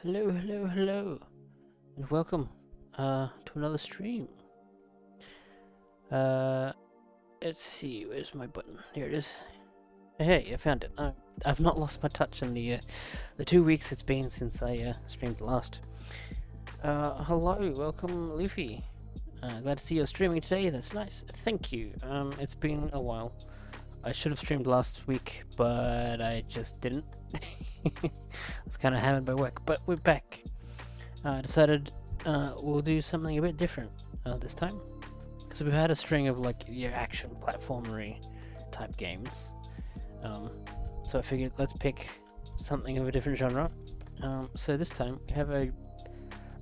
Hello, hello, hello, and welcome to another stream. Uh, let's see, where's my button? Here it is. Hey, I found it. I've not lost my touch in the 2 weeks it's been since I streamed last. Hello, welcome, Luffy. Glad to see you're streaming today. That's nice. Thank you. It's been a while. I should have streamed last week, but I just didn't. I was kind of hammered by work, but we're back. I decided we'll do something a bit different this time, because we've had a string of like your action platformery type games. So I figured let's pick something of a different genre. So this time we have a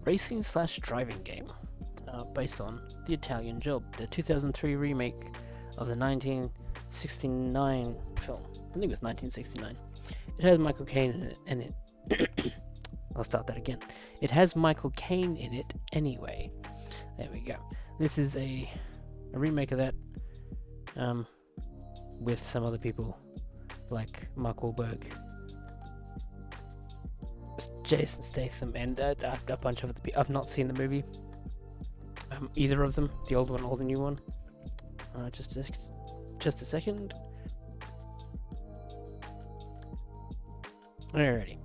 racing slash driving game based on The Italian Job, the 2003 remake of the 1969 film. I think it was 1969. It has Michael Caine in it. I'll start that again. It has Michael Caine in it anyway. There we go. This is a remake of that with some other people like Mark Wahlberg, Jason Statham, and a bunch of other people. I've not seen the movie, either of them, the old one or the new one. Just a second. Alrighty.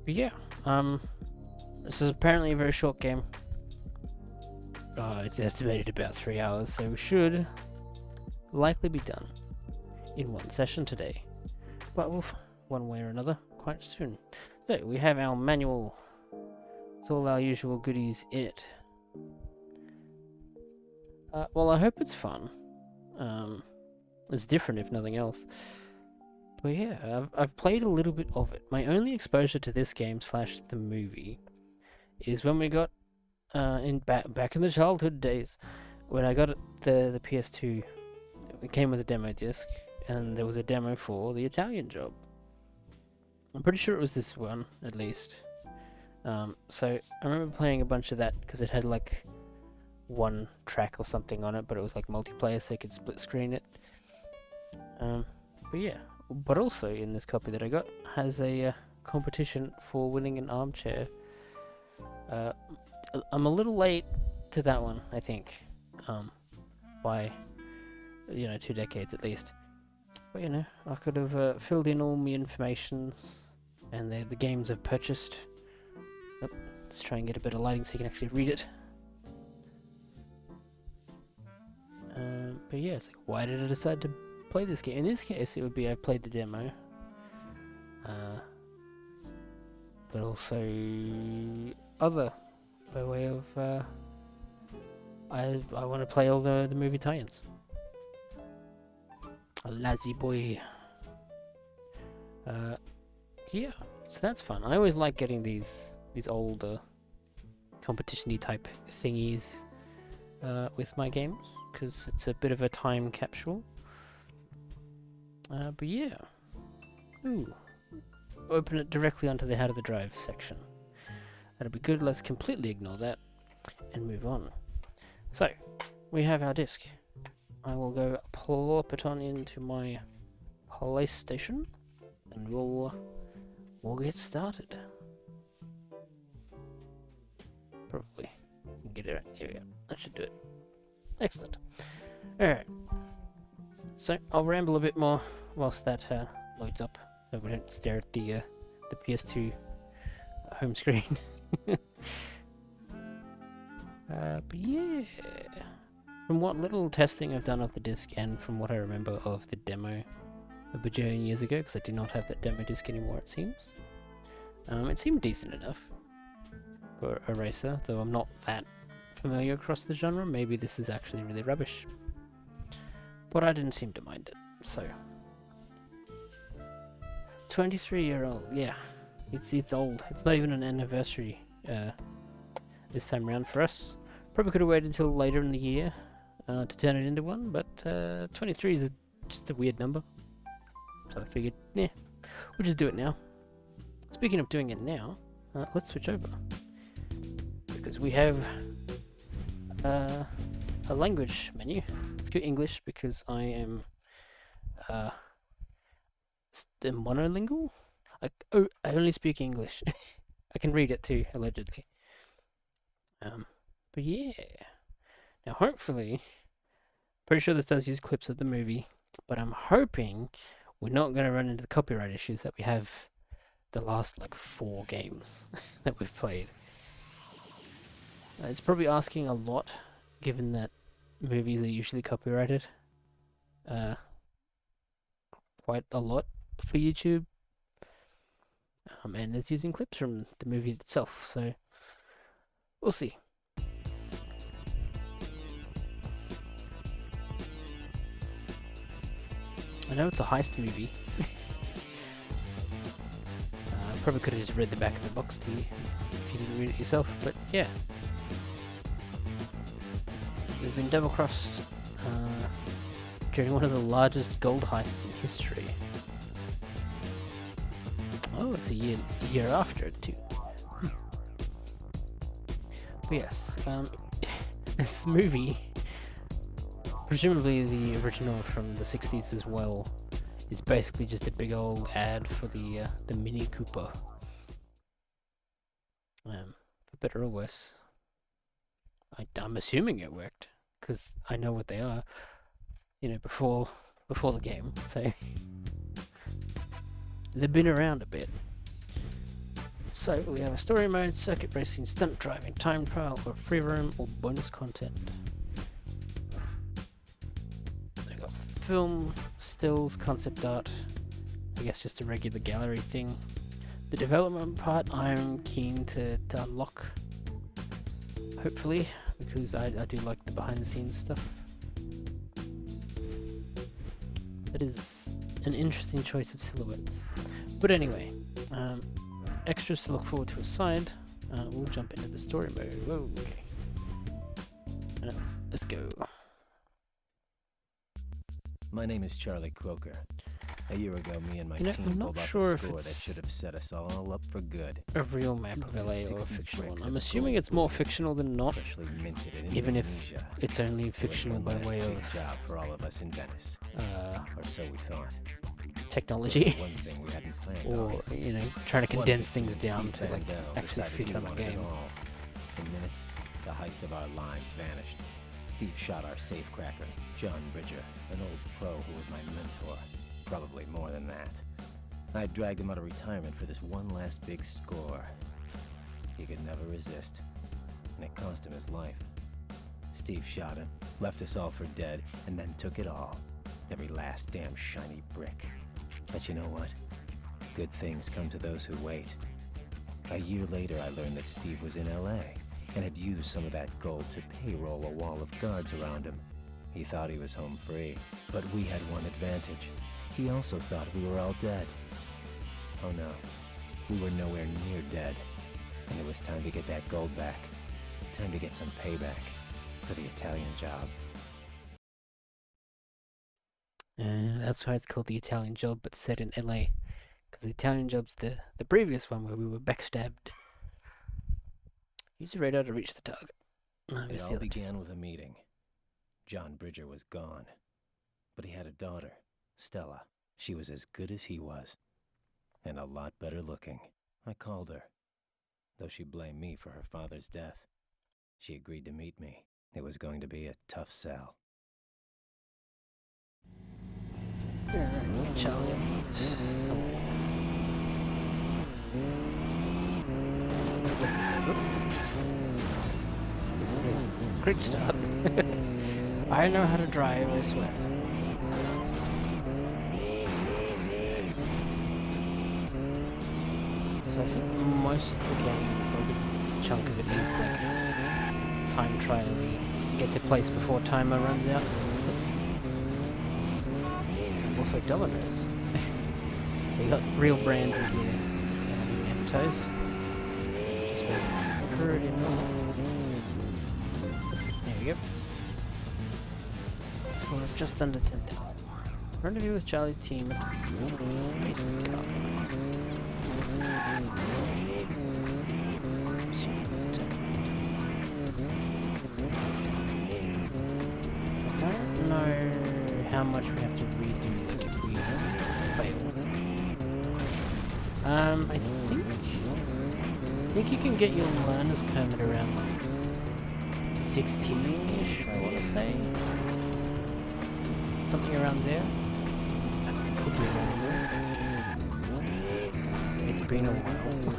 But yeah, this is apparently a very short game. It's estimated about 3 hours, so we should likely be done in one session today. But we'll one way or another quite soon. So we have our manual with all our usual goodies in it. Well, I hope it's fun. It's different if nothing else. But yeah, I've played a little bit of it. My only exposure to this game slash the movie is when we got back in the childhood days when I got the PS2. It came with a demo disc, and there was a demo for The Italian Job. I'm pretty sure it was this one at least. So I remember playing a bunch of that because it had like one track or something on it, but it was like multiplayer, so you could split screen it. But yeah. But also in this copy that I got has a competition for winning an armchair. I'm a little late to that one, I think, by 2 decades at least. But I could have filled in all my informations, and the games I've purchased. Oh, let's try and get a bit of lighting so you can actually read it. But yeah, it's like, why did I decide to play this game? In this case, it would be I played the demo, but also other by way of I want to play all the movie tie-ins. A lazy boy. Yeah, so that's fun. I always like getting these older competition-y type thingies with my games, because it's a bit of a time capsule. But yeah. Ooh. Open it directly onto the how to drive section. That'll be good. Let's completely ignore that and move on. So, we have our disc. I will go plop it on into my PlayStation, and we'll get started. Probably get it right. Here we go. That should do it. Excellent. Alright. So I'll ramble a bit more whilst that loads up, so we don't stare at the PS2 home screen. But yeah, from what little testing I've done of the disc, and from what I remember of the demo a bajillion years ago, because I do not have that demo disc anymore, it seems. It seemed decent enough for a racer, though I'm not that familiar across the genre. Maybe this is actually really rubbish. But I didn't seem to mind it, so 23-year-old, yeah, it's old. It's not even an anniversary this time around for us. Probably could have waited until later in the year to turn it into one, but 23 is just a weird number, so I figured, we'll just do it now. Speaking of doing it now, let's switch over, because we have a language menu. Let's go English, because I am monolingual. I only speak English. I can read it too, allegedly. But yeah. Now, hopefully, pretty sure this does use clips of the movie, but I'm hoping we're not going to run into the copyright issues that we have the last, like, 4 games that we've played. It's probably asking a lot, given that movies are usually copyrighted. Quite a lot for YouTube. And it's using clips from the movie itself, so we'll see. I know it's a heist movie. Probably could have just read the back of the box to you if you didn't read it yourself, but yeah. We've been double-crossed during one of the largest gold heists in history. Oh, it's a year after it too. But yes, this movie, presumably the original from the 60s as well, is basically just a big old ad for the Mini Cooper. For better or worse. I'm assuming it worked, because I know what they are, you know, before the game, so they've been around a bit. So we have a story mode, circuit racing, stunt driving, time trial, or free roam, or bonus content. They got film, stills, concept art, I guess just a regular gallery thing. The development part I'm keen to unlock, hopefully, because I do like the behind the scenes stuff. That is an interesting choice of silhouettes. But anyway, extras to look forward to aside, we'll jump into the story mode. Whoa, okay. Let's go. My name is Charlie Croker. A year ago, me and my team I'm not pulled off sure a if score that it's should have set us all up for good. a real map of LA or a 260 fictional one. bricks I'm of assuming gold it's more bullion, fictional than not, freshly minted in even if Indonesia. it's only It was fictional one by last way big of job for all of us in Venice, or so we thought. technology, One thing we hadn't planned or, on. you know, trying to condense 1:15, things down Steve to like Vandell actually decided fit he on a wanted it game. all. In minutes, the heist of our lives vanished. Steve shot our safecracker, John Bridger, an old pro who was my mentor. Probably more than that. I dragged him out of retirement for this one last big score. He could never resist, and it cost him his life. Steve shot him, left us all for dead, and then took it all. Every last damn shiny brick. But you know what? Good things come to those who wait. A year later, I learned that Steve was in LA, and had used some of that gold to payroll a wall of guards around him. He thought he was home free, but we had one advantage. He also thought we were all dead. Oh no, we were nowhere near dead, and it was time to get that gold back. Time to get some payback for the Italian job. That's why it's called the Italian Job, but set in LA. Because the Italian Job's the previous one where we were backstabbed. Use the radar to reach the target. It all began with a meeting. John Bridger was gone, but he had a daughter, Stella. She was as good as he was, and a lot better looking. I called her, though she blamed me for her father's death. She agreed to meet me. It was going to be a tough sell. Charlie, somewhere. This is a great start. I know how to drive, I swear. So I think most of the game, or a good chunk of it, is like time trial. You get to place before timer runs out. Oops. And also Domino's. They got real brands in here being advertised. Just make it pretty normal. There we go. Score of just under 10,000. Rendezvous with Charlie's team at the basement car. I don't know how much we have to redo, like if we fail. I think think you can get your learner's permit around like 16-ish, I want to say. Something around there. I could be wrong there. It's been a while.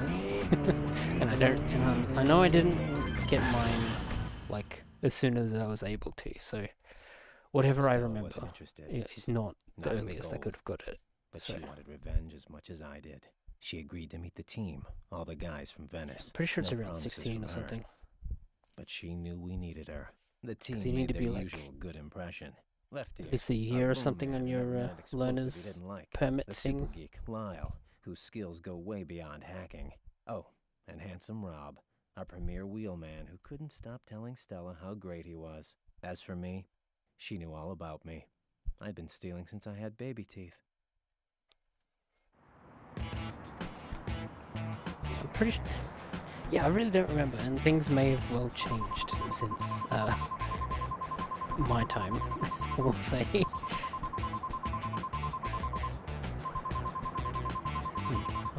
And I know I didn't get mine like as soon as I was able to, so whatever Stella I remember is not the earliest I could have got it. But so. She wanted revenge as much as I did. She agreed to meet the team, all the guys from Venice. Yeah, pretty sure it's No around promises 16 or from her. something. But she knew we needed her. The team you need made to their be, like, usual good impression. Left here, At least a our year or boom something man on who your never met an explosive he learner's didn't like. permit The thing. super geek, Lyle, whose skills go way beyond hacking. Oh, and Handsome Rob, our premier wheelman who couldn't stop telling Stella how great he was. As for me, she knew all about me. I'd been stealing since I had baby teeth. I'm pretty sure. Yeah, I really don't remember, and things may have well changed since my time, we'll say.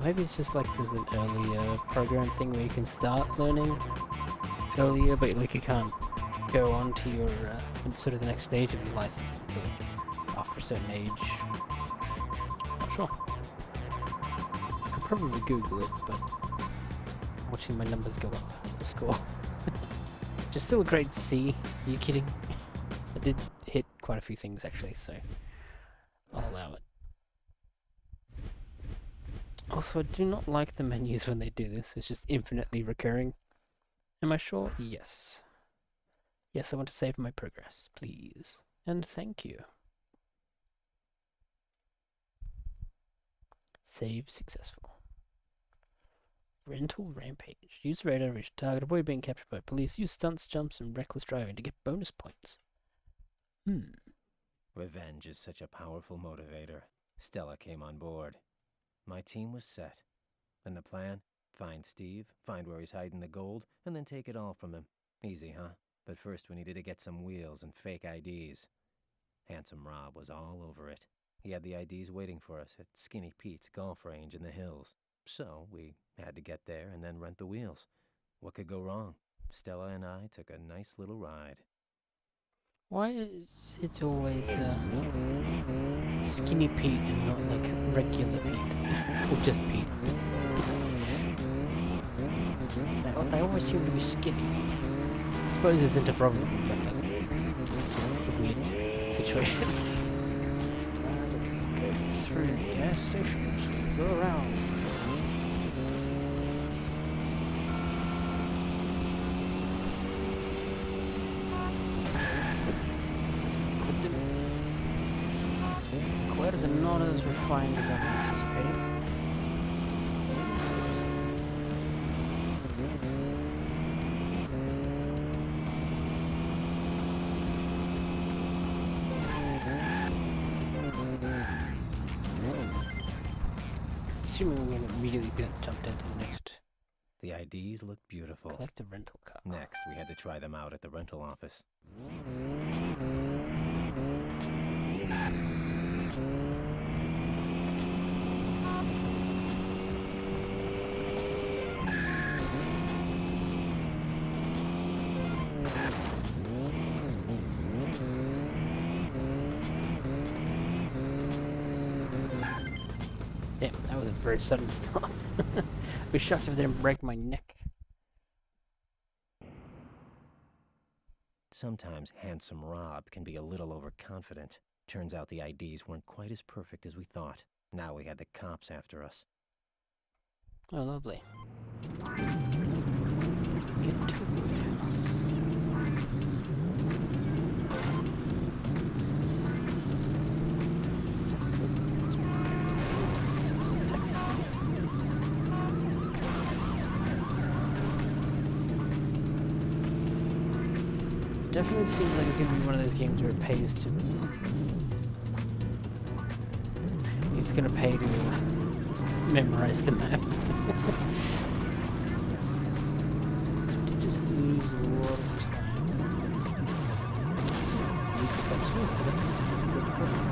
Maybe it's just like there's an earlier program thing where you can start learning earlier, but like you can't go on to your sort of the next stage of your license until after a certain age. Not sure. I could probably Google it, but watching my numbers go up, the score. Just still a grade C, are you kidding? I did hit quite a few things actually, so I'll allow it. Also, I do not like the menus when they do this, it's just infinitely recurring. Am I sure? Yes. Yes, I want to save my progress, please. And thank you. Save successful. Rental Rampage. Use radar to reach a target. Avoid being captured by police. Use stunts, jumps, and reckless driving to get bonus points. Revenge is such a powerful motivator. Stella came on board. My team was set. And the plan? Find Steve, find where he's hiding the gold, and then take it all from him. Easy, huh? But first we needed to get some wheels and fake IDs. Handsome Rob was all over it. He had the IDs waiting for us at Skinny Pete's golf range in the hills. So we had to get there and then rent the wheels. What could go wrong? Stella and I took a nice little ride. Why is it always Skinny Pete and not like regular Pete? Or just Pete? They always seem to be skinny. I suppose this isn't a problem, but like, it's just a weird situation. Go through the gas stations, go around. Quotas are not as refined as I'm anticipating. Assuming we're going to immediately be jumped into the next. The IDs looked beautiful. Collect the rental car. Next, we had to try them out at the rental office. Damn, that was a very sudden stop. I'd be shocked if they didn't break my neck. Sometimes Handsome Rob can be a little overconfident. Turns out the IDs weren't quite as perfect as we thought. Now we had the cops after us. Oh, lovely. Get to it. Definitely seems like it's going to be one of those games where it pays to... It's going to pay to memorize the map. You just lose a lot of time. Use the cops first, is that the problem?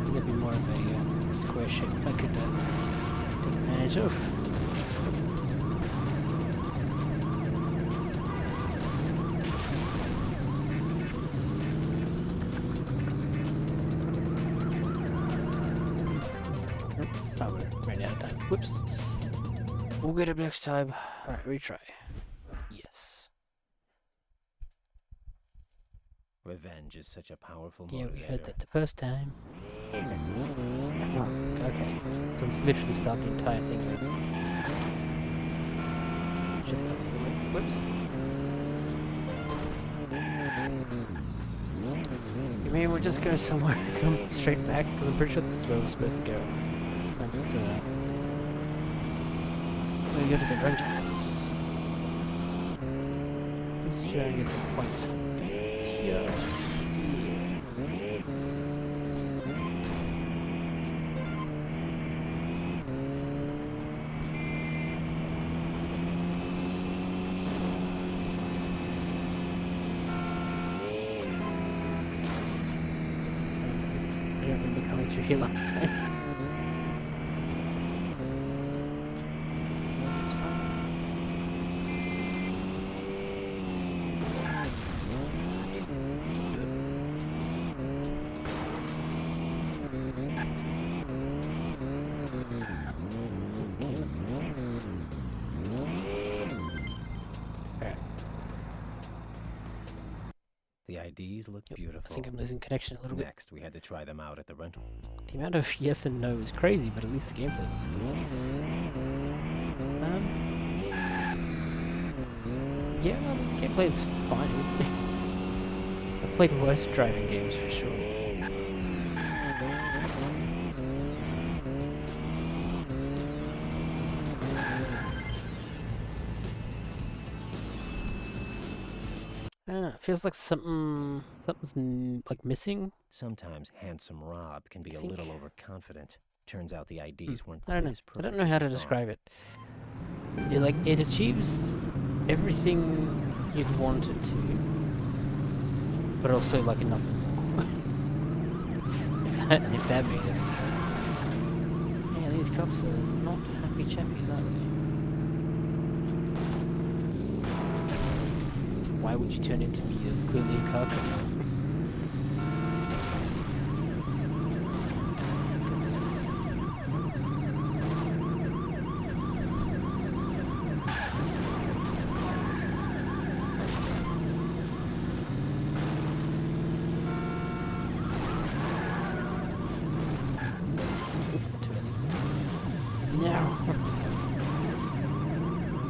hoping there'd be more of a square shape I could take advantage of. Oh, we ran out of time. Whoops. We'll get it next time. Alright, retry. Yes. Revenge is such a powerful Yeah, motivator. we heard that the first time. Oh, okay. So it's literally start the entire thing. Whoops. You mean we'll just go somewhere and come straight back? Because I'm pretty sure this is where we're supposed to go. Let's we'll go to the rental office. This is trying to get some points. Here. I don't remember coming through here last time. That's fine. The IDs look beautiful. I think I'm losing connection a little bit. Next, we had to try them out at the rental. The amount of yes and no is crazy, but at least the gameplay looks good. Yeah, the gameplay is fine. I've played worse driving games for sure. I don't know, it feels like something's like missing. Sometimes handsome Rob can be a little overconfident. Turns out the IDs weren't I don't quite know. as I perfect don't know how as to we thought. describe it. It achieves everything you'd want it to, but also like nothing more. if that made any sense. Yeah, these cops are not happy chappies, are they? Why would you turn into me? There's clearly a car coming. No!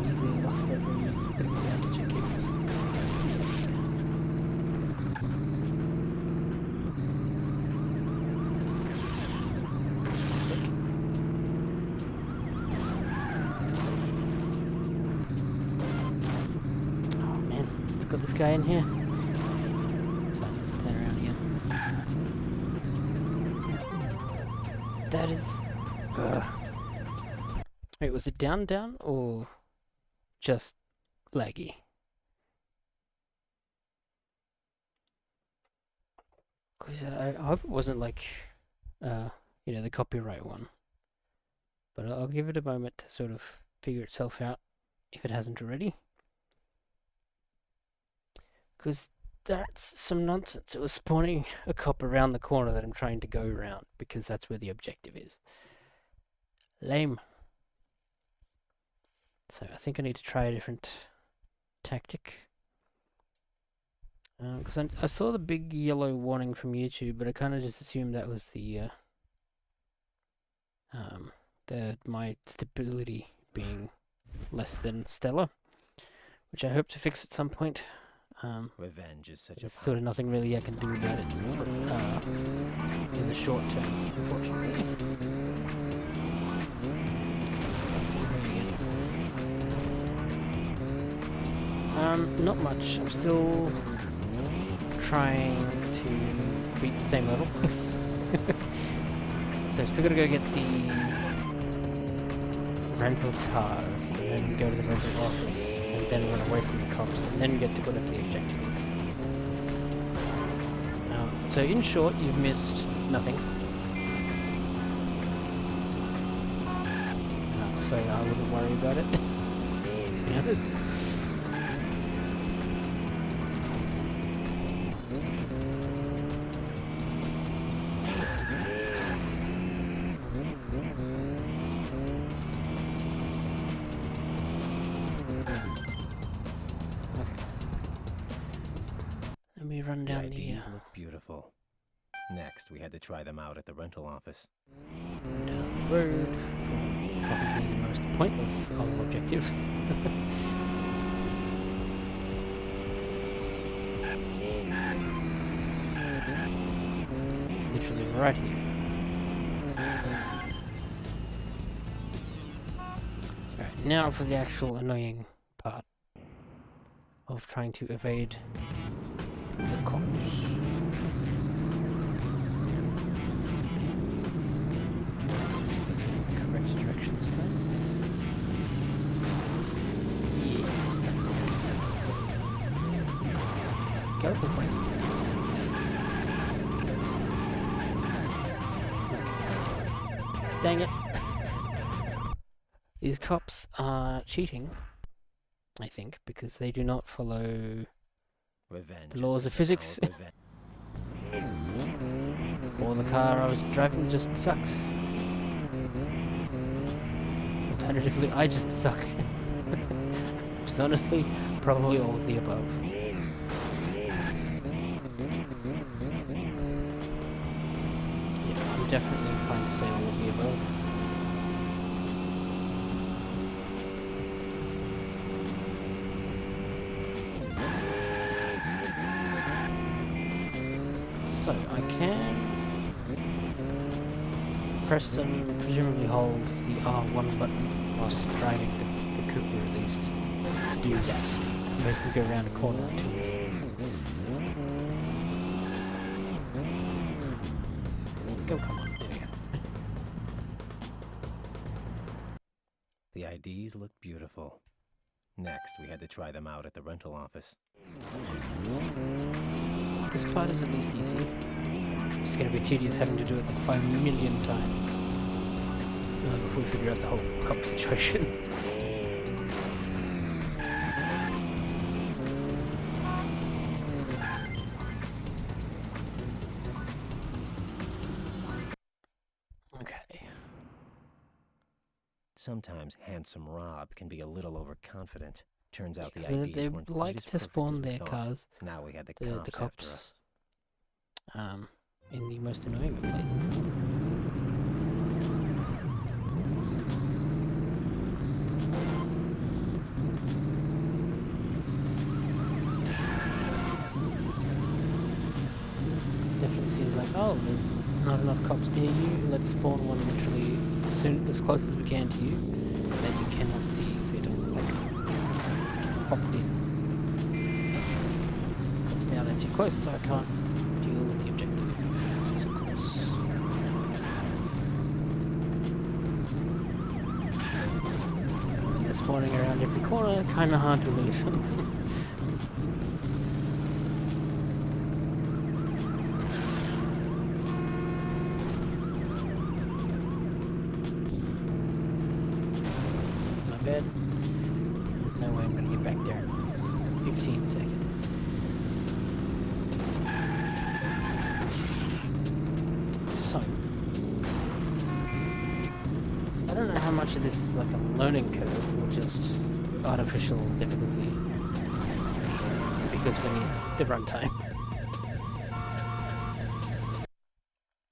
Easily lost every advantage I gave myself. Oh man, still got this guy in here. It's fine, let's turn around again. That is... Wait, was it down or just laggy? Cause I hope it wasn't like, the copyright one. But I'll give it a moment to sort of figure itself out if it hasn't already. Because that's some nonsense. It was spawning a cop around the corner that I'm trying to go around because that's where the objective is. Lame. So I think I need to try a different tactic. Because I saw the big yellow warning from YouTube, but I kind of just assumed that was my stability being less than stellar, which I hope to fix at some point. Revenge is such a There's sort of nothing really I can do about it in the short term, unfortunately. Not much. I'm still trying to beat the same level. So I'm still gonna go get the rental cars, and then go to the rental office, and then run away from the cops, and then get to whatever the objective is. So in short, you've missed nothing. so I wouldn't worry about it, to be honest. Let me run down The the IDs look beautiful. Next, we had to try them out at the rental office. down the road for probably the most pointless of objectives. It's literally right here. Alright, now for the actual annoying part of trying to evade the cops. Correct direction this time. Yes, go for it. Dang it. These cops are cheating, I think, because they do not follow Revenge the laws of physics. Or the car I was driving just sucks. Alternatively, I just suck. Which is honestly probably all of the above. Yeah, I'm definitely inclined to say all of the above. So, I can press and presumably hold the R1 button whilst driving the Cooper at least to do that. And basically go around a corner or two. Go, come on, there we go. The IDs look beautiful. Next, we had to try them out at the rental office. This part is at least easy. It's going to be tedious having to do it like 5 million times before we figure out the whole cop situation. Okay. Sometimes Handsome Rob can be a little overconfident. Turns out the They IDs weren't quite like as to perfect spawn as we their thought. cars, Now we had the the cops after cops, us. in the most annoying of places. Definitely seems like, oh, there's not enough cops near you, let's spawn one literally as close as we can to you, that you cannot see, so you don't, like, get popped in. Because now they're too close, so I can't deal with the objective. Yes, of course. When they're spawning around every corner, kinda hard to lose them. Bed. There's no way I'm going to get back there in 15 seconds. So, I don't know how much of this is like a learning curve or just artificial difficulty because we need the runtime.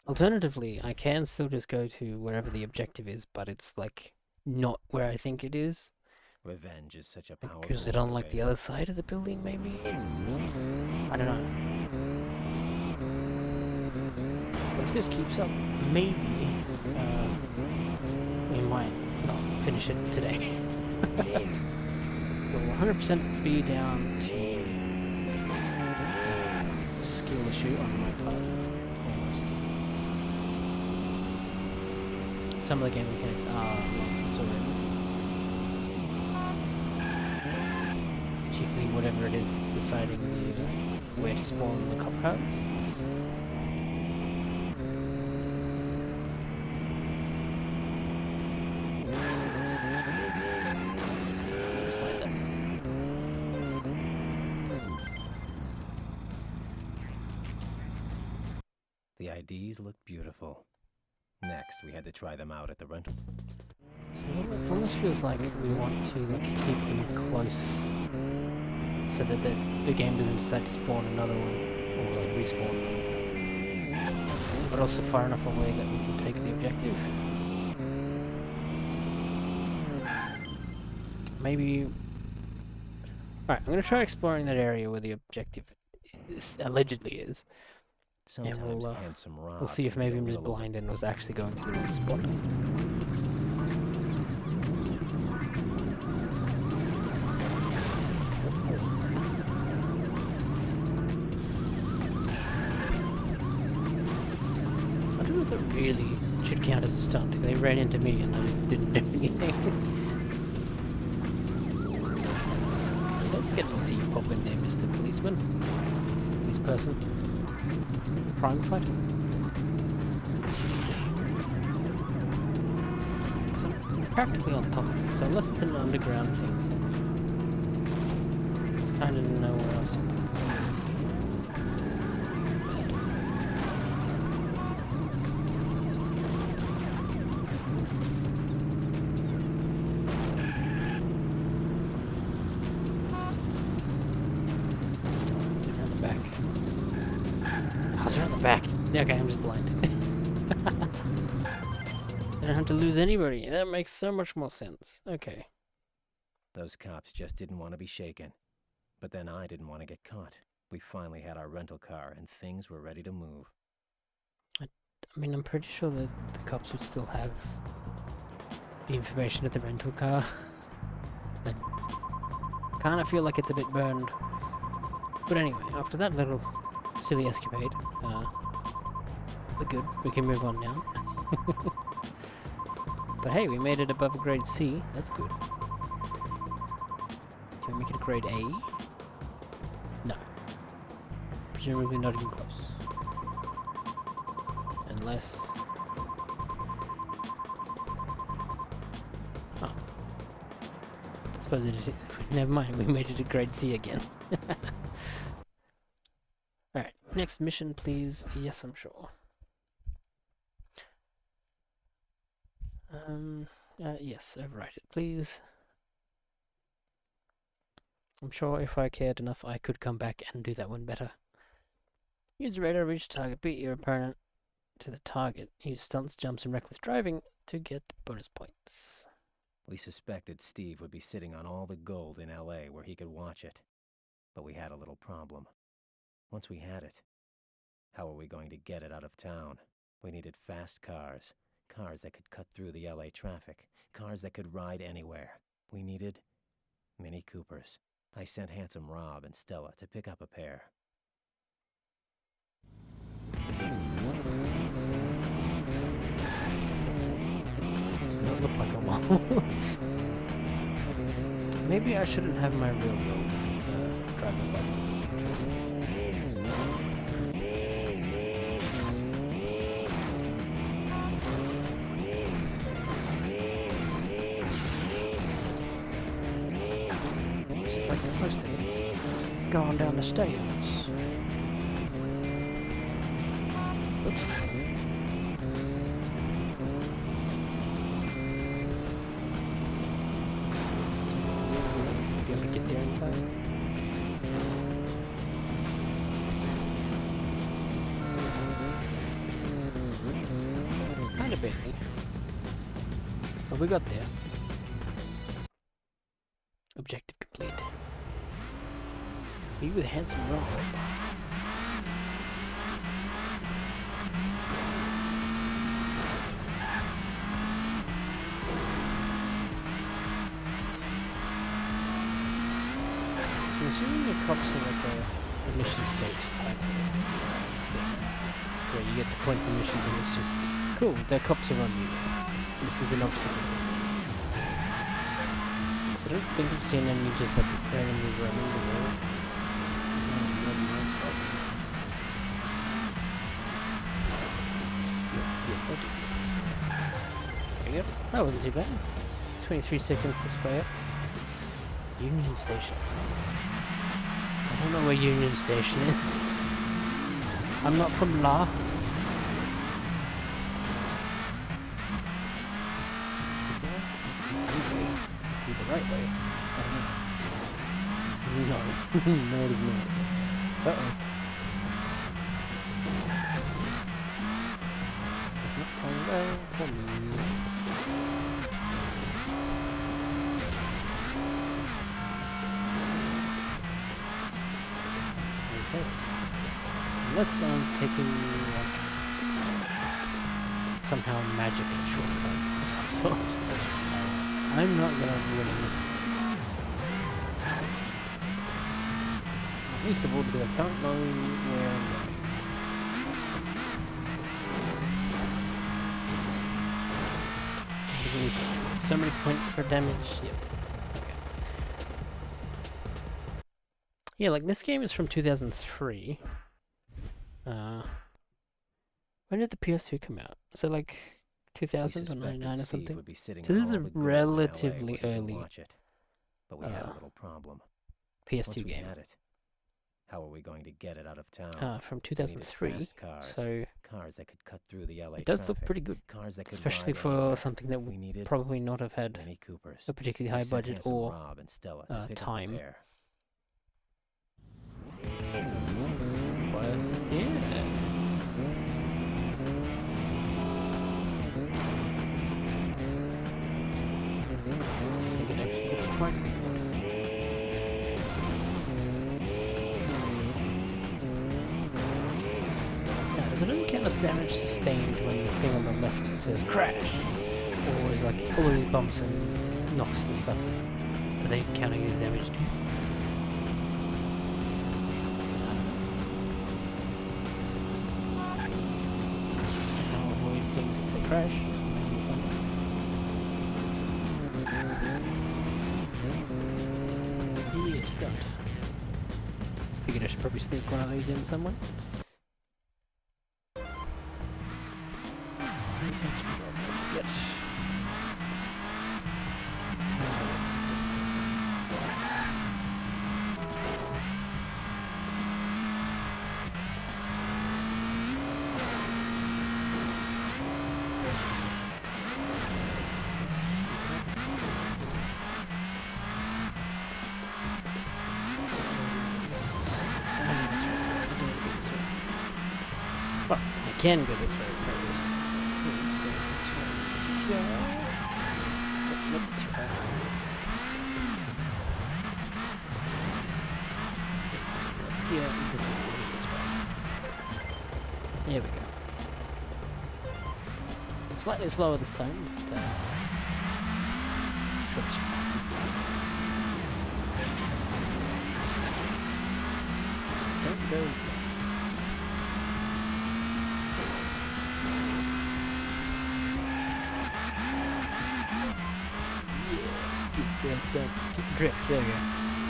Alternatively, I can still just go to wherever the objective is, but it's like not where I think it is. Revenge is such a powerful Because it on like the motivator. other side of the building, maybe? I don't know. But if this keeps up, maybe we might not finish it today. We'll 100% be down to skill issue on my part. Almost. Some of the game mechanics are nonsense already. Chiefly whatever it is that's deciding where to spawn the cop cars. The IDs looked beautiful. Next, we had to try them out at the rental. So it almost feels like we want to keep them close so that the game doesn't decide to spawn another one or respawn. But also far enough away that we can take the objective. Maybe... Alright, I'm going to try exploring that area where the objective allegedly is. Sometimes And we'll see if maybe I'm just blind and was actually going to the wrong spot. I don't know if it really should count as a stunt. They ran into me and I just didn't do anything. I don't get to see you pop in there, Mr. Policeman. Police person. Crime fighter. So I'm practically on top of it, so unless it's an underground thing, so it's kind of nowhere else. Back. Okay, I'm just blind. I don't have to lose anybody. That makes so much more sense. Okay. Those cops just didn't want to be shaken. But then I didn't want to get caught. We finally had our rental car and things were ready to move. I mean, I'm pretty sure that the cops would still have the information of the rental car. I kind of feel like it's a bit burned. But anyway, after that little silly escapade, we're good. We can move on now. But hey, we made it above grade C. That's good. Can we make it a grade A? No. Presumably not even close. Unless... Oh. I suppose it is... Never mind, we made it a grade C again. Alright, next mission please. Yes, I'm sure. Yes, overwrite it please. I'm sure if I cared enough I could come back and do that one better. Use the radar, reach target, beat your opponent to the target. Use stunts, jumps and reckless driving to get bonus points. We suspected Steve would be sitting on all the gold in LA where he could watch it. But we had a little problem. Once we had it, how were we going to get it out of town? We needed fast cars. Cars that could cut through the LA traffic. Cars that could ride anywhere. We needed Mini Coopers. I sent Handsome Rob and Stella to pick up a pair. Don't look like a wall. Maybe I shouldn't have my real world driver's license. Going down the stairs. Oops. Be able to get there in time. Kind of barely. But we got there. Objective complete. Be with Handsome Rob. So I'm assuming the cops are like a mission stage type thing. Where you get the points and missions and it's just cool, their cops are on you. This is an obstacle. So I don't think I've seen any just like randomly running the world. Yes, I do. There you go. That wasn't too bad. 23 seconds to spray it. Union Station. I don't know where Union Station is. I'm not from La. right way. No. No, it is not. Uh-oh. This is not going well for me. Okay. Unless I'm taking, like, somehow magical shortcut of some sort, I'm not gonna win this one. Least of all because I don't know where I'm going. Give me so many points for damage. Yep. Okay. Yeah, like this game is from 2003. When did the PS2 come out? Is it like 2000 or 99 or something? Would be sitting So on this is all a the gold in LA relatively where he could early watch it. But we had a little problem. PS2 Once we game. had it, how are we going to get it out of town? From 2003. Fast cars, So cars that could cut through the LA it does traffic, look pretty good, cars that could especially ride for anywhere. something that We would needed probably not have had Mini Coopers. a particularly I high sent budget handsome or Rob and Stella to pick time. up a pair. But yeah. Does it only count as damage sustained when the thing on the left says crash? Or is like all these bumps and knocks and stuff, are they counting as damage too? Somehow avoid things that say crash. Yeah, stunt. Figured I should probably sneak one of these in somewhere. Yes. Well, I can go this way at least. Yeah, this is the easiest spot. Here we go. Slightly slower this time, but sure it's fine. Don't go left. Skip drift, there we go.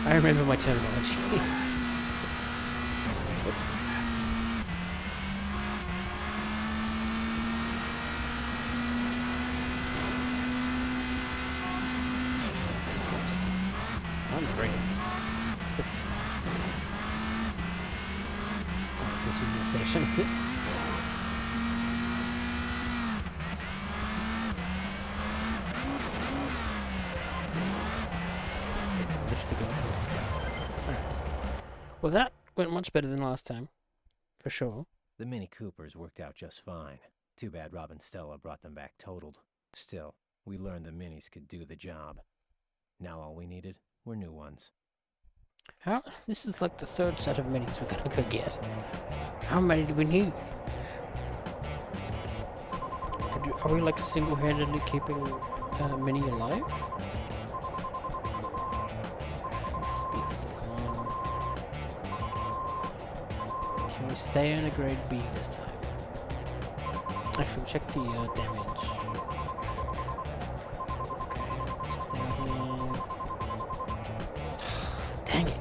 I remember my terminology. Oops. I'm great at this. Oops. Oh, is this Union Station, is it? Well, that went much better than last time, for sure. The Mini Coopers worked out just fine. Too bad Rob and Stella brought them back totaled. Still, we learned the Minis could do the job. Now all we needed were new ones. How? This is like the third set of minis we're gonna go get. How many do we need? Are we like single-handedly keeping Mini alive? Let's speed this along. Can we stay on a grade B this time? Actually, check the damage. Okay, 6,000. Dang it.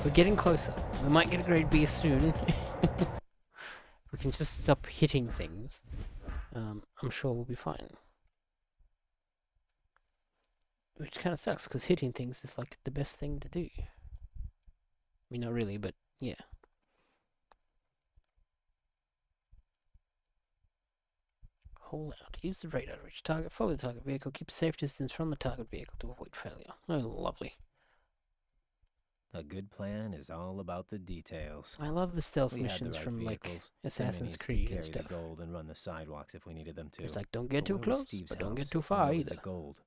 We're getting closer. We might get a grade B soon. We can just stop hitting things. I'm sure we'll be fine. Which kind of sucks, because hitting things is like the best thing to do. I mean, not really, but yeah. Hold out. Use the radar to reach target. Follow the target vehicle. Keep a safe distance from the target vehicle to avoid failure. Oh, lovely. A good plan is all about the details. I love the stealth We had the missions right from like vehicles. Assassin's The minis Creed could and carry the stuff. gold and run the sidewalks if we needed them to. It's like, don't get But too where was close, Steve's but don't get house? too And far where was either. the gold?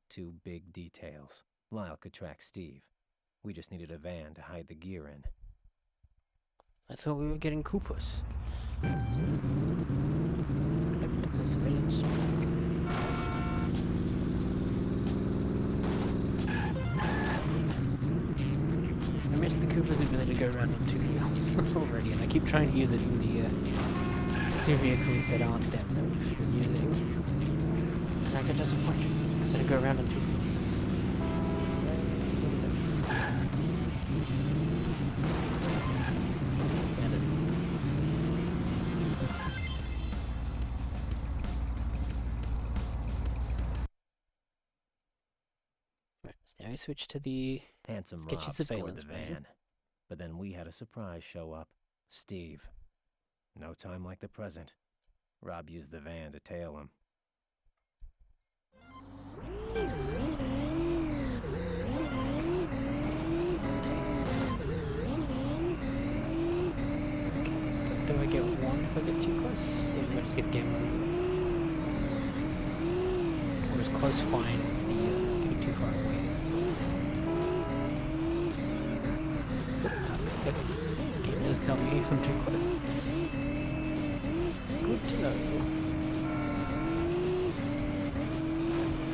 Two big details. Lyle could track Steve. We just needed a van to hide the gear in. I thought we were getting Coopers. Collect the surveillance. I missed the Cooper's ability to go around on two wheels already, and I keep trying to use it in the two vehicles that aren't them that we've been using. And I get disappointed instead of go around on two wheels. Now we switch to the Handsome sketchy Rob scored surveillance the van. van. But then we had a surprise show up. Steve. No time like the present. Rob used the van to tail him. Do I get one if I get too close? Or do I just get game over? Or is close fine as the getting too far away? The game does tell me if I'm too close. Good to know.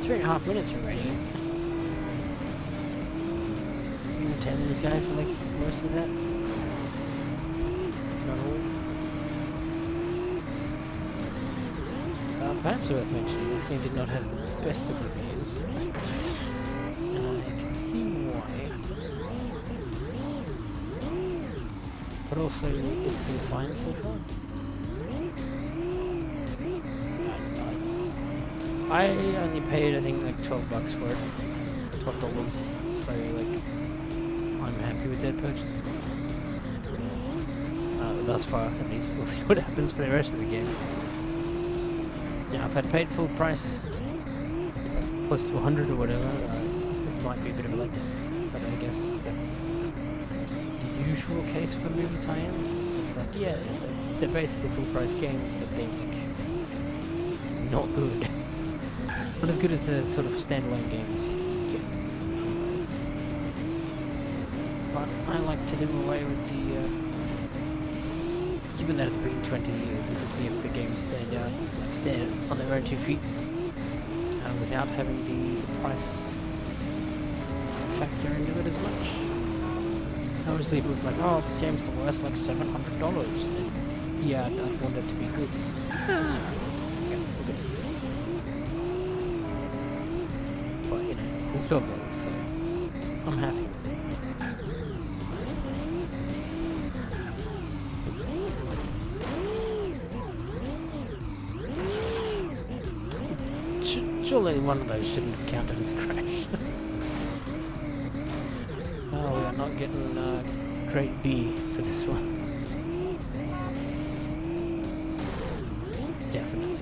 3.5 minutes already. So you're tailing this guy for like most of that? Not all. Perhaps worth mentioning, this game did not have the best of reviews. And I can see why. But also, it's been fine so far. I only paid, I think, like $12 for it. $12, so like, I'm happy with that purchase. Thus far, at least. We'll see what happens for the rest of the game. Yeah, if I'd paid full price, close to 100 or whatever, this might be a bit of a letdown. But I guess that's the usual case for movie tie-ins. So it's like, yeah, they're basically full price games, but they're like, not good. Not as good as the sort of standalone games you get nowadays. But I like to do away with the, given that it's been 20 years, you can see if the games stand out, like stand on their own 2 feet, without having the price factor into it as much. Obviously if it was like, oh, this game's worth like $700, then yeah, I'd want it to be good. Yeah, okay. But, you know, it's $12, so I'm happy with it. Surely one of those shouldn't have counted as a crash. Oh, we are not getting grade B for this one. Definitely.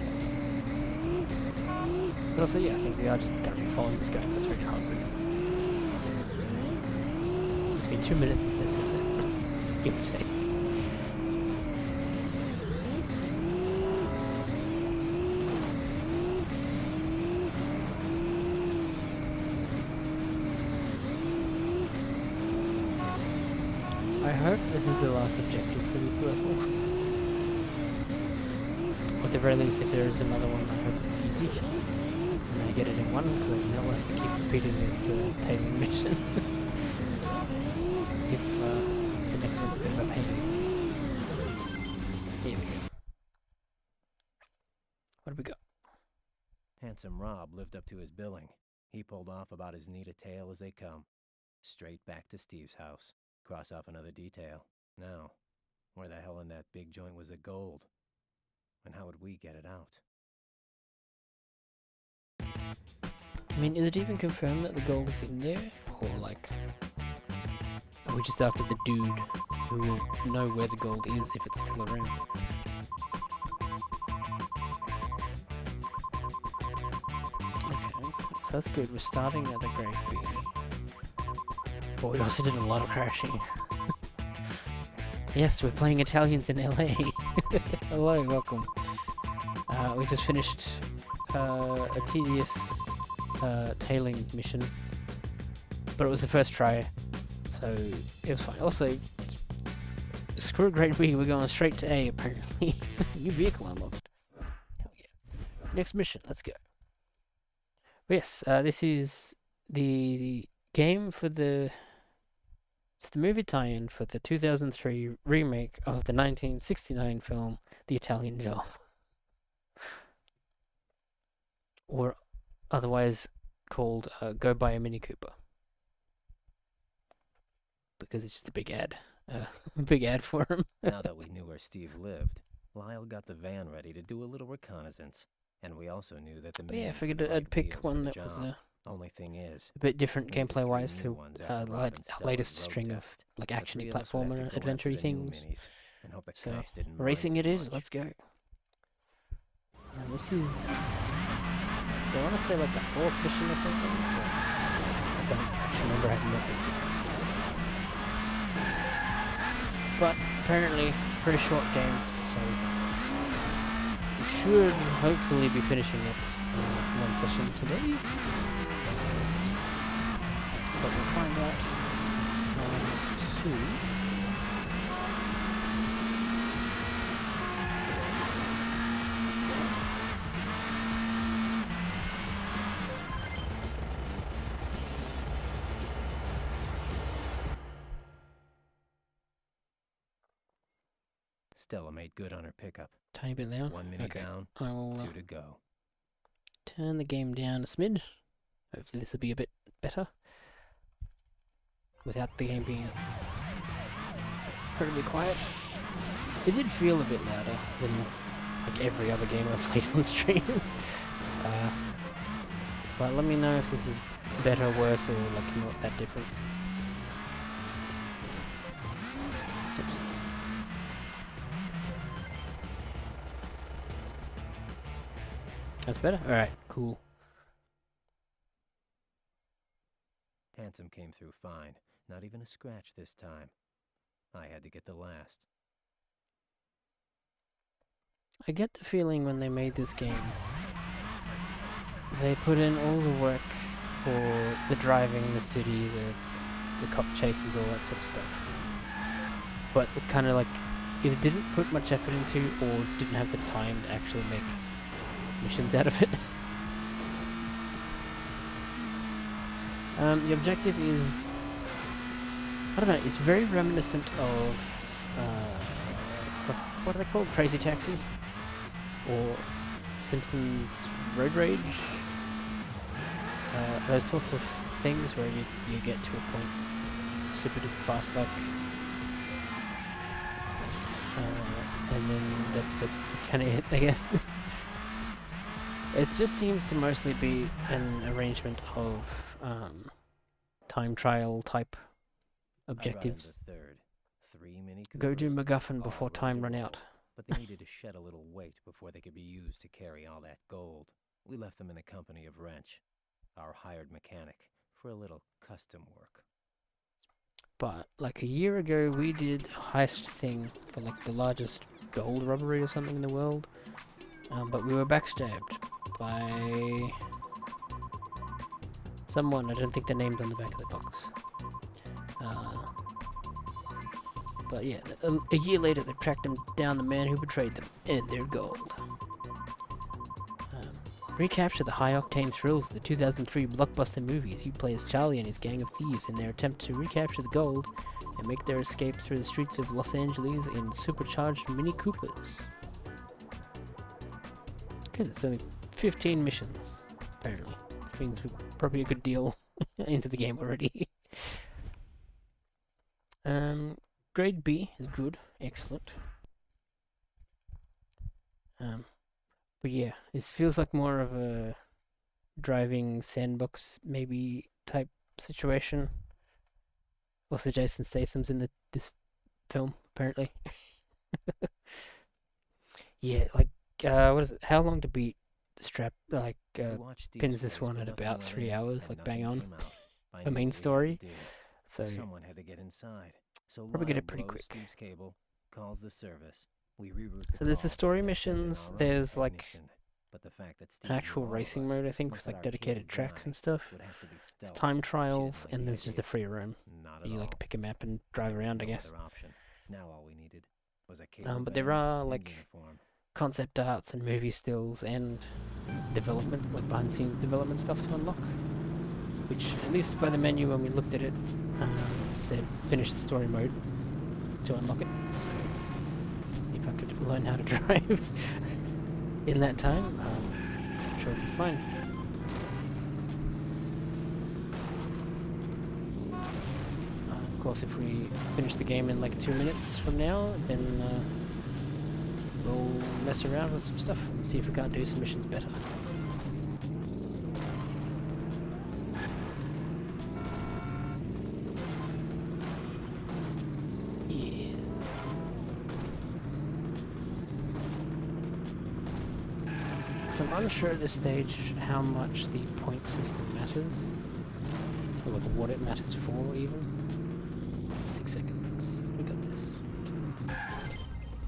But also, yeah, I think we are just going to be following this guy for 3.5 minutes. It's been 2 minutes since I said that. Give or take. I hope this is the last objective for this level. Or at the very least, if there is another one, I hope it's easy. And I get it in one, because I don't want to keep repeating this tailing mission. If the next one's a bit of a pain. Here we go. What have we got? Handsome Rob lived up to his billing. He pulled off about as neat a tale as they come. Straight back to Steve's house. Cross off another detail. Now, where the hell in that big joint was the gold? And how would we get it out? I mean, is it even confirmed that the gold is in there? Or like, are we just after the dude who will know where the gold is if it's still around? so that's good. We're starting at the Great B. But we also did a lot of crashing. Yes, we're playing Italians in LA. Hello, welcome. We just finished a tedious tailing mission, but it was the first try, so it was fine. Also, screw Great B, we're going straight to A apparently. New vehicle unlocked. Hell yeah. Next mission, let's go. Yes, this is the game for the... It's the movie tie-in for the 2003 remake of the 1969 film, The Italian Job. Or otherwise called Go Buy a Mini Cooper. Because it's just a big ad. Big ad for him. Now that we knew where Steve lived, Lyle got the van ready to do a little reconnaissance. And we also knew that the I figured I'd pick one that was only thing is, a bit different gameplay-wise to our latest string of like action-y platformer adventure-y things. So, racing it is, let's go. And this is... do I want to say like the fourth mission or something? I don't actually remember having that before. But apparently, pretty short game, so we should hopefully be finishing it in one session today. But we'll find out soon. Stella made good on her pickup. Tiny bit down. 1 minute down, I will 2 to go. turn the game down a smidge. Hopefully this will be a bit better. Without the game being incredibly quiet. It did feel a bit louder than like every other game I've played on stream. But let me know if this is better, worse, or like not that different. Oops. That's better? Alright, cool. Handsome came through fine. Not even a scratch this time. I had to get the last. I get the feeling when they made this game, they put in all the work for the driving in the city, the cop chases, all that sort of stuff. But it kind of like either didn't put much effort into or didn't have the time to actually make missions out of it. The objective is, I don't know, it's very reminiscent of, what are they called? Crazy Taxi? Or Simpsons Road Rage? Those sorts of things where you get to a point super duper fast, like, and then that's kind of it, I guess. It just seems to mostly be an arrangement of time trial type objectives. Go do MacGuffin before time run out. But they needed to shed a little weight before they could be used to carry all that gold. We left them in the company of Wrench, our hired mechanic, for a little custom work. But like a year ago we did a heist thing for like the largest gold robbery or something in the world. But we were backstabbed by someone. I don't think they're named on the back of the box. But yeah, a year later they tracked down the man who betrayed them and their gold. Recapture the high-octane thrills of the 2003 blockbuster movies. You play as Charlie and his gang of thieves in their attempt to recapture the gold and make their escape through the streets of Los Angeles in supercharged Mini Coopers. Good, it's only 15 missions, apparently. Which means we're probably a good deal into the game already. Grade B is good, excellent. But yeah, this feels like more of a driving sandbox maybe type situation. Also, Jason Statham's in this film, apparently. Yeah, like, what is it? How Long to Beat We watched Steve's pins this place, one but at nothing about went 3 in, hours, and like nothing bang on. came out. I The knew main what we had to story. do. So Someone had to get inside. So probably get Lyle it pretty blows quick. Steve's cable, calls the service. We reroute the So there's the call story and send in missions. our own There's like technician. But the fact that an Steve knew actual all of racing us mode, I think, meant with that like our dedicated cable tracks guy and stuff. would have to be It's stealth. time She trials, didn't like and the there's just the idea. free roam. Not at You all. like pick a map and But drive there was around, I no guess. other option. Now all we needed was a cable But there van are and like uniform. concept arts and movie stills and development, like behind the scenes development stuff to unlock. Which, at least by the menu when we looked at it, said finish the story mode to unlock it. So if I could learn how to drive in that time, I'm sure it'd be fine. Of course, if we finish the game in like 2 minutes from now, then we'll mess around with some stuff and see if we can't do some missions better. Yeah. So I'm unsure at this stage how much the point system matters, or like what it matters for even. 6 seconds. We got this.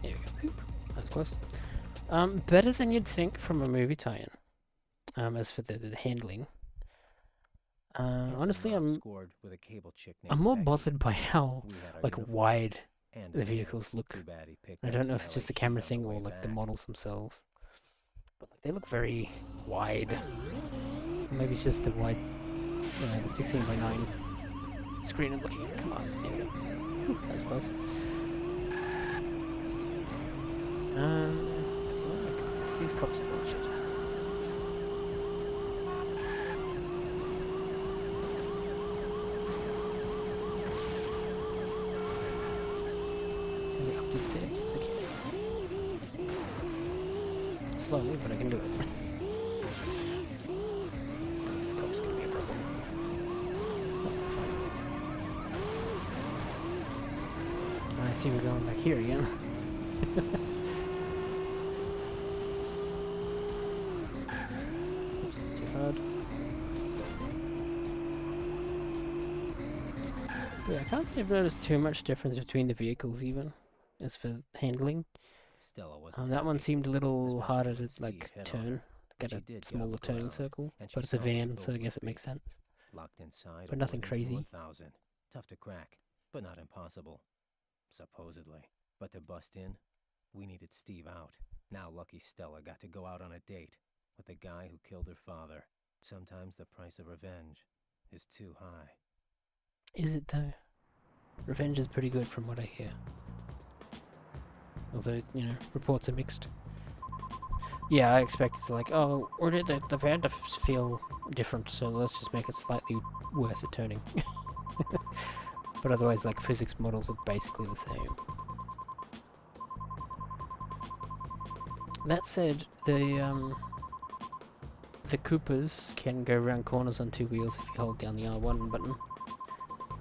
There we go. Oop. That was close. Better than you'd think from a movie tie-in. As for the handling, honestly, Scored with a cable chick named I'm more Becky. bothered by how We had our like uniform wide and a the van. vehicles look. Too bad he picked I up don't know some if it's just LA the camera heat on thing the or way like the back. models themselves, but like, they look very wide. Maybe it's just the wide, the 16:9 screen I'm looking at. Come on, there we go. Whew, that was close. These cops are bullshit. Let me up these stairs, yes I can. Slowly, but I can do it. This cop's gonna be a problem. I see we're going back here again. Oops, too hard. Yeah, I can't say I've noticed too much difference between the vehicles even, as for handling. Stella wasn't That one happy, seemed a little especially harder when to Steve like hit on turn, her, but get she a did get off smaller the turning ground, circle, and she but it's a saw what the van, so I goal guess must it makes be. sense. Locked inside, But a nothing Worthington crazy. 1000. Tough to crack, but not impossible. Supposedly. But to bust in, we needed Steve out. Now lucky Stella got to go out on a date with the guy who killed her father. Sometimes the price of revenge is too high. Is it though? Revenge is pretty good from what I hear. Although, reports are mixed. Yeah, I expect it's like, oh, or did the van to feel different, so let's just make it slightly worse at turning. But otherwise, like, physics models are basically the same. That said, the Coopers can go around corners on 2 wheels if you hold down the R1 button.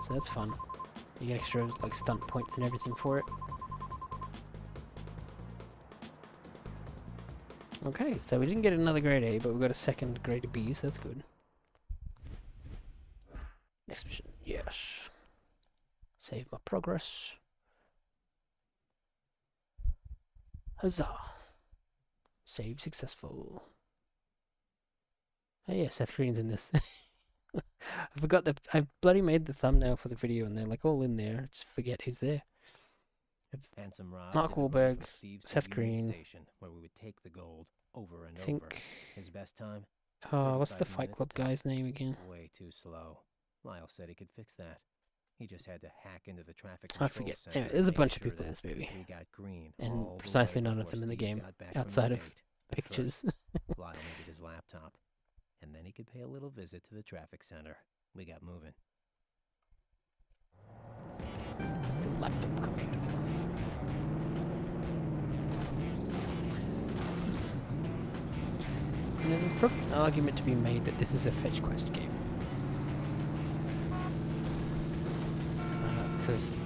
So that's fun. You get extra, like, stunt points and everything for it. Okay, so we didn't get another grade A, but we got a second grade B, so that's good. Next mission, yes. Save my progress. Huzzah! Save successful. Oh yeah, Seth Green's in this. I forgot that I bloody made the thumbnail for the video and they're like all in there. I just forget who's there. Handsome Rob Mark did the run Wahlberg, from Steve's to Seth Union Green. Station, where we would take the gold over and over. Think. His best time? What's the 35 Fight minutes Club top. guy's name again? Way too slow. Lyle said he could fix that. He just had to hack into the traffic I control forget. center Anyway, and there's a make bunch of sure people in that this movie. we got green And all the precisely way none of before them in the Steve game, got back from his outside of date. But pictures. first, Lyle needed his laptop, and then he could pay a little visit to the traffic center. We got moving. The laptop computer. There's probably an argument to be made that this is a fetch quest game. Because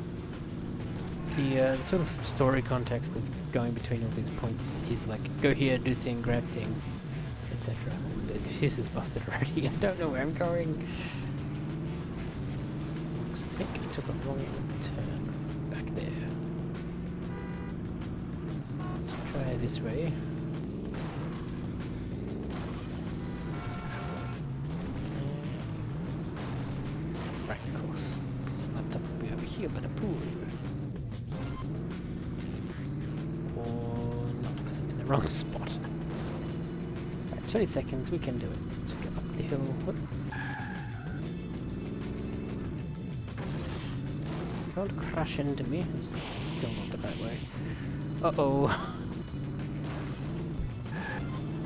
the sort of story context of going between all these points is like, go here, do thing, grab thing, etc. This is busted already. I don't know where I'm going. Because I think I took a wrong turn back there. Let's try this way. Right, of course. Because the laptop will be over here by the pool. Or not, because I'm in the wrong spot. Right, 20 seconds, we can do it. Let's get up the hill. Whoop. Don't crash into me. It's still not the right way. Uh-oh.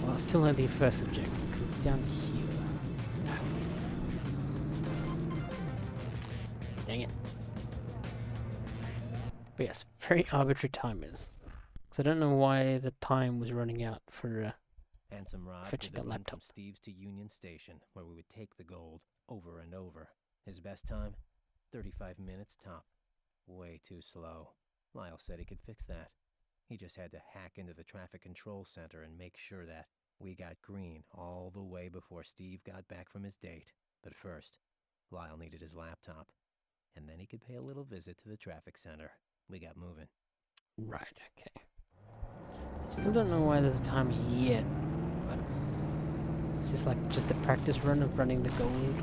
Well, it's still not the first objective, because it's down here. Dang it. But yes, very arbitrary timers. Because I don't know why the time was running out for Handsome Rob fetching did a the run laptop. from Steve's to Union Station, where we would take the gold over and over. His best time? 35 minutes top. Way too slow. Lyle said he could fix that. He just had to hack into the traffic control center and make sure that we got green all the way before Steve got back from his date. But first, Lyle needed his laptop, and then he could pay a little visit to the traffic center. We got moving. Right, okay. Still don't know why there's a timer yet, but it's just like a practice run of running the gold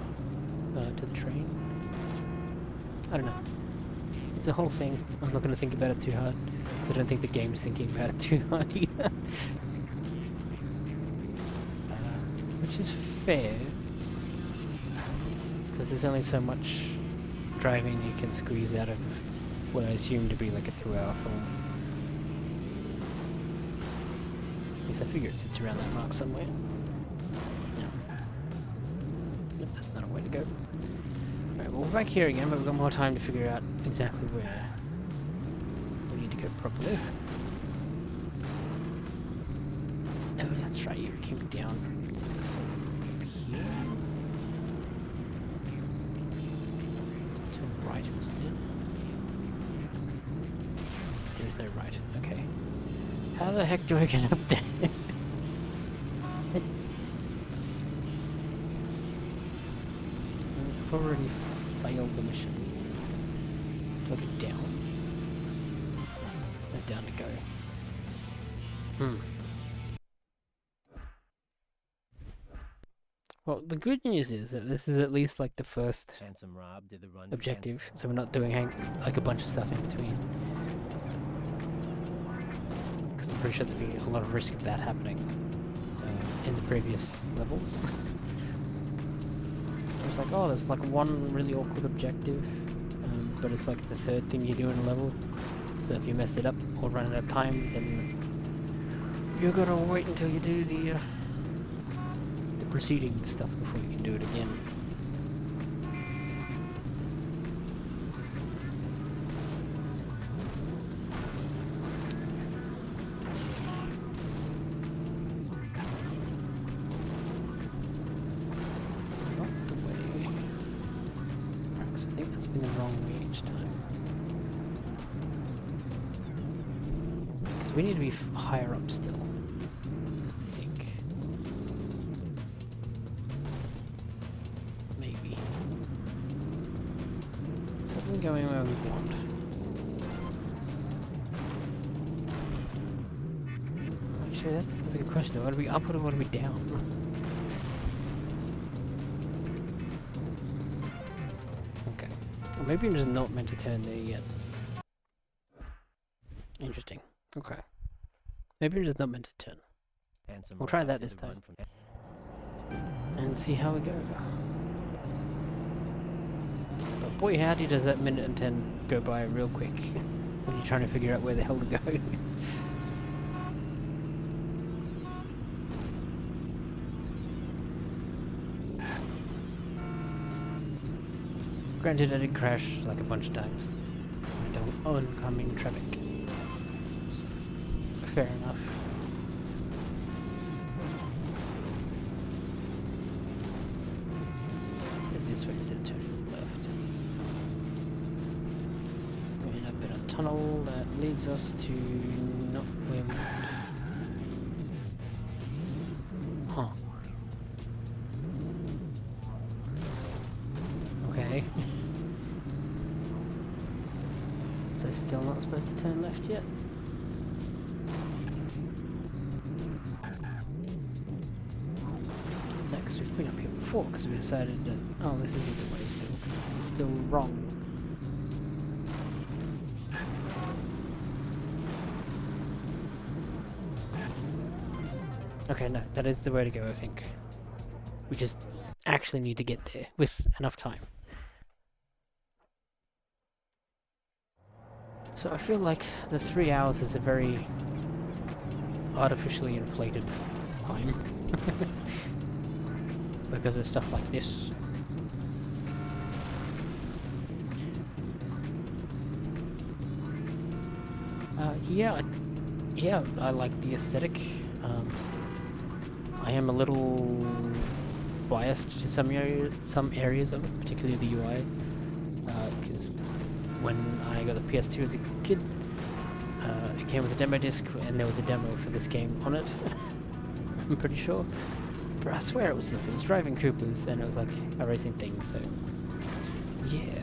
to the train. I don't know. It's a whole thing. I'm not going to think about it too hard, because I don't think the game's thinking about it too hard either. Which is fair, because there's only so much driving you can squeeze out of what I assume to be like a 2-hour film. At least I figure it sits around that mark somewhere. No. Nope, that's not a way to go. Right, well, we're back here again, but we've got more time to figure out exactly where we need to go properly. Oh, that's right, you came down from this up here. To the right, wasn't it? There's no right, okay. How the heck do I get up there? I've already failed the mission. Do I go down? No, down to go. Well, the good news is that this is at least like the first Handsome Rob did the run objective, so we're not doing like a bunch of stuff in between. Because I'm pretty sure there's been a lot of risk of that happening in the previous levels. It's like, oh, there's like one really awkward objective, but it's like the third thing you do in a level. So if you mess it up or run out of time, then you're gonna wait until you do the preceding stuff before you can do it again. We need to be higher up still, I think. Maybe. Something going where we want. Actually, that's a good question. What are we up or what are we down? Okay. Or maybe I'm just not meant to turn there yet. Interesting. Okay. Maybe I'm just not meant to turn. We'll try that this time. And see how we go. But boy howdy does that minute and 10 go by real quick when you're trying to figure out where the hell to go. Granted, I did crash like a bunch of times. Oncoming traffic. Fair enough. This way instead of turning left. We end up in a tunnel that leads us to not where we want. Huh. Okay. So still not supposed to turn left yet? No, because we've been up here before, because we decided that, oh, this isn't the way still, because this is still wrong. Okay, no, that is the way to go, I think. We just actually need to get there with enough time. So I feel like the 3 hours is a very artificially inflated time. Because of stuff like this. Yeah, I like the aesthetic. I am a little biased to some areas of it, particularly the UI, because when I got the PS2 as a kid, it came with a demo disc, and there was a demo for this game on it. I'm pretty sure, but I swear it was this. It was driving Coopers, and it was like a racing thing. So, yeah.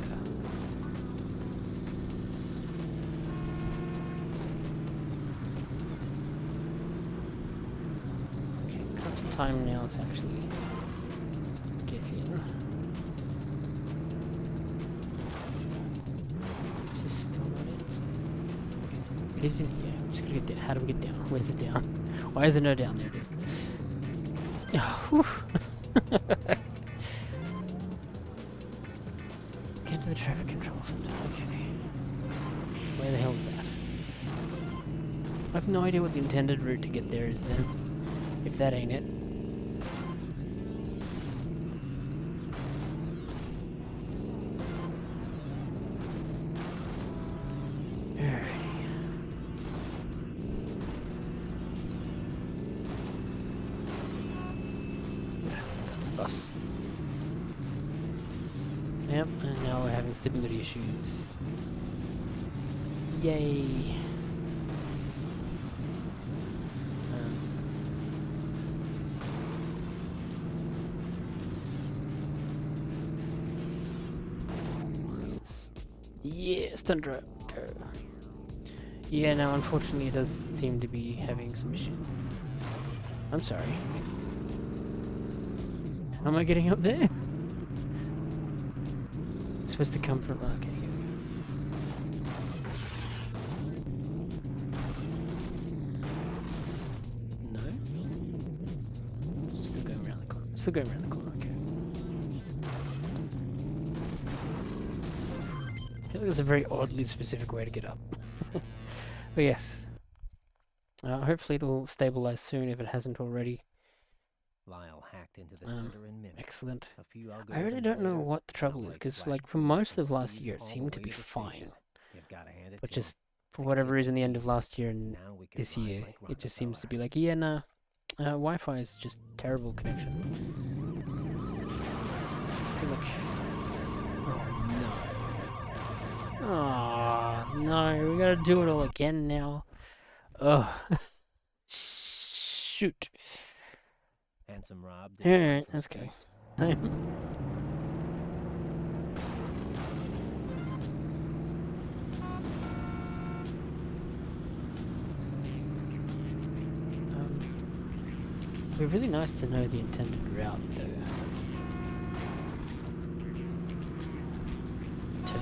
Time now to actually get in. Is this still not it? Okay. It is in here. I'm just gonna get down. How do we get down? Where's it down? Why is there no down? There it is. Get to the traffic control center. Okay. Where the hell is that? I have no idea what the intended route to get there is then. If that ain't it. Bus. Yep, and now we're having stability issues. Yay! Yeah, stunt drive. Go. Yeah, now unfortunately it does seem to be having some issues. I'm sorry. How am I getting up there? It's supposed to come from... Okay, here we go. No? Still going around the corner. Still going around the corner, okay. I feel like there's a very oddly specific way to get up. But yes. Hopefully it'll stabilize soon if it hasn't already. Lyle hacked into the center in minutes. Excellent. I I really don't know what the trouble is, because like for most of last year it seemed to be fine. But just for whatever reason the end of last year and this year, it just seems to be like, yeah, nah, Wi-Fi is just terrible connection. Look. Oh no. Oh no, we gotta do it all again now. Ugh. Shoot. Handsome Rob. Alright, let's go. It'd be really nice to know the intended route though.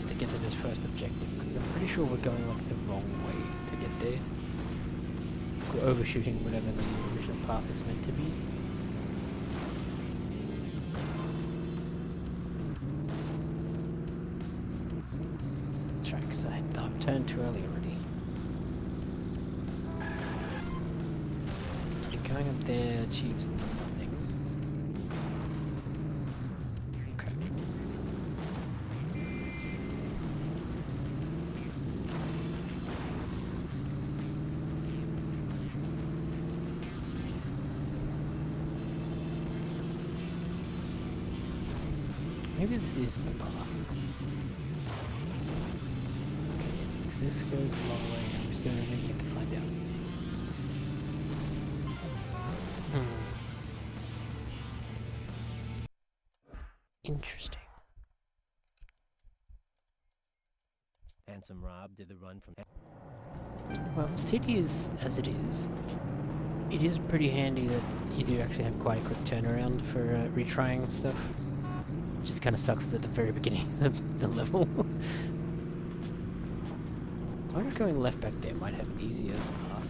To get to this first objective, because I'm pretty sure we're going like the wrong way to get there. We're overshooting whatever the original path is meant to be. That's right, because I've turned too early already. Going up there achieves nothing. Okay. Maybe this is the path. Okay, because this goes a long way and we still don't get to find out. Interesting. Handsome Rob did the run from... Well, as tedious as it is pretty handy that you do actually have quite a quick turnaround for retrying stuff. Which just kind of sucks at the very beginning of the level. I wonder if going left back there might have an easier path.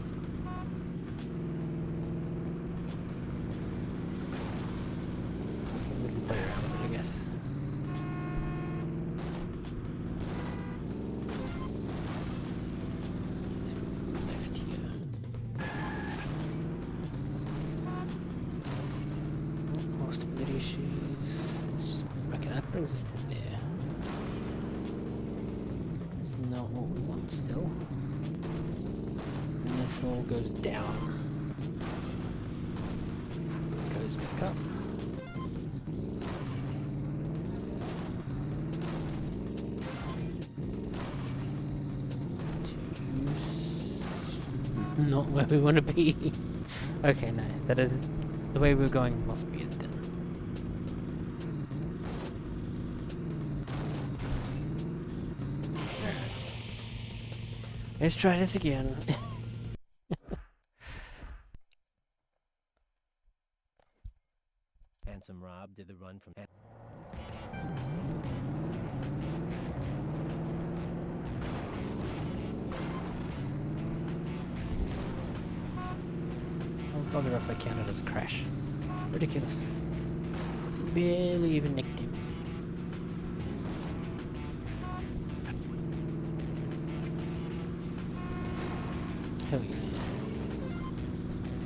We can play around with it, I guess. Left here. More stability issues. Let's just... Okay, that brings us to there. It's not what we want still. And this all goes down. Goes back up. Not where we want to be. Okay, no, that is the way we're going. Must be it then. Let's try this again. Handsome Rob did the run from... I'll bugger off, they counted as a crash. Ridiculous. Barely even nicked him. Hell yeah.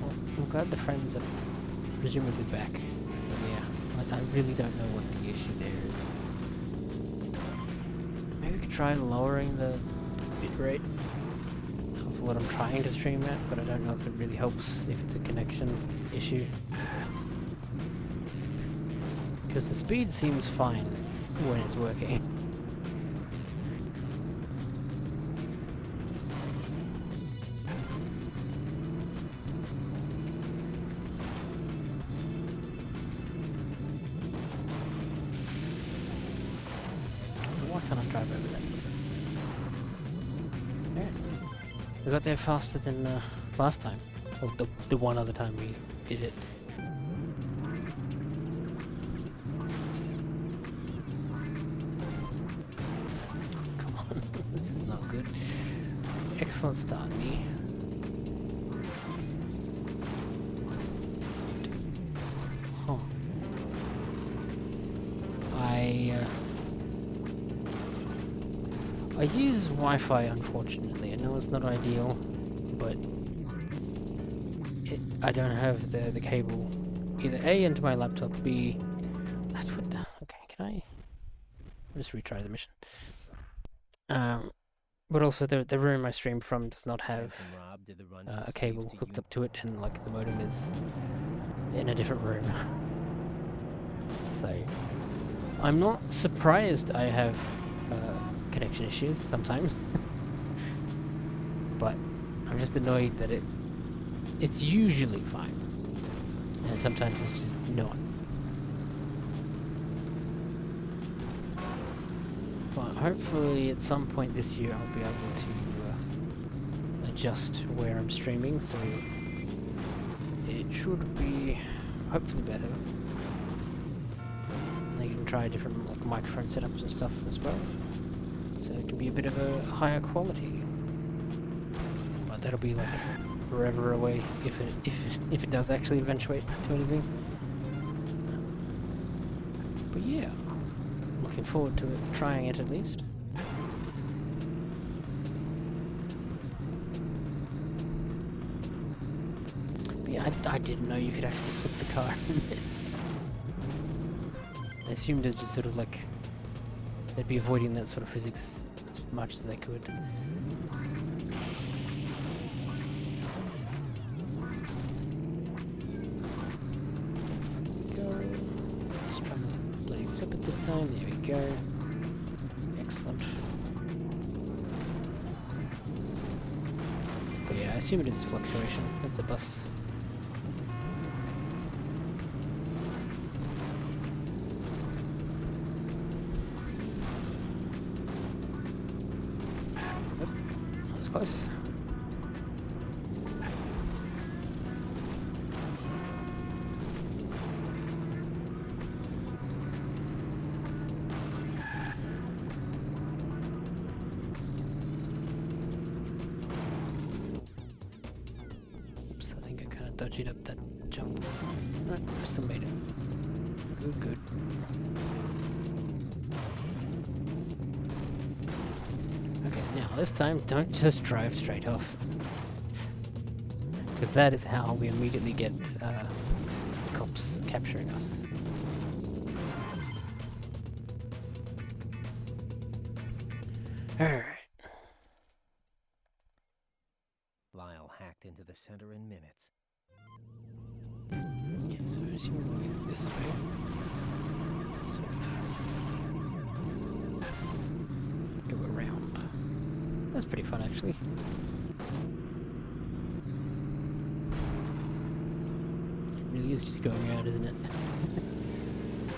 Well, I'm glad the friends are presumably back. But yeah, I really don't know what the issue there is. Maybe we could try lowering the bitrate of what I'm trying to stream at, but I don't know if it really helps if it's a connection issue. Because the speed seems fine when it's working. Why can't I drive over that? Yeah. We got there faster than last time. Or the one other time we did it. Come on, this is not good. Excellent start, me. Huh. I use Wi-Fi, unfortunately. I know it's not ideal, but I don't have the cable either A into my laptop, B. That's what the... Okay, can I just retry the mission? But also the room I stream from does not have a cable hooked up to it, and like the modem is in a different room. So I'm not surprised I have connection issues sometimes, but I'm just annoyed that it's usually fine, and sometimes it's just not. But hopefully at some point this year I'll be able to adjust where I'm streaming, so it should be hopefully better. And you can try different like microphone setups and stuff as well, so it can be a bit of a higher quality. But that'll be like forever away if it does actually eventuate to anything. But yeah, looking forward to it, trying it at least. But yeah, I didn't know you could actually flip the car in this. I assumed it's just sort of like they'd be avoiding that sort of physics as much as they could. Just trying to bloody flip it this time. There we go. Excellent. But yeah, I assume it is fluctuation. It's a bus. Oops, I think I kind of dodged up that jump. Right, I still made it. Good, good. Okay, now this time, don't just drive straight off. Because that is how we immediately get the cops capturing us. Alright. Lyle hacked into the center in minutes. Okay, so assuming we're going this way. Sort of go around. That's pretty fun, actually. It really is just going around, isn't it?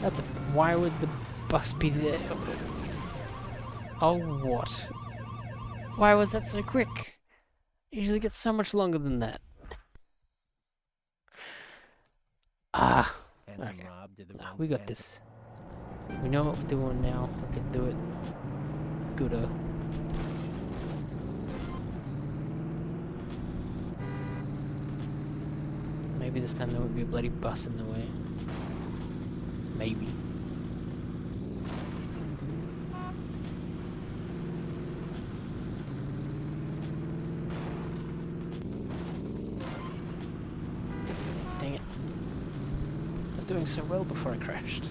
That's a... Why would the bus be there? Oh, what? Why was that so quick? It usually gets so much longer than that. Ah, okay. No, we got this. We know what we're doing now. We can do it gooder. Maybe this time there won't be a bloody bus in the way. Maybe. Dang it. I was doing so well before I crashed.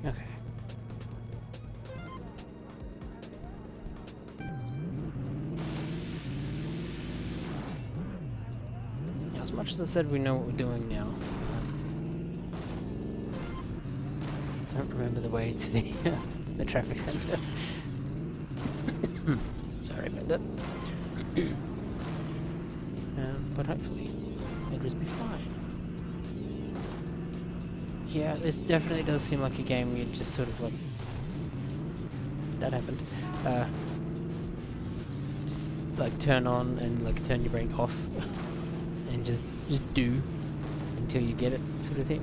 Okay. As much as I said we know what we're doing now, don't remember the way to the traffic center. Sorry about that. But hopefully it'll just be fine. Yeah, this definitely does seem like a game where you just sort of like... That happened. Just like turn on and like turn your brain off and just do until you get it, sort of thing.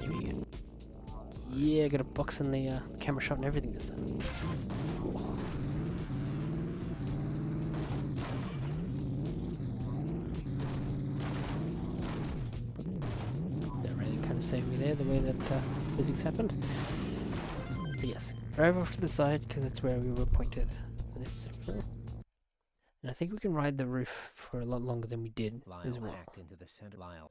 Here we go. Yeah, got a box in the camera shot and everything this time. Cool. Save me there, the way that physics happened. But yes, drive off to the side because that's where we were pointed for this circle. And I think we can ride the roof for a lot longer than we did as well. Into the center. Lyle.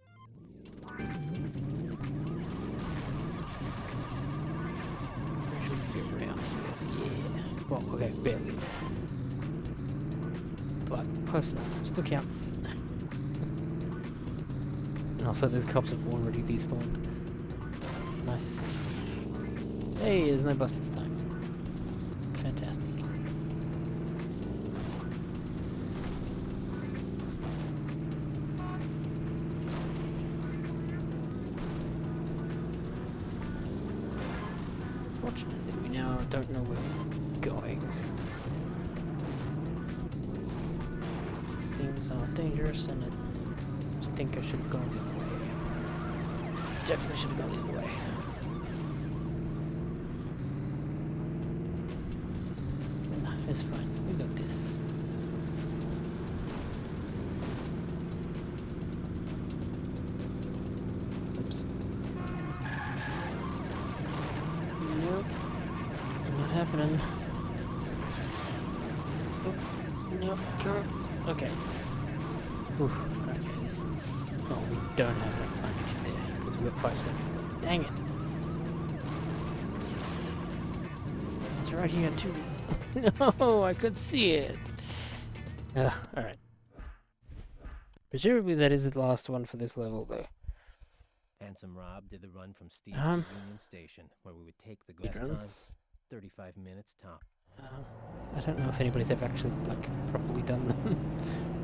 Should be around here. Yeah. Well, okay, barely. But close enough. Still counts. And also those cops have already despawned. Nice. Hey, there's no bus this time. Fantastic. Fortunately, we now don't know where we're going. These things are dangerous and I think I should have gone the other way. Definitely should have gone the other way. But nah, it's fine. We got this. Oops. Nope. Not happening. Oh, nope. Come on. Okay. Oof. Okay, this is... Oh, we don't have enough time to get there, because we've got 5 seconds. Dang it! It's right here too. No, I could see it! Alright. Presumably that is the last one for this level, though. Handsome Rob did the run from Steve's Um, to Union Station, where we would take the speed best time, runs. 35 minutes top. I don't know if anybody's ever actually like properly done them.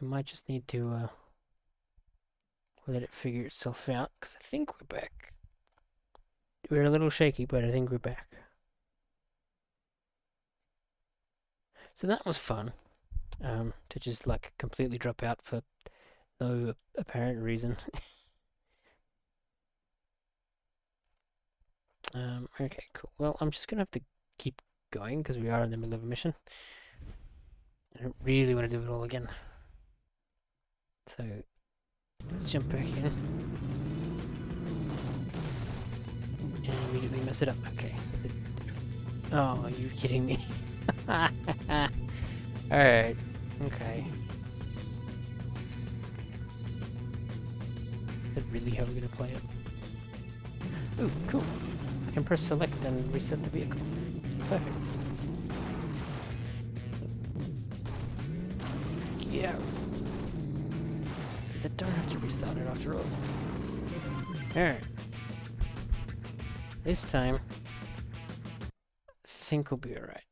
We might just need to let it figure itself out, because I think we're back. We're a little shaky, but I think we're back. So that was fun, to just like completely drop out for no apparent reason. Okay, cool. Well, I'm just gonna have to keep going because we are in the middle of a mission. I don't really want to do it all again. So let's jump back in and immediately mess it up. Okay, so oh, are you kidding me? Alright, okay. Is that really how we're gonna play it? Ooh, cool. I can press select and reset the vehicle. It's perfect. Yeah. I don't have to restart it after all. Alright. This time, I think we'll be alright.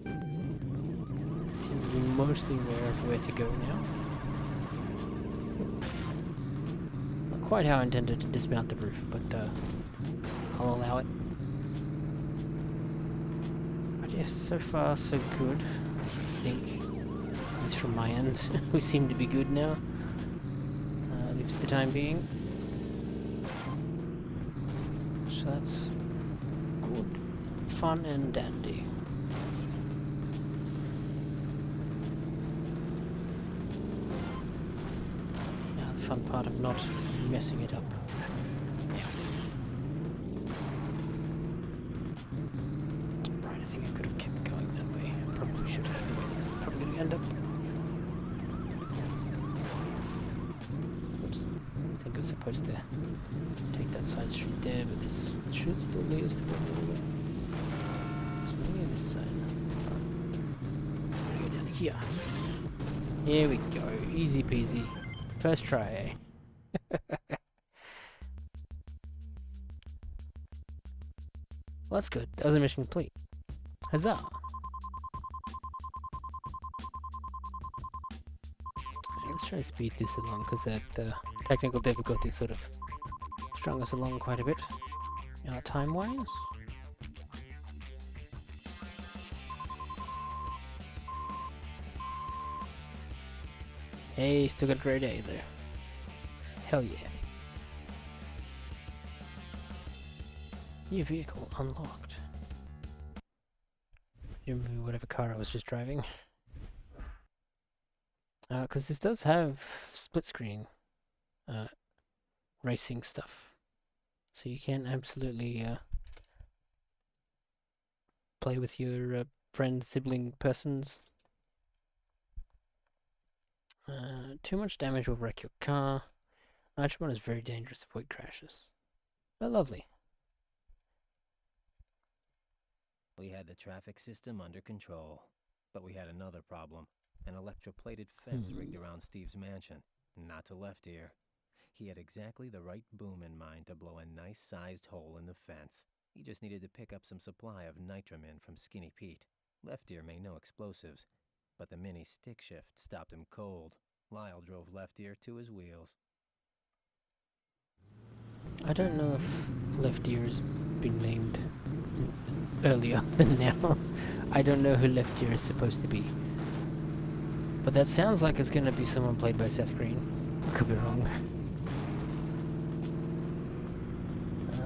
Seem to be mostly aware of where to go now. Not quite how I intended to dismount the roof, but I'll allow it. But yes, so far so good, I think. At least from my end. We seem to be good now. At least for the time being. So that's good, fun and dandy. Now the fun part of not messing it up. Yeah. Right, I think I could have kept going that way. I probably should have. Anyway, this is probably going to end up. Oops. I think I was supposed to take that side street there, but this should still lead us to where we were. So we're going this side. We're going to go down here. Here we go. Easy peasy. First try, eh? Well, that's good. That was a mission complete. Huzzah! Let's try to speed this along, because that technical difficulty sort of strung us along quite a bit. Time-wise. Hey, still got a great A there. Hell yeah. New vehicle unlocked. Presumably whatever car I was just driving. Because this does have split screen racing stuff. So you can absolutely play with your friend, sibling, persons. Too much damage will wreck your car. Nitro is very dangerous. Avoid crashes. Oh, lovely. We had the traffic system under control, but we had another problem. An electroplated fence rigged around Steve's mansion. Not to Left Ear. He had exactly the right boom in mind to blow a nice-sized hole in the fence. He just needed to pick up some supply of nitromin from Skinny Pete. Left Ear made no explosives, but the mini stick shift stopped him cold. Lyle drove Left Ear to his wheels. I don't know if Left Ear has been named earlier than now. I don't know who Left Ear is supposed to be. But that sounds like it's going to be someone played by Seth Green. I could be wrong.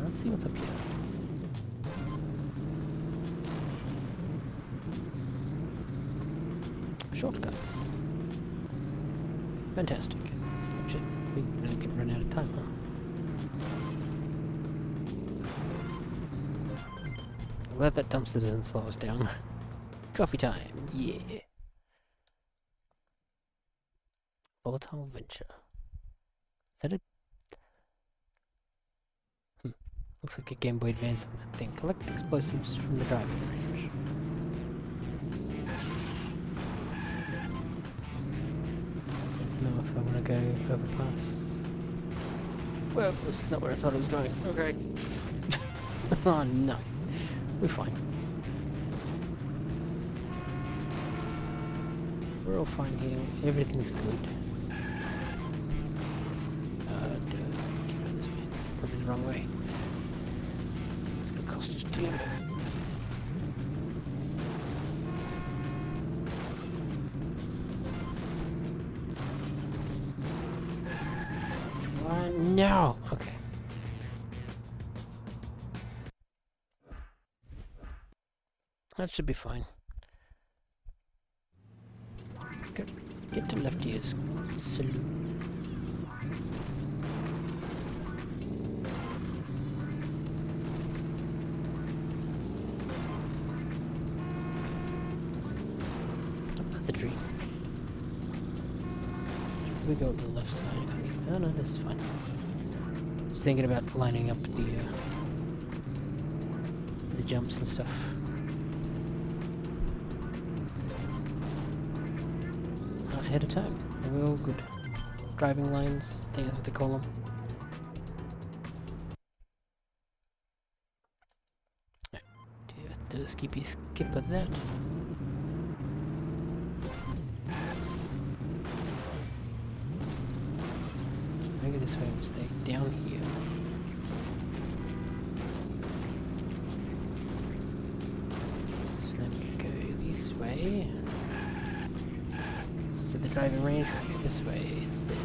Let's see what's up here. Shortcut. Fantastic. Shit, we really could run out of time, huh? I'm glad that dumpster doesn't slow us down. Coffee time, yeah. Volatile Venture. Is that it? Looks like a Game Boy Advance on that thing. Collect explosives from the driving range. Don't know if I want to go overpass. Well, this is not where I thought it was going. Okay. Oh no. We're fine. We're all fine here. Everything's good. Keep it this way. It's probably the wrong way. It's gonna cost us too. No! Okay. That should be fine. Get to Left Ear's saloon. That's a tree. We go to the left side if I need. Oh no, this is fine. Just thinking about lining up the jumps and stuff. Ahead of time. We're all good. Driving lines, I think that's what they call them. Do a skippy skip of that. Maybe this way we'll stay down here. So then we can go this way. To the driving range, we'll go this way instead.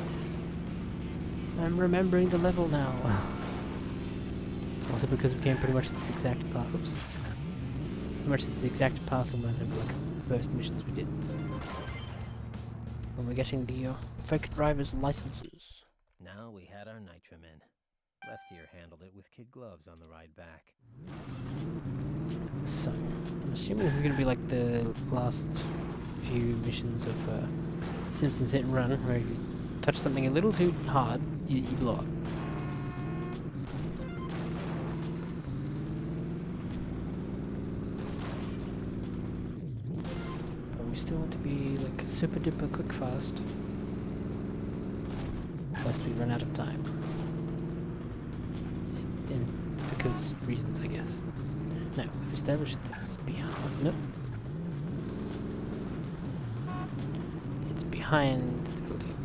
I'm remembering the level now. Also because we came pretty much this exact path. Oops. Pretty much this exact path on one of the first missions we did. When we're getting the fake driver's licenses. Now we had our nitromin. Left Ear handled it with kid gloves on the ride back. So, I'm assuming this is going to be like the last few missions of Simpsons Hit and Run, where if you touch something a little too hard, you blow up. But we still want to be like super duper quick fast, lest we run out of time. And because of reasons, I guess. No, we've established this behind. Nope. Behind the building.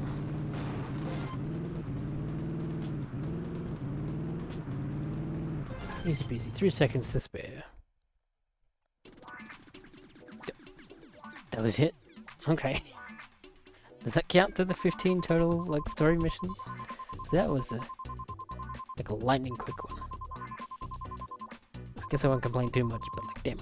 Easy peasy. 3 seconds to spare. That was it? Okay. Does that count to the 15 total, like, story missions? So that was like a lightning quick one. I guess I won't complain too much, but like, damn.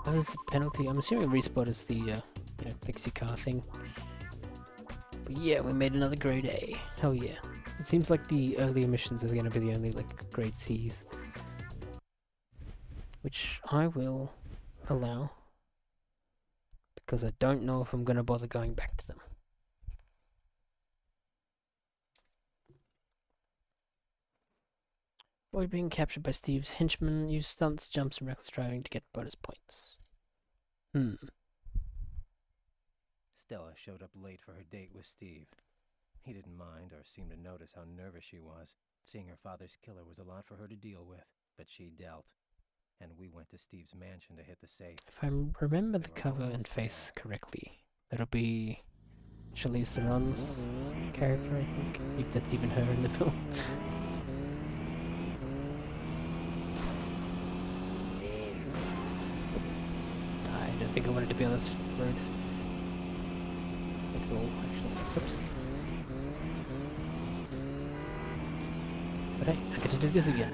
Oh, there's a penalty. I'm assuming respawn is the, fix your car thing. Yeah, we made another grade A. Hell yeah. It seems like the earlier missions are going to be the only like grade C's. Which I will allow. Because I don't know if I'm going to bother going back to them. Avoid being captured by Steve's henchmen. Use stunts, jumps, and reckless driving to get bonus points. Stella showed up late for her date with Steve. He didn't mind or seem to notice how nervous she was. Seeing her father's killer was a lot for her to deal with, but she dealt. And we went to Steve's mansion to hit the safe. If I remember the cover and face correctly, that'll be Charlize Theron's character, I think. If that's even her in the film. I don't think I wanted to be on this road. Like, oh, actually, oops. But hey, I get to do this again.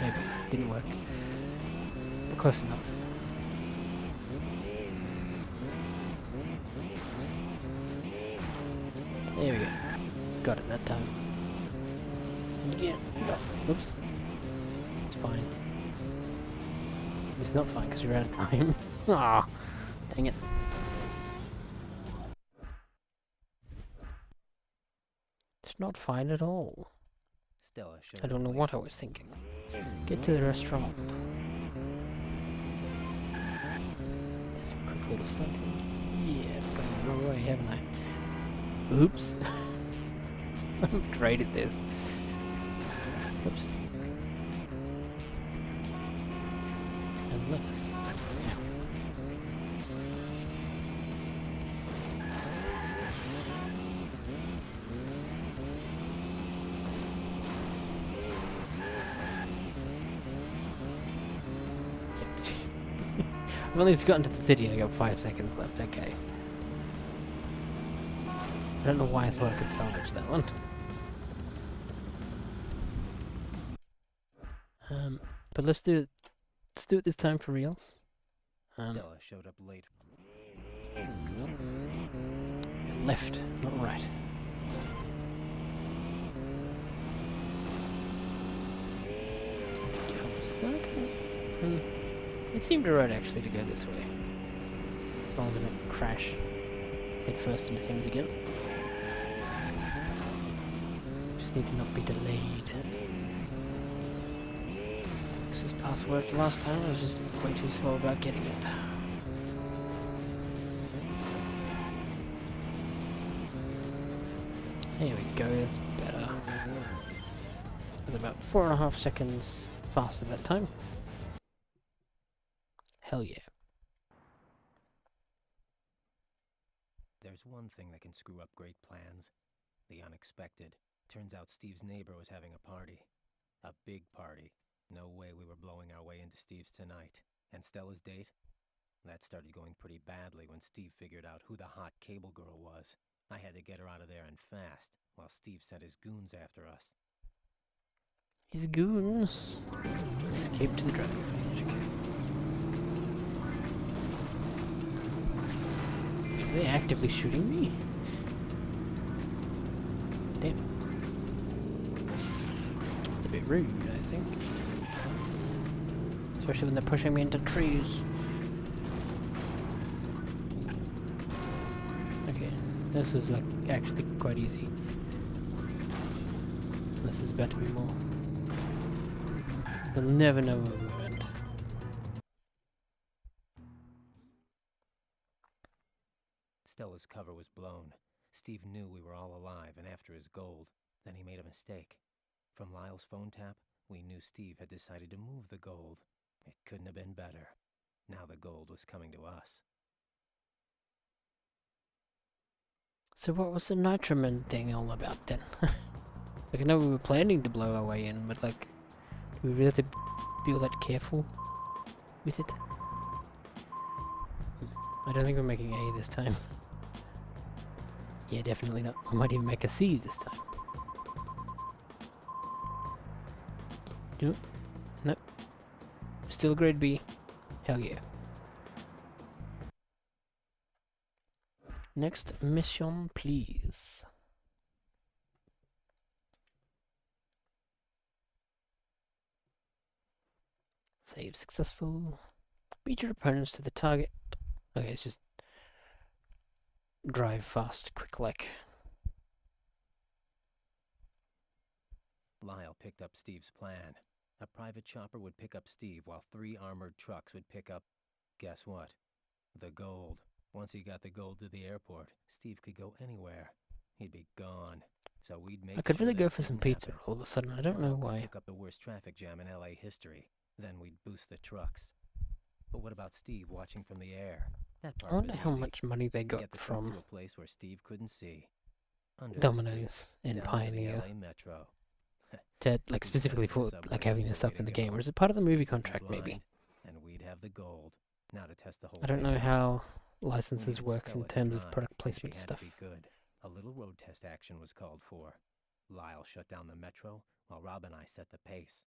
Maybe. Didn't work. But close enough. There we go. Got it that time. And again. No. Oops. It's fine. It's not fine because we're out of time. Ah, dang it. It's not fine at all. Stella I don't know what I was thinking. Get to the restaurant. Control the stunt. Yeah, I've gone the wrong way, haven't I? Oops. I'm great at this. Oops. And let's. I've only just gotten to the city and I got 5 seconds left, okay. I don't know why I thought I could salvage that one. But let's do it this time for reals. Stella showed up late. Left, not right. It seemed alright actually to go this way. As long as I don't crash head first into things again. Just need to not be delayed. Because this path worked last time, I was just way too slow about getting it. There we go, that's better. It was about 4.5 seconds faster that time. Hell yeah. There's one thing that can screw up great plans. The unexpected. Turns out Steve's neighbor was having a party. A big party. No way we were blowing our way into Steve's tonight. And Stella's date? That started going pretty badly when Steve figured out who the hot cable girl was. I had to get her out of there and fast, while Steve sent his goons after us. His goons? Escape to the driving range, okay. Are they actively shooting me? Damn. It's a bit rude, I think. Especially when they're pushing me into trees. Okay, this is like actually quite easy. This is about to be more. You'll never know where we went. Stella's cover was blown. Steve knew we were all alive and after his gold. Then he made a mistake. From Lyle's phone tap, we knew Steve had decided to move the gold. It couldn't have been better. Now the gold was coming to us. So what was the Nitroman thing all about then? Like I know we were planning to blow our way in, but like, do we really have to be all that careful with it? I don't think we're making A this time. Yeah, definitely not. I might even make a C this time. Nope. Nope. Still a grade B. Hell yeah. Next mission, please. Save successful. Beat your opponents to the target. Okay, it's just drive fast, quick like. Lyle picked up Steve's plan. A private chopper would pick up Steve while 3 armored trucks would pick up, guess what? The gold. Once he got the gold to the airport, Steve could go anywhere. He'd be gone. So we'd make I could sure really that go it for some didn't pizza happen. all of a sudden. I don't know Lyle could why. cook up the worst traffic jam in LA history. Then we'd boost the trucks. But what about Steve watching from the air? That part I wonder was how easy. much money they got Get the truck from to a place where Steve couldn't see. Under the street, Domino's in down to the Pioneer. LA Metro. To, like, Who specifically says the for subway like isn't having the this stuff way in to the game, go? or is it part of the movie Steve would be contract maybe? blind, and we'd have the gold. Now to test the whole I don't thing know out. how We licenses needed work Stella in to terms of drive, product and she placement had stuff. to be good. A little road test action was called for. Lyle shut down the Metro, while Rob and I set the pace.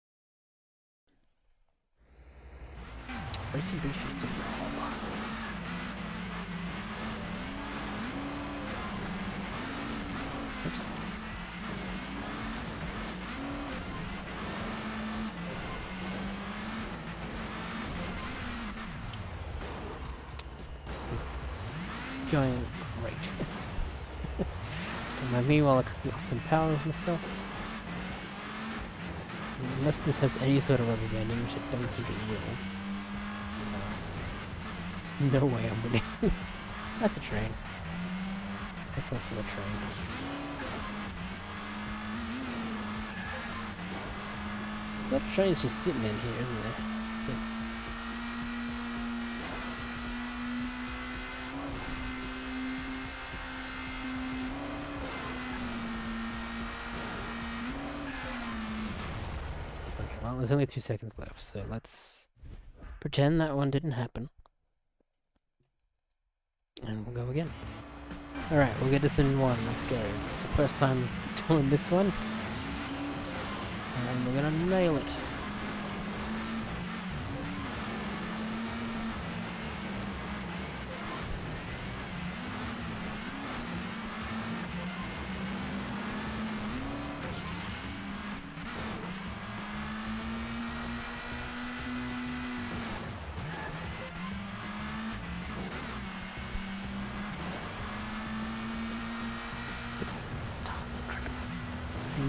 Racing boot hits of Rob. Oops. This is going great. Don't mind me while I cook some powers myself. Unless this has any sort of rubber banding, which I don't think it will. There's no way I'm winning. That's a train. That's also a train. So that train's just sitting in here, isn't there? Yeah. Okay, well, there's only 2 seconds left, so let's pretend that one didn't happen. And we'll go again. Alright, we'll get this in one. Let's go. It's the first time doing this one. And we're gonna nail it.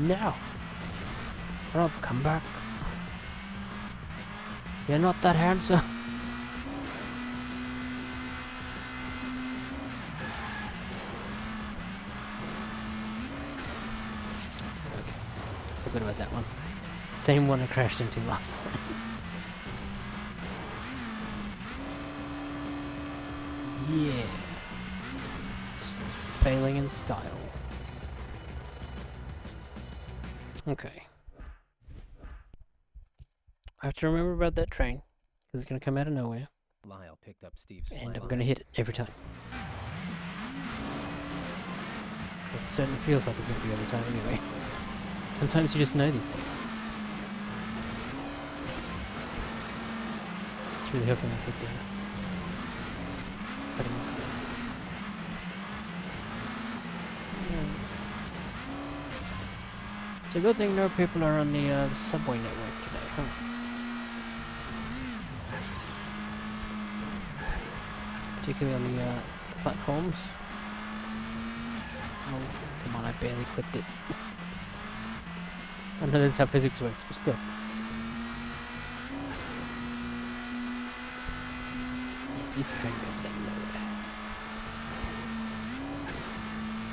Now! Rob, come back. You're not that handsome. Okay. Forgot about that one. Same one I crashed into last time. Yeah. Failing in style. Okay. I have to remember about that train, because it's going to come out of nowhere, Lyle picked up Steve's and plan. I'm going to hit it every time. It certainly feels like it's going to be every time anyway. Sometimes you just know these things. It's really hoping I could cut him off there. It's a good thing no people are on the subway network today, huh? Particularly on the platforms. Oh, come on, I barely clipped it. I know that's how physics works, but still. Yeah, this train goes out of nowhere.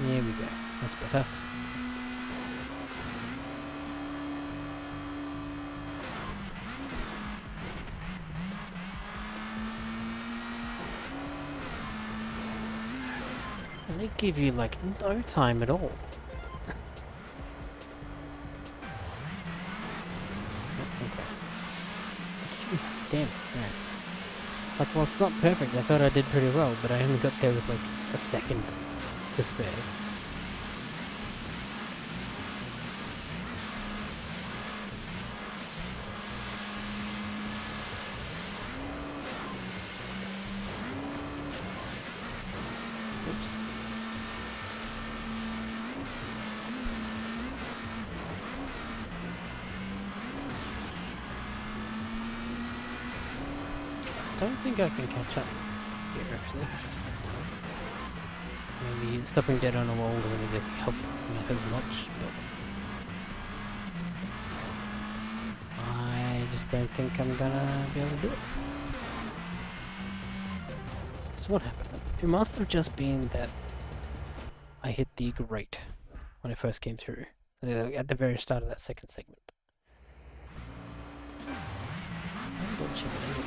There we go, that's better. And they give you like no time at all. Okay. Damn it. Right. Like, well, it's not perfect. I thought I did pretty well, but I only got there with like a second to spare. Oops. don't think I can catch up here actually. Maybe stopping dead on a wall doesn't exactly help me as much, but I just don't think I'm gonna be able to do it. So what happened? It must have just been that I hit the grate when I first came through, at the very start of that second segment. I'm going to check it out.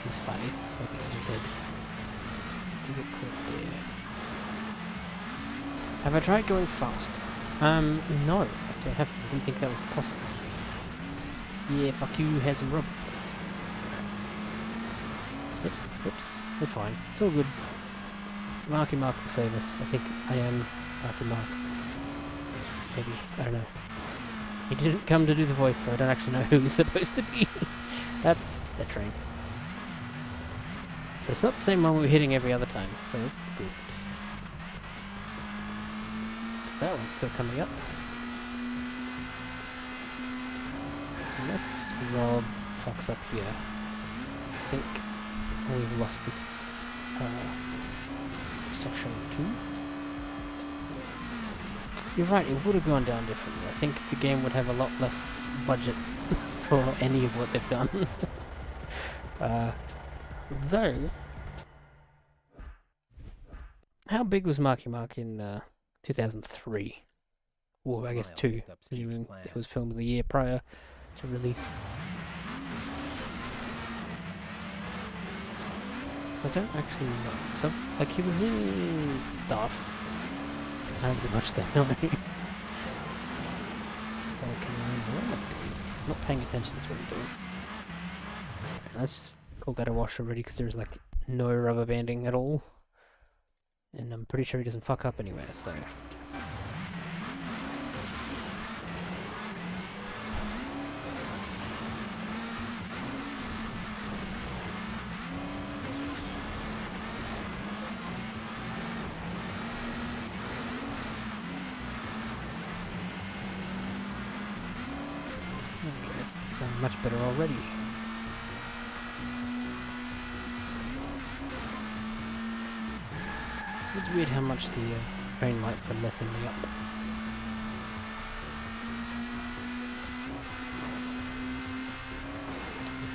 His face, I think his head. Did get caught there. Have I tried going faster? No, actually I haven't. I didn't think that was possible. Yeah, fuck you, had some rub. Oops, we're fine. It's all good. Marky Mark will save us. I think I am Marky Mark. Maybe, I don't know. He didn't come to do the voice, so I don't actually know who he's supposed to be. That's the train. But it's not the same one we were hitting every other time, so that's good. So that one's still coming up. So unless Rob fucks up here, I think we've lost this section 2. You're right, it would have gone down differently. I think the game would have a lot less budget for any of what they've done. Though, how big was Marky Mark in 2003? Or I guess 2, assuming it was filmed the year prior to release. So I don't actually know. So, like, he was in stuff. Not as much as I know. I'm not paying attention to what I'm doing. Right, let's just call that a wash already, because there's like no rubber banding at all. And I'm pretty sure he doesn't fuck up anywhere, so... Okay, it's going much better already. It's weird how much the train lights are messing me up.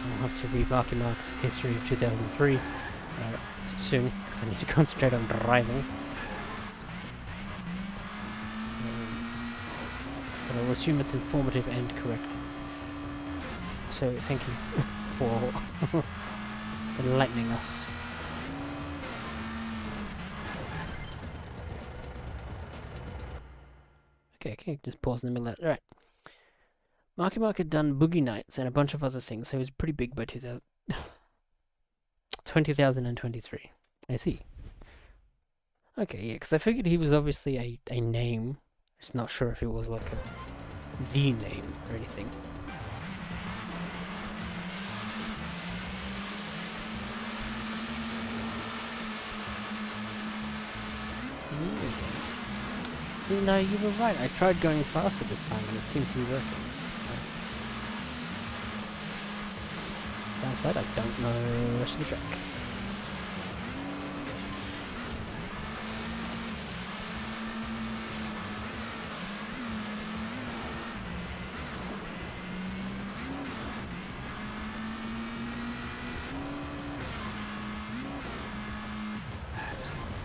I'll have to read Marky Mark's history of 2003 soon, because I need to concentrate on driving. But I'll assume it's informative and correct. So thank you for enlightening us. Okay, just pause in the middle of that. Alright. Marky Mark had done Boogie Nights and a bunch of other things, so he was pretty big by 2023. I see. Okay, yeah, because I figured he was obviously a name. Just not sure if it was like the name or anything. See, no, you were right. I tried going faster this time and it seems to be working. So. Downside, I don't know the rest of the track.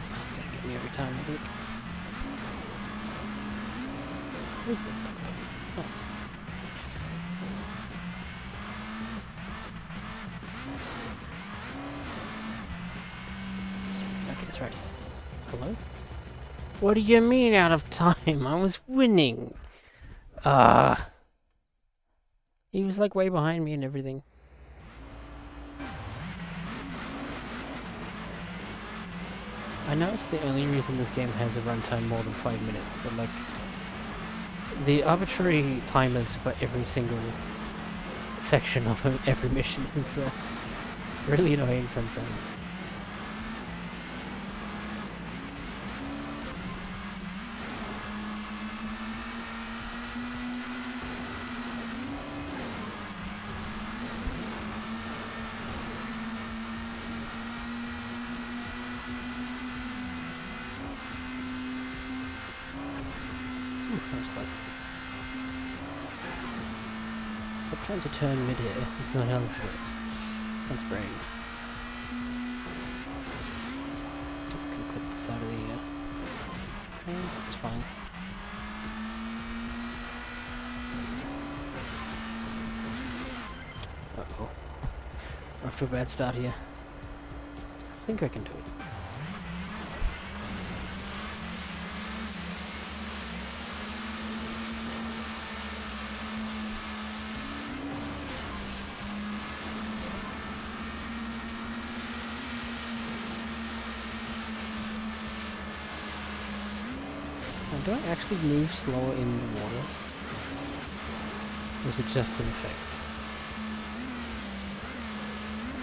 That's gonna get me every time, I think. Where's the... Nice. Okay, it's ready. Hello? What do you mean out of time? I was winning! He was like way behind me and everything. I know it's the only reason this game has a runtime more than 5 minutes, but like... the arbitrary timers for every single section of every mission is really annoying sometimes. that was close. Stop trying to turn mid-air. It's not how this works. That's brain. I'm gonna clip the side of the train. It's fine. Uh-oh. Off to a bad start here. I think I can do it. Now, do I actually move slower in the water? Or is it just an effect?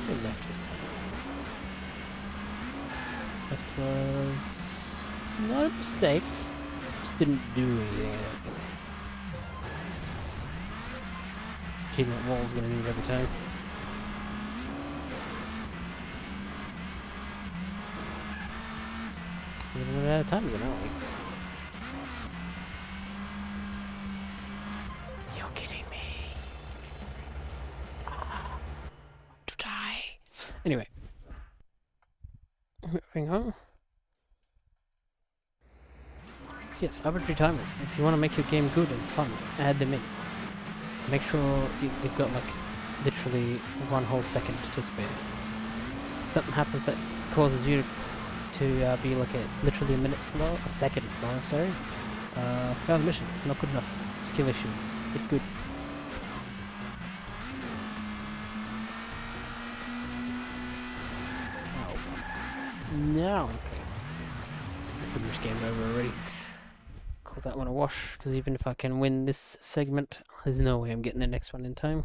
I left this time. Left was not a mistake. Just didn't do anything. This peanut wall's gonna need every time. We're gonna run out of time again, aren't we? You're kidding me. To die. Anyway. Moving on. Yes, arbitrary timers. If you want to make your game good and fun, add them in. Make sure they've got like literally 1 whole second to spare. If something happens that causes you to be like literally a minute slow, a second slow, sorry. Fail the mission. Not good enough. Skill issue. Get good. No. Okay. Pretty much game over already. Call that one a wash, because even if I can win this segment, there's no way I'm getting the next one in time.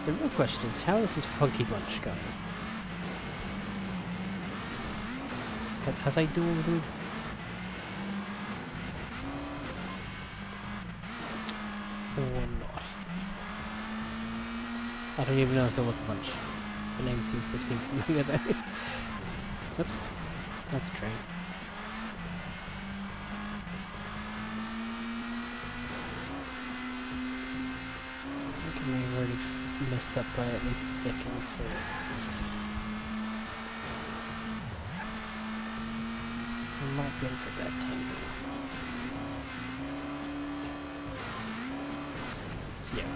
The real question is, how is this funky bunch going? Have I dueled? Or not. I don't even know if there was a bunch. The name seems to seem familiar there. Oops. That's a train. I think I may have already messed up by at least a second, so... I might be in for a bad time. Yeah,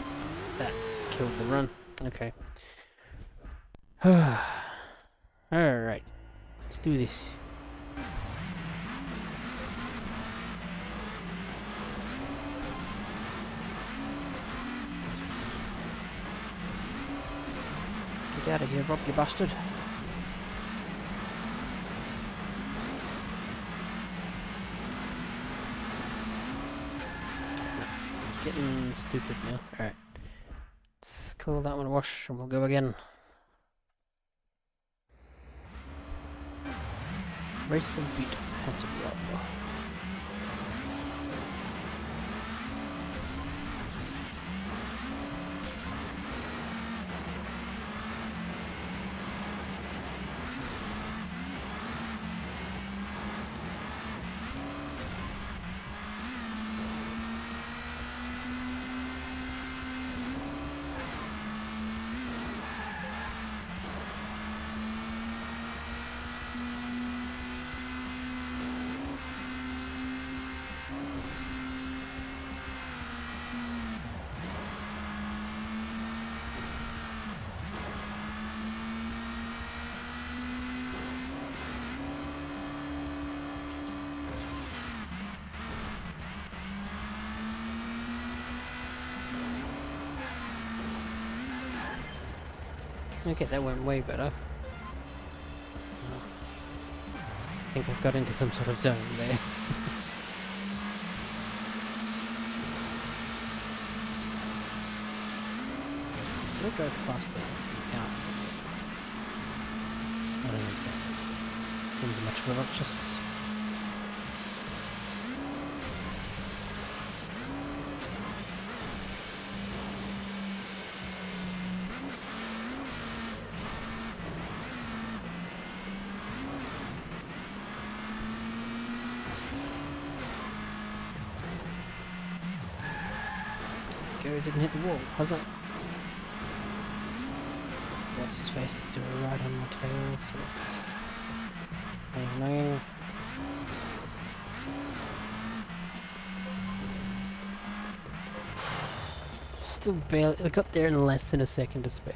that's killed the run. Okay. Alright. Let's do this. Get out of here, Rob, you bastard. Getting stupid now. Alright. Let's call that one a wash and we'll go again. Race and beat. That's a blow. Okay, that went way better. I think I've got into some sort of zone there. Should I go faster? Yeah. I don't think so. Seems much of a ruckus. go, it didn't hit the wall, has it? What's his face is still right on my tail, so it's annoying. Still barely, I got there in less than a second to spare.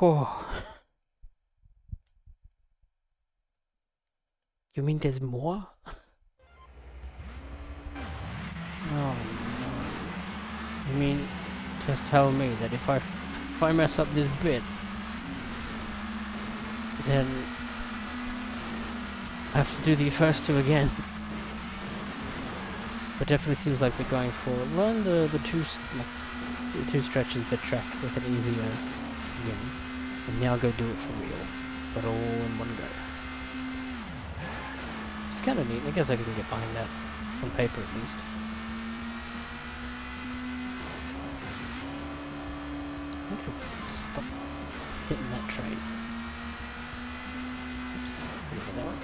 Oh. You mean there's more? Oh no. You mean just tell me that if I mess up this bit, then I have to do the first two again. But definitely seems like we're going for learn the two stretches of the track, make it easier again, and now go do it for real, but all in one go. It's kind of neat. I guess I can get behind that on paper at least. I want to stop hitting that train. Oops, over that one.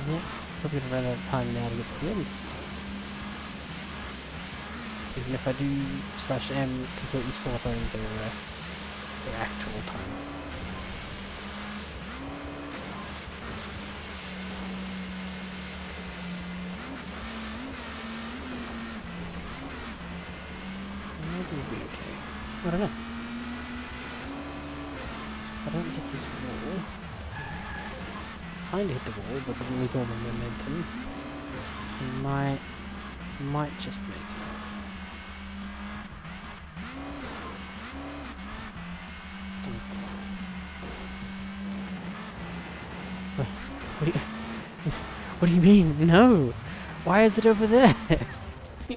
Yeah, probably gonna run out of time now to get to the end. Even if I do /M completely slaughtering their actual time. Maybe we'll be okay. I don't know. If I don't hit this wall, kind of hit the wall, but we lose all the momentum. We might just make it. What do you mean? No! Why is it over there?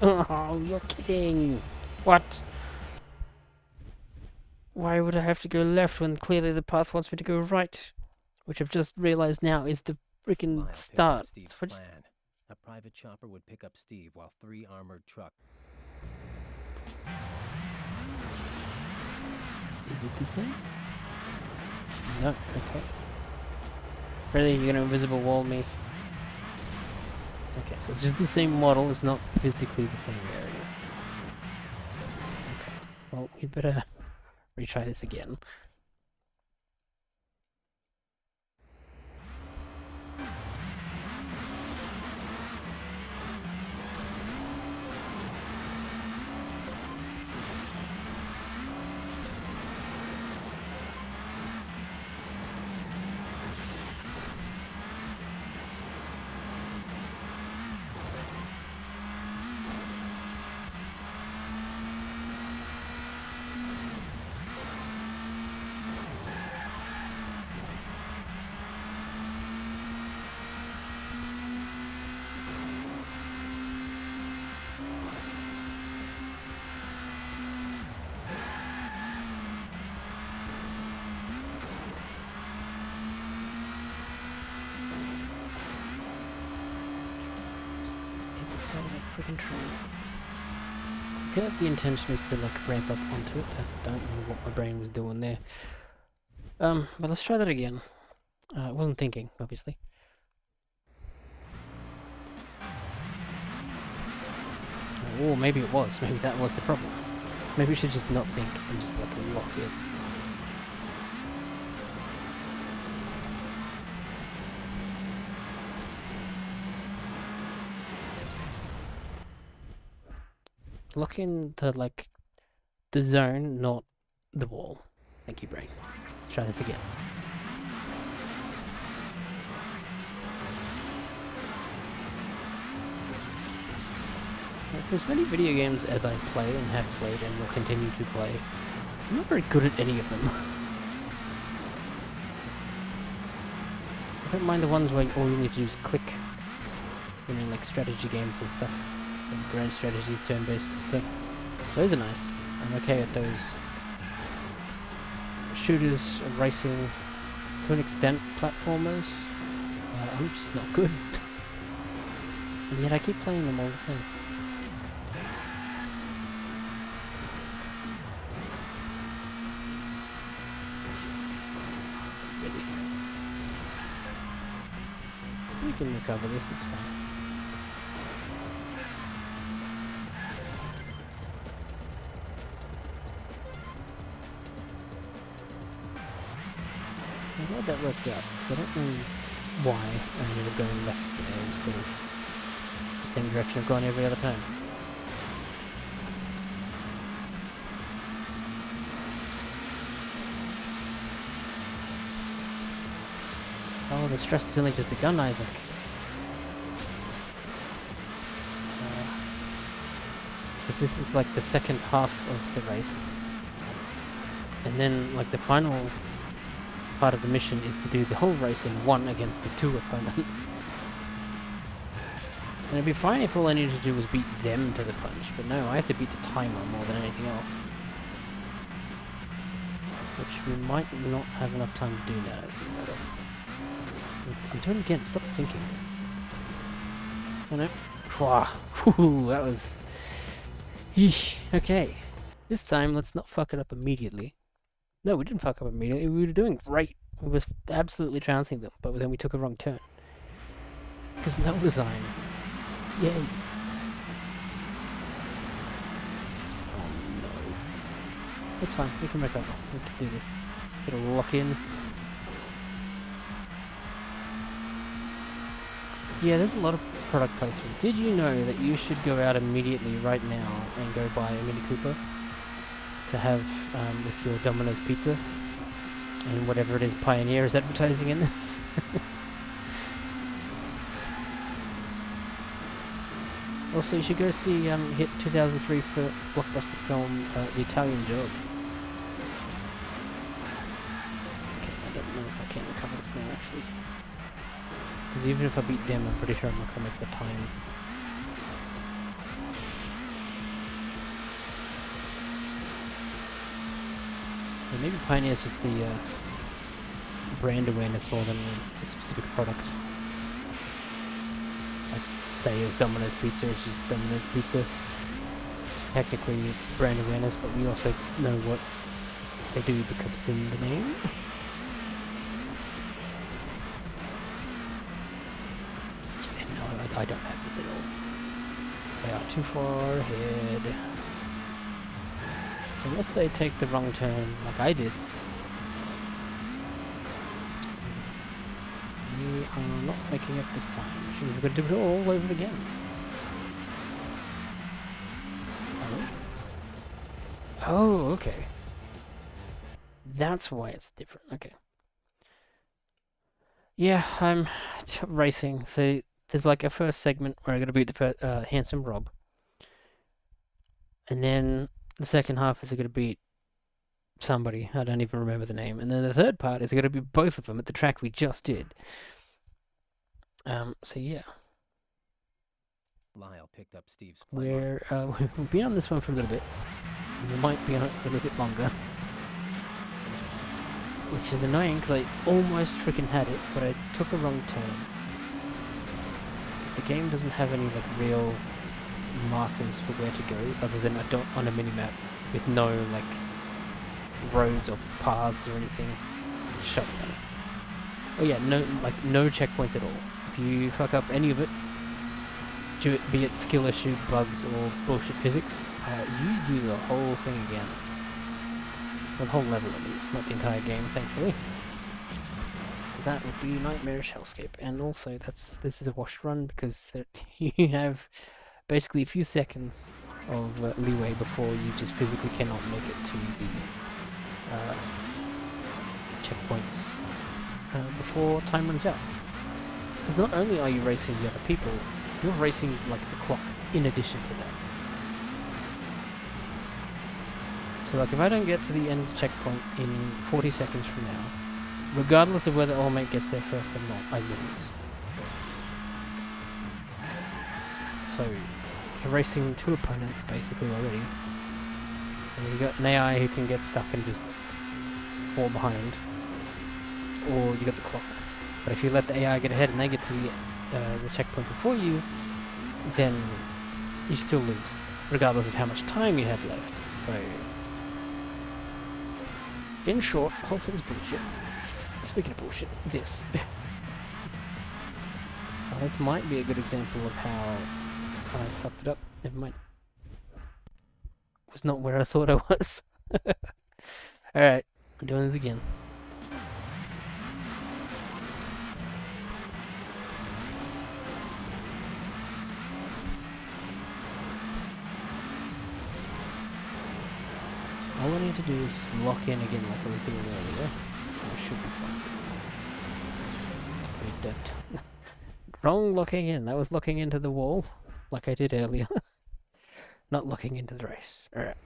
Oh, you're kidding! What? Why would I have to go left when clearly the path wants me to go right? Which I've just realized now is the freaking start. Steve's So plan. A private chopper would pick up Steve while 3 armored trucks. Is it the same? No, okay. Really, you're gonna invisible wall me? Okay, so it's just the same model, it's not physically the same area. Okay, well, we better retry this again. Freaking train. I feel like the intention is to like ramp up onto it. I don't know what my brain was doing there. But let's try that again. I wasn't thinking, obviously. Or maybe it was. Maybe that was the problem. Maybe we should just not think and just like lock it. Lock into like the zone, not the wall. Thank you, brain. Let's try this again. For as many video games as I play and have played and will continue to play, I'm not very good at any of them. I don't mind the ones where all you need to do is click, you know, like strategy games and stuff. And grand strategies, turn-based stuff. Those are nice. I'm okay with those. Shooters, racing, to an extent, platformers. I'm just not good. And yet I keep playing them all the same. can recover this, it's fine. I'm glad that worked out, because I don't know why I ended up going left there instead of the same direction I've gone every other time. Oh, the stress has only just begun, Isaac. Because this is like the second half of the race. And then, like, the final part of the mission is to do the whole race in one against the two opponents. And it'd be fine if all I needed to do was beat them to the punch, but no, I have to beat the timer more than anything else. Which we might not have enough time to do that, I think. I'm doing it again, stop thinking. Oh no. Whew, that was... Yeesh. Okay. This time, let's not fuck it up immediately. No, we didn't fuck up immediately, we were doing great. We was absolutely trouncing them, but then we took a wrong turn. Because level design. Yay. Oh no. It's fine, we can recover. We can do this. It'll lock in. Yeah, there's a lot of product placement. Did you know that you should go out immediately right now and go buy a Mini Cooper to have with your Domino's pizza and whatever it is Pioneer is advertising in this? Also, you should go see hit 2003 for blockbuster film The Italian Job. Okay, I don't know if I can recover this now actually. Because even if I beat them, I'm pretty sure I'm not going to make the time. Yeah, maybe Pioneer is just the brand awareness more than a specific product. Like, say as Domino's Pizza is just Domino's Pizza. It's technically brand awareness, but we also know what they do because it's in the name. I don't have this at all. They are too far ahead. So unless they take the wrong turn, like I did, we are not making it this time. We're going to do it all over again. Oh, okay. That's why it's different. Okay. Yeah, I'm racing. So there's like a first segment where I'm going to beat the first, Handsome Rob. And then the second half is going to beat somebody. I don't even remember the name. And then the third part is going to be both of them at the track we just did. So yeah. Lyle picked up Steve's We've been on this one for a little bit. We might be on it for a little bit longer. Which is annoying because I almost freaking had it, but I took a wrong turn. The game doesn't have any like real markers for where to go other than a dot on a minimap with no like roads or paths or anything shut down. Oh yeah, no checkpoints at all. If you fuck up any of it, be it skill issue, bugs or bullshit physics, you do the whole thing again. Well, the whole level at least, not the entire game thankfully. That would be nightmarish hellscape, and also this is a washed run because you have basically a few seconds of leeway before you just physically cannot make it to the checkpoints before time runs out. Because not only are you racing the other people, you're racing like the clock in addition to that. So like if I don't get to the end checkpoint in 40 seconds from now, regardless of whether All Mate gets there first or not, I lose. So, you're racing two opponents basically already. And you got an AI who can get stuck and just fall behind. Or you got the clock. But if you let the AI get ahead and they get to the checkpoint before you, then you still lose, regardless of how much time you have left. So, in short, the whole thing's bullshit. Speaking of bullshit, this. This might be a good example of how I fucked it up. Never mind. Was not where I thought I was. Alright, I'm doing this again. All I need to do is lock in again like I was doing earlier. I should be fine. Wait, that. Wrong locking in. That was locking into the wall like I did earlier. Not looking into the race. Alright.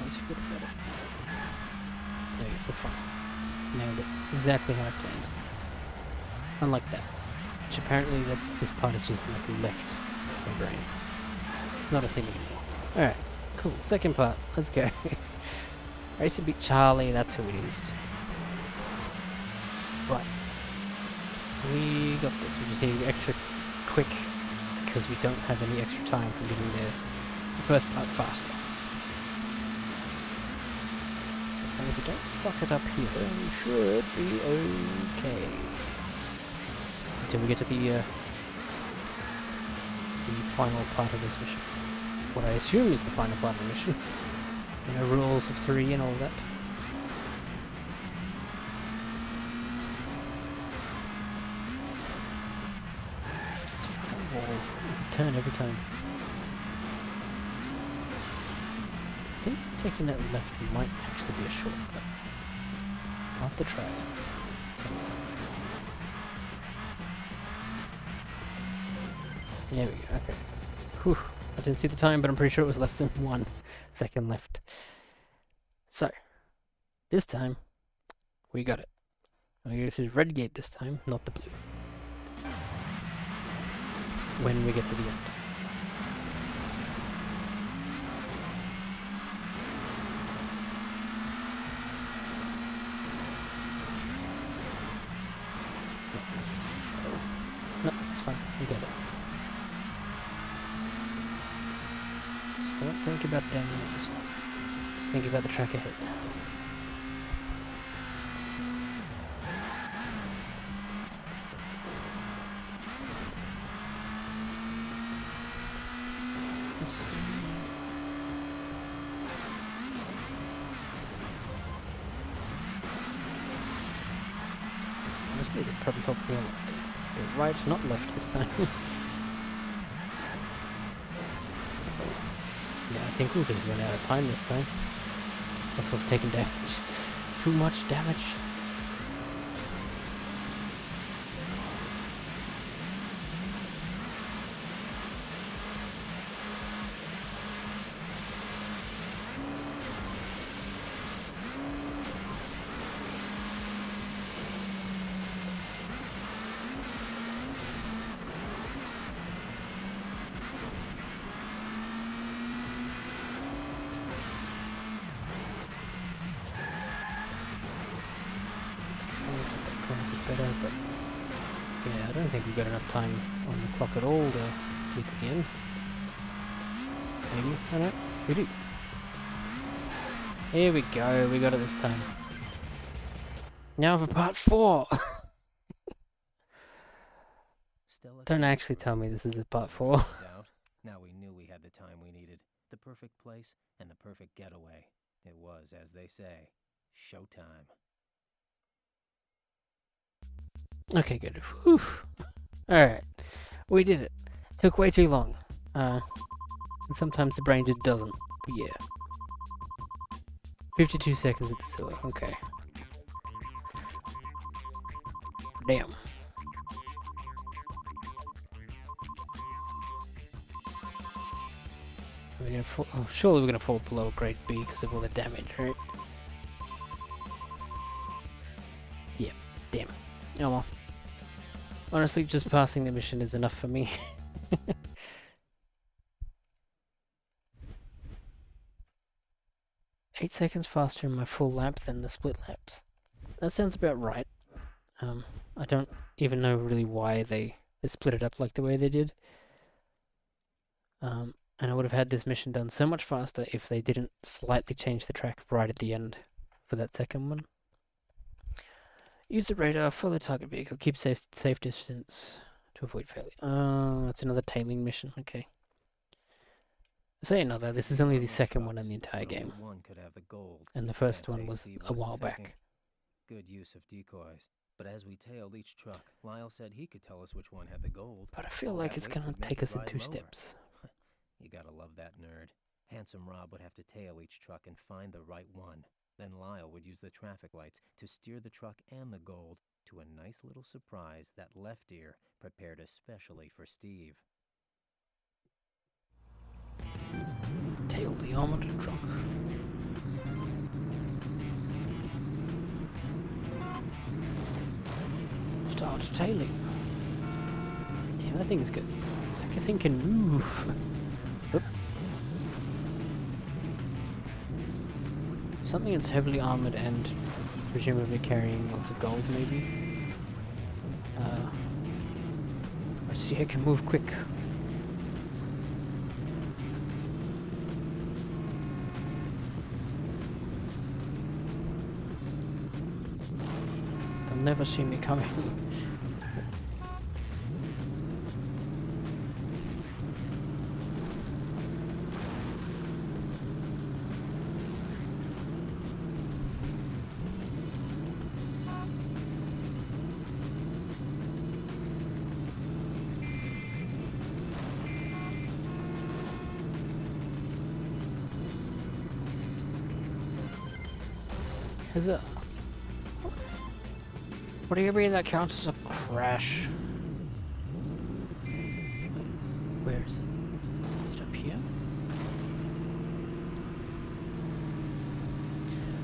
Once you get better. There you go, fine. Nailed it. Exactly how I planned. Unlike that. Which apparently this part is just like left my brain. It's not a thing anymore. Alright, cool. Second part. Let's go. Race to beat Charlie, that's who it is. Right. We got this. We just need to be extra quick because we don't have any extra time from getting the first part faster. And if we don't fuck it up here, we should be okay. Until we get to the final part of this mission. What I assume is the final part of the mission. You know, rules of 3 and all that. This fucking wall. Turn every time. I think taking that left might actually be a shortcut. I'll have to try it. So, there we go, okay. Whew. I didn't see the time, but I'm pretty sure it was less than 1 second left. So, this time, we got it. This is red gate this time, not the blue. When we get to the end. No, it's fine, we get it. Just don't think about them, just think about the track ahead. Honestly, they'd probably help me a lot. Right, not left this time. Yeah, I think we'll just run out of time this time. Looks like we've taken damage. Too much damage. Better, but yeah, I don't think we've got enough time on the clock at all to get to the end. Maybe, I don't know, we do. Here we go, we got it this time. Now for part 4! Don't actually tell me this is a part 4. Now we knew we had the time we needed, the perfect place, and the perfect getaway. It was, as they say, showtime. Okay, good. Whew. Alright, we did it. Took way too long. Sometimes the brain just doesn't, but yeah. 52 seconds at the sewer, okay. Damn. We're gonna fall, oh, surely we're gonna fall below grade B because of all the damage, right? Yeah, damn. Oh well. Honestly, just passing the mission is enough for me. 8 seconds faster in my full lap than the split laps. That sounds about right. I don't even know really why they split it up like the way they did. And I would have had this mission done so much faster if they didn't slightly change the track right at the end for that second one. Use the radar, follow the target vehicle, keep safe distance to avoid failure. It's another tailing mission, okay. I say another, this is only the second one in the entire game. And the first one was a while back. Good use of decoys. But as we tailed each truck, Lyle said he could tell us which one had the gold. But I feel like it's gonna take us in 2 steps. You gotta love that nerd. Handsome Rob would have to tail each truck and find the right one. Then Lyle would use the traffic lights to steer the truck and the gold to a nice little surprise that Left Ear prepared especially for Steve. Tail the armored truck. Start tailing. Damn, that thing is good. That thing can move. Oop. Something that's heavily armored and presumably carrying lots of gold, maybe. I see it can move quick. They'll never see me coming. Is it? What do you mean that counts as a crash? Where is it? Is it up here?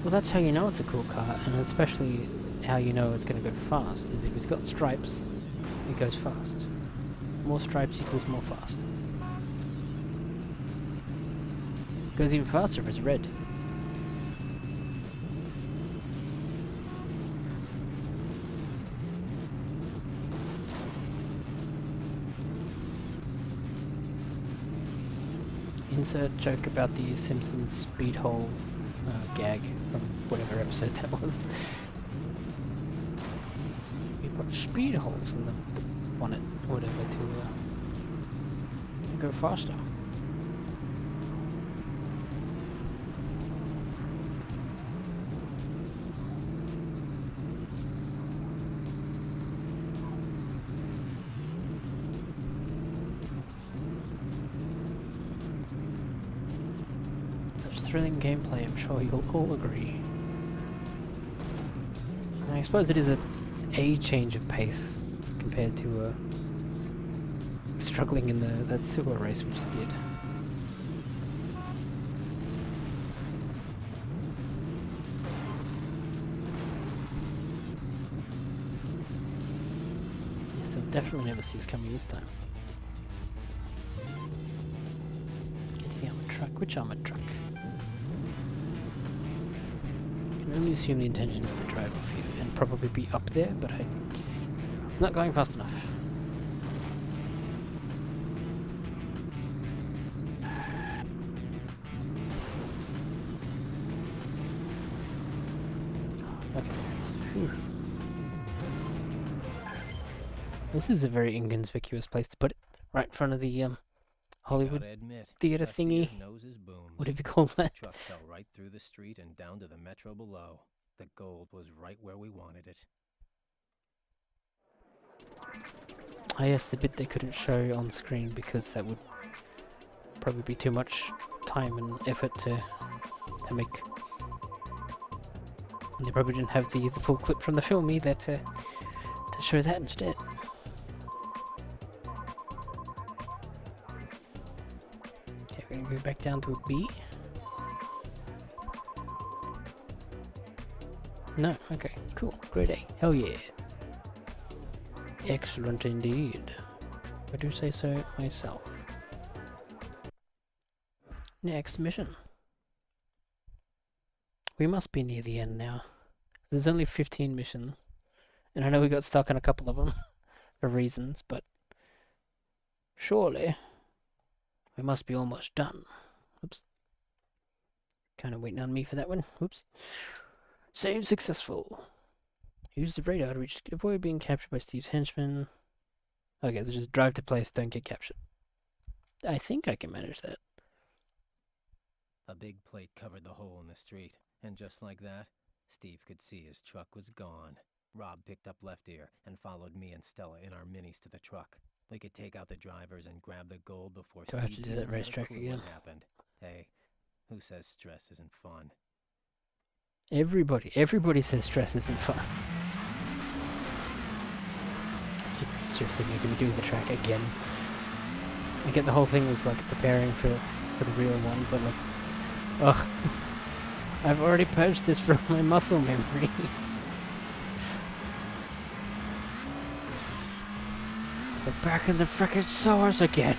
Well, that's how you know it's a cool car, and especially how you know it's going to go fast, is if it's got stripes, it goes fast. More stripes equals more fast. It goes even faster if it's red. Insert joke about the Simpsons speed hole gag from whatever episode that was. You put speed holes in the bonnet or whatever to go faster. Thrilling gameplay, I'm sure you'll all agree. And I suppose it is a change of pace compared to struggling in that silver race we just did. Yes, they'll definitely never see us coming this time. Get to the armored truck. Which armored truck? I only assume the intention is to drive off here and probably be up there, but I'm not going fast enough. Okay, whew. This is a very inconspicuous place to put it, right in front of the Hollywood theater thingy. Whatever you call that. The truck fell right through the street and down to the metro below. The gold was right where we wanted it. Ah yes, the bit they couldn't show on screen because that would probably be too much time and effort to make. And they probably didn't have the full clip from the film either to show that instead. Okay, we're gonna go back down to a B. No, okay, cool, grade A, hell yeah. Excellent indeed. I do say so myself. Next mission. We must be near the end now. There's only 15 missions, and I know we got stuck on a couple of them for reasons, but surely we must be almost done. Oops. Kind of waiting on me for that one. Oops. Save successful. Use the radar to avoid being captured by Steve's henchmen. Okay, so just drive to place, don't get captured. I think I can manage that. A big plate covered the hole in the street, and just like that, Steve could see his truck was gone. Rob picked up left ear and followed me and Stella in our minis to the truck. We could take out the drivers and grab the gold before Do I have to Steve do that even had a racetrack clue again? what happened. Hey, who says stress isn't fun? Everybody says stress isn't fun. Seriously, making me do the track again. I get the whole thing was like preparing for the real one, but like, ugh. I've already purged this from my muscle memory. We're back in the frickin' source again.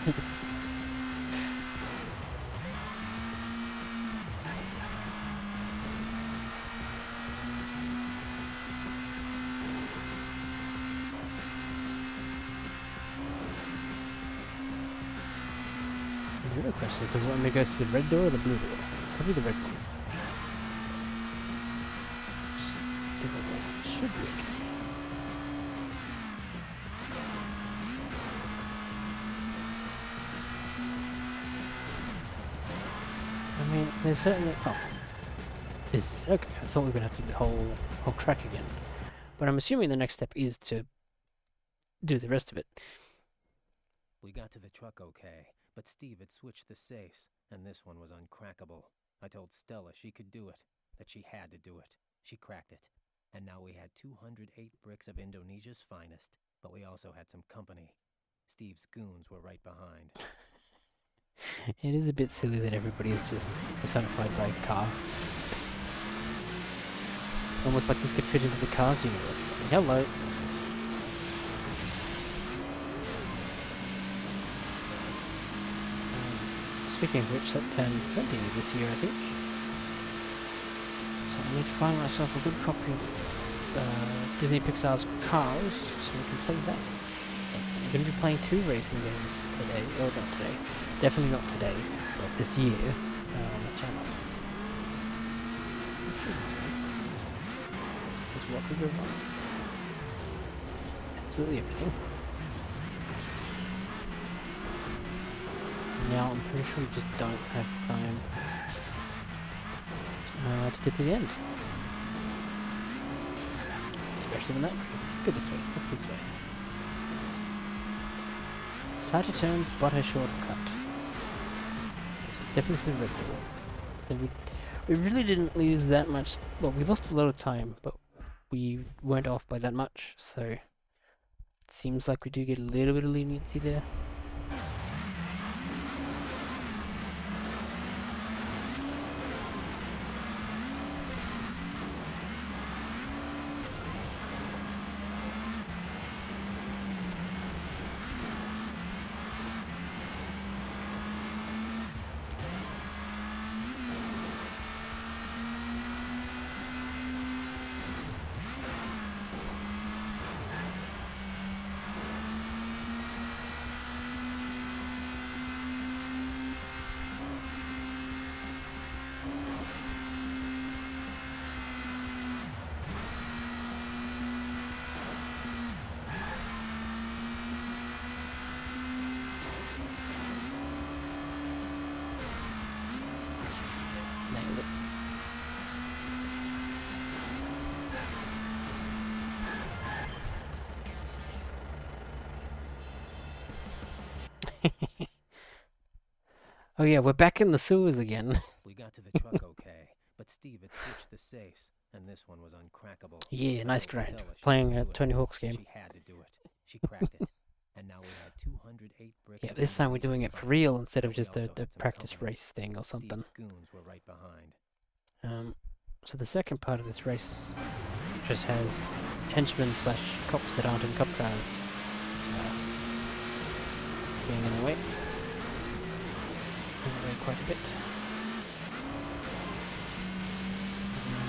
The real question is, does it want me to go through the red door or the blue door? Probably the red one. Should be okay. I mean, there's certainly... Oh. This... Okay, I thought we were going to have to do the whole track again. But I'm assuming the next step is to do the rest of it. We got to the truck okay, but Steve had switched the safes, and this one was uncrackable. I told Stella she could do it, that she had to do it. She cracked it. And now we had 208 bricks of Indonesia's finest, but we also had some company. Steve's goons were right behind. It is a bit silly that everybody is just personified by a car. Almost like this could fit into the Cars universe. Hello. Speaking of which, that turns 20 this year, I think. So I need to find myself a good copy of Disney Pixar's Cars, so we can play that. So I'm going to be playing 2 racing games today, or not today, definitely not today, but this year, on the channel. Let's go this way. There's what to go wrong. Absolutely everything. Now I'm pretty sure we just don't have the time to get to the end. Especially when that... Let's go this way. What's this way? Tighter turns, but a shortcut. So it's definitely the red door. Then we really didn't lose that much... Well, we lost a lot of time, but we weren't off by that much, so... It seems like we do get a little bit of leniency there. Oh yeah, we're back in the sewers again. We got to the truck okay, but Steve had switched the safes, and this one was uncrackable. Yeah, I nice told grind. Stella she Playing could a do it. Tony Hawk's game. She had to do it. She cracked it. And now we had 208 bricks Yeah, of this time we're completely doing just it for finest, real instead of but we just a also had some practice company. race thing or something. Steve's goons were right behind. So the second part of this race just has henchmen slash cops that aren't in cop cars being in the way. Quite a bit.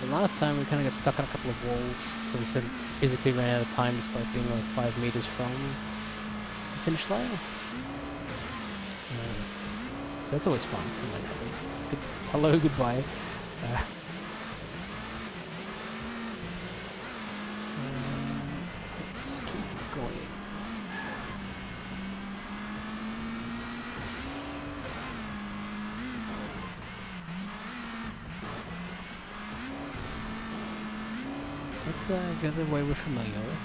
The last time we kind of got stuck on a couple of walls, so we sort of physically ran out of time despite being like 5 meters from the finish line. So that's always fun when that happens. Hello, goodbye. Let's keep going. Let's go the way we're familiar with.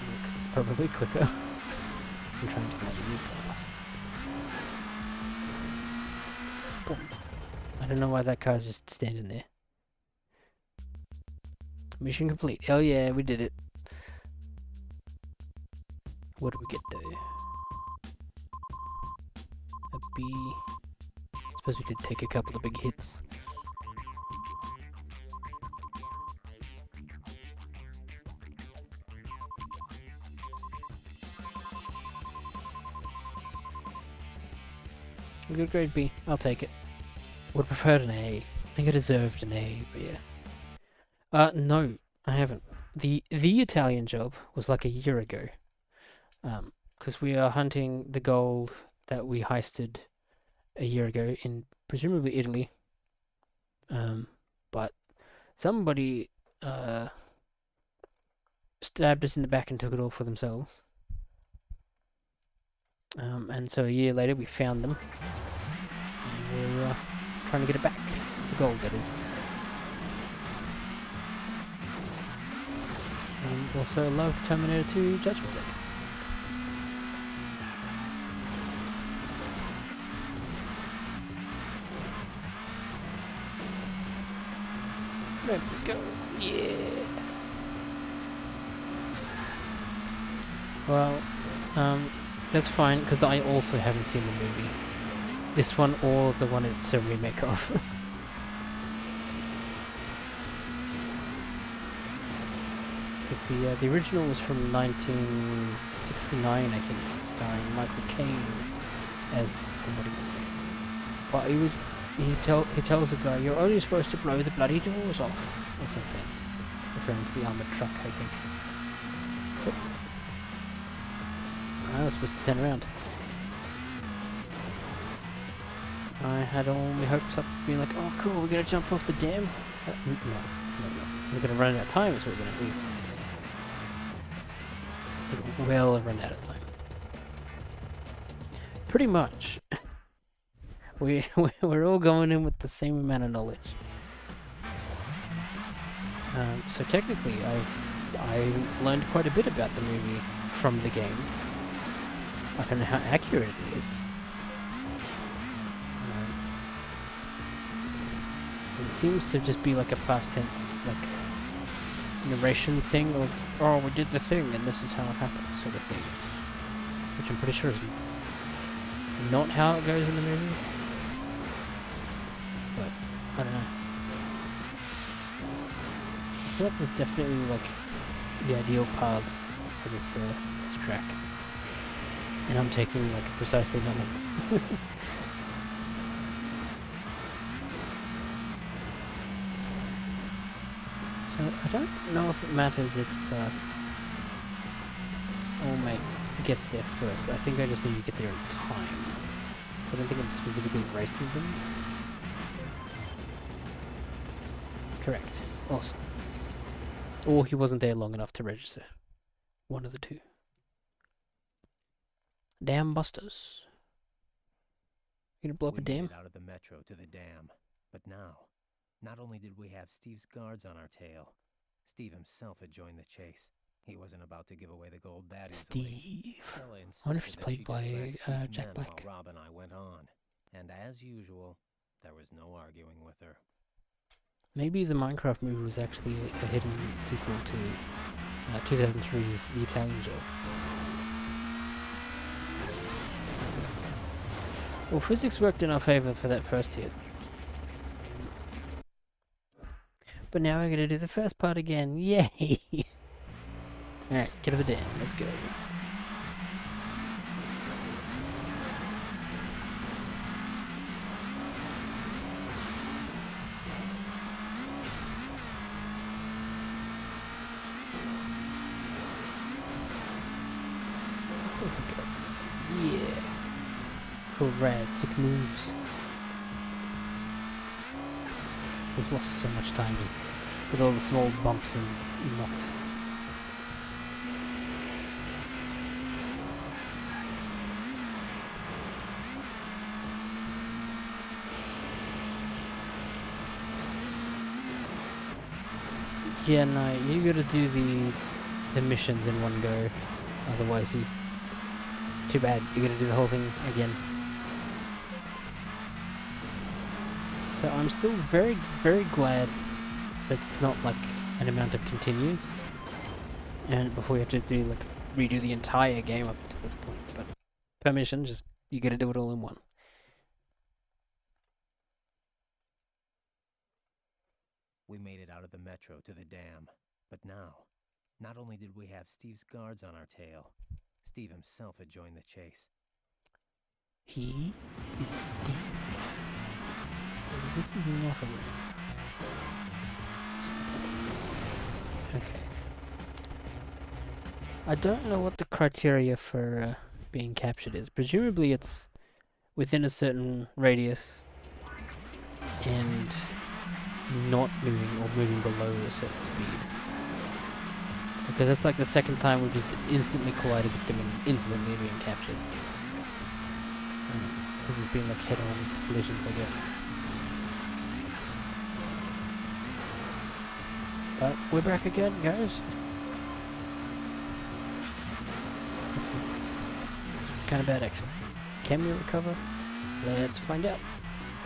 Because it's probably quicker. I'm trying to make a new path. Boom. I don't know why that car's just standing there. Mission complete. Hell yeah, we did it. What do we get though? A B. I suppose we did take a couple of big hits. A good grade B. I'll take it. Would have preferred an A. I think I deserved an A, but yeah. No, I haven't. The Italian job was like a year ago. Because we are hunting the gold that we heisted a year ago in presumably Italy. But somebody stabbed us in the back and took it all for themselves. And so a year later we found them. And we're trying to get it back. The gold, that is. And also love Terminator 2 Judgment Day. Right, let's go. Yeah. Well, that's fine because I also haven't seen the movie. This one or the one it's a remake of. Because the original was from 1969, I think, starring Michael Caine as somebody. But he tells the guy, "You're only supposed to blow the bloody doors off," or something, referring to the armored truck, I think. Oh. I was supposed to turn around. I had all my hopes up being like, "Oh, cool, we're gonna jump off the dam." No, we're gonna run out of time. Is what we're gonna do. We'll run out of time. Pretty much. We're all going in with the same amount of knowledge. So technically, I've learned quite a bit about the movie from the game. I don't know how accurate it is. It seems to just be like a past tense, like narration thing of, "Oh, we did the thing and this is how it happened," sort of thing. Which I'm pretty sure is not how it goes in the movie. But I don't know. I feel like there's definitely like the ideal paths for this track, and I'm taking like precisely none of them. So I don't know if it matters if old mate gets there first. I think I just need to get there in time. So I don't think I'm specifically racing them. Correct. Awesome. Or he wasn't there long enough to register. One of the two. Dam busters. You gonna blow up a dam? We made it out of the metro to the dam. But now, not only did we have Steve's guards on our tail, Steve himself had joined the chase. He wasn't about to give away the gold that easily. Steve. Stella I wonder if he's insisted that played she by distract Steve's Jack men Black. while Rob and I went on. And as usual, there was no arguing with her. Maybe the Minecraft movie was actually a hidden sequel to 2003's The Italian Job. Well, physics worked in our favor for that first hit. But now we're gonna do the first part again. Yay! Alright, get over there. Let's go. Let's also get up with it. Yeah. Cool, rad, sick moves. We've lost so much time just with all the small bumps and knocks. Yeah, no, you gotta do the missions in one go, otherwise you... Too bad, you gotta do the whole thing again. So I'm still very, very glad that it's not like an amount of continues, and before you have to do like redo the entire game up to this point. But per mission, just you gotta do it all in one. We made it out of the metro to the dam, but now, not only did we have Steve's guards on our tail, Steve himself had joined the chase. He is Steve. This is not a room. Okay. I don't know what the criteria for being captured is. Presumably it's within a certain radius and not moving or moving below a certain speed. Because that's like the second time we've just instantly collided with them and instantly being captured. Because it's been like head-on collisions, I guess. But we're back again, guys. This is kind of bad, actually. Can we recover? Let's find out.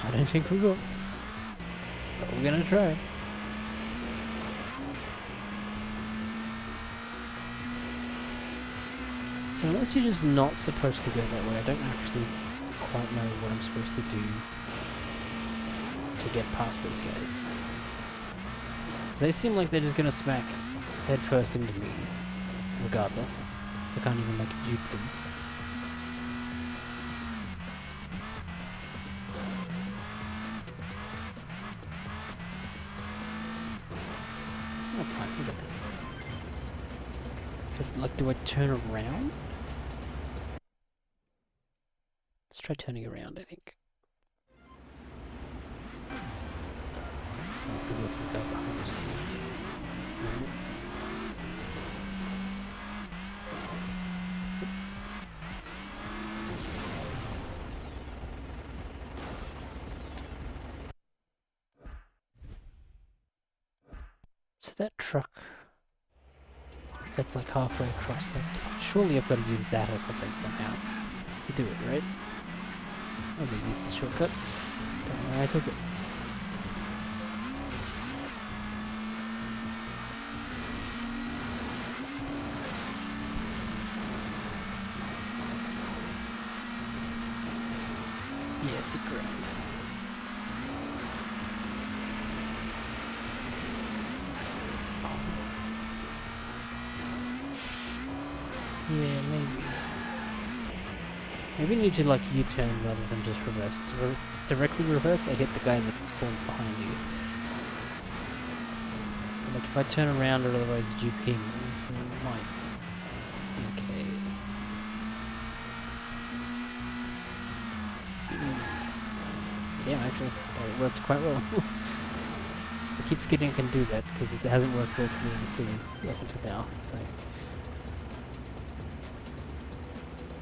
I don't think we will. But we're gonna try. So unless you're just not supposed to go that way, I don't actually quite know what I'm supposed to do to get past these guys. They seem like they're just gonna smack head first into me, regardless. So I can't even like dupe them. That's fine, we got this. But, like, do I turn around? Let's try turning around, I think. Because there's some guy behind us. So that truck that's like halfway across that, surely I've got to use that or something somehow to do it, right? I was gonna use this shortcut. Don't know why I took it. Yes, great. Yeah, maybe. Maybe you need to like U-turn rather than just reverse. Because directly reverse, I hit the guy that spawns behind you. But, like if I turn around or otherwise dupe him, it might. Okay. Yeah, actually, that worked quite well. So I keep forgetting I can do that because it hasn't worked well for me in the series up until now. So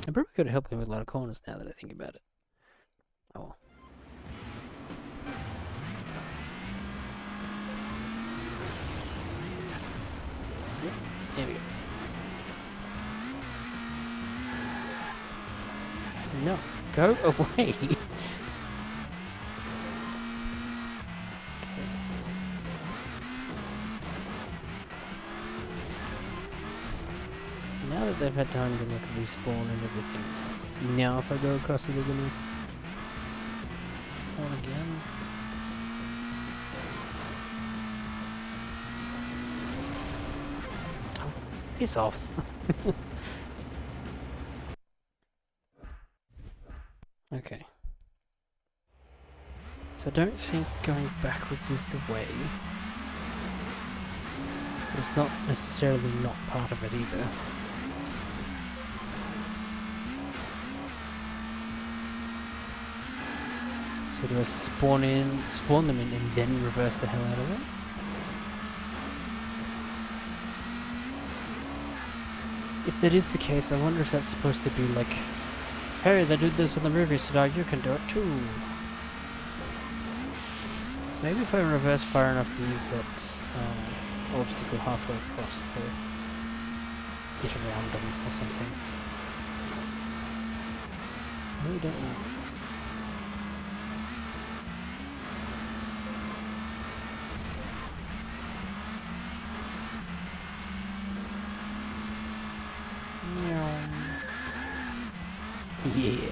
I probably could have helped him with a lot of corners now that I think about it. Oh well. Yep, there we go. No, go away! Okay. Now that they've had time to like respawn and everything, now if I go across, are they gonna spawn again? Oh, piss off. Okay. So I don't think going backwards is the way. But it's not necessarily not part of it either. So do I spawn them in and then reverse the hell out of them? If that is the case, I wonder if that's supposed to be like, hey, they did this in the movie, so now you can do it too. So maybe if I reverse far enough to use that obstacle halfway across to get around them or something. I really don't know. Yeah.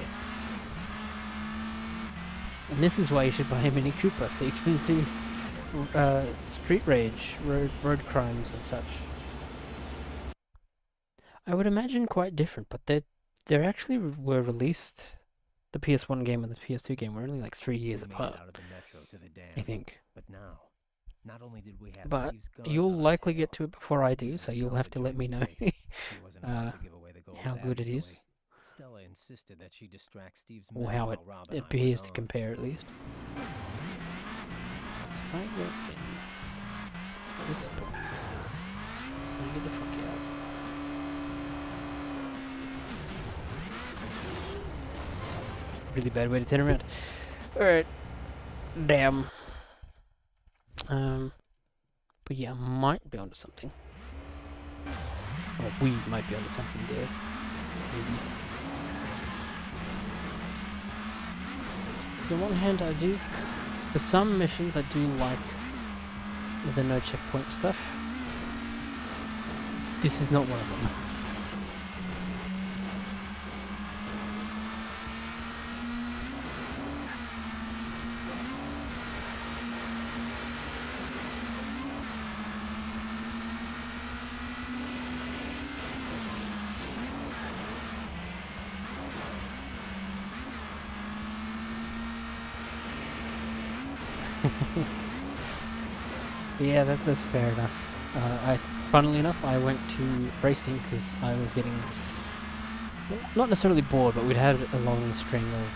And this is why you should buy a Mini Cooper, so you can do street rage, road crimes and such. I would imagine quite different, but they actually were released. The PS1 game and the PS2 game were only like 3 years apart, I think. But now, not only did we have But Steve's guards you'll on our likely tail, get to it before I do, Steve so you'll himself have to had let me joined know the chase. He wasn't about to give away the gold how that good it is, easily. Stella insisted that she distract Steve's or men how it while Rob and I appears were to gone. compare at least. So if I go in this spot, let me get the fuck out. This is a really bad way to turn around. Alright. Damn. But yeah, I might be onto something. Or we might be onto something there. Maybe. So on one hand, I do, for some missions, I do like the no checkpoint stuff. This is not one of them. Yeah, that's fair enough. Funnily enough, I went to racing because I was getting, well, not necessarily bored, but we'd had a long string of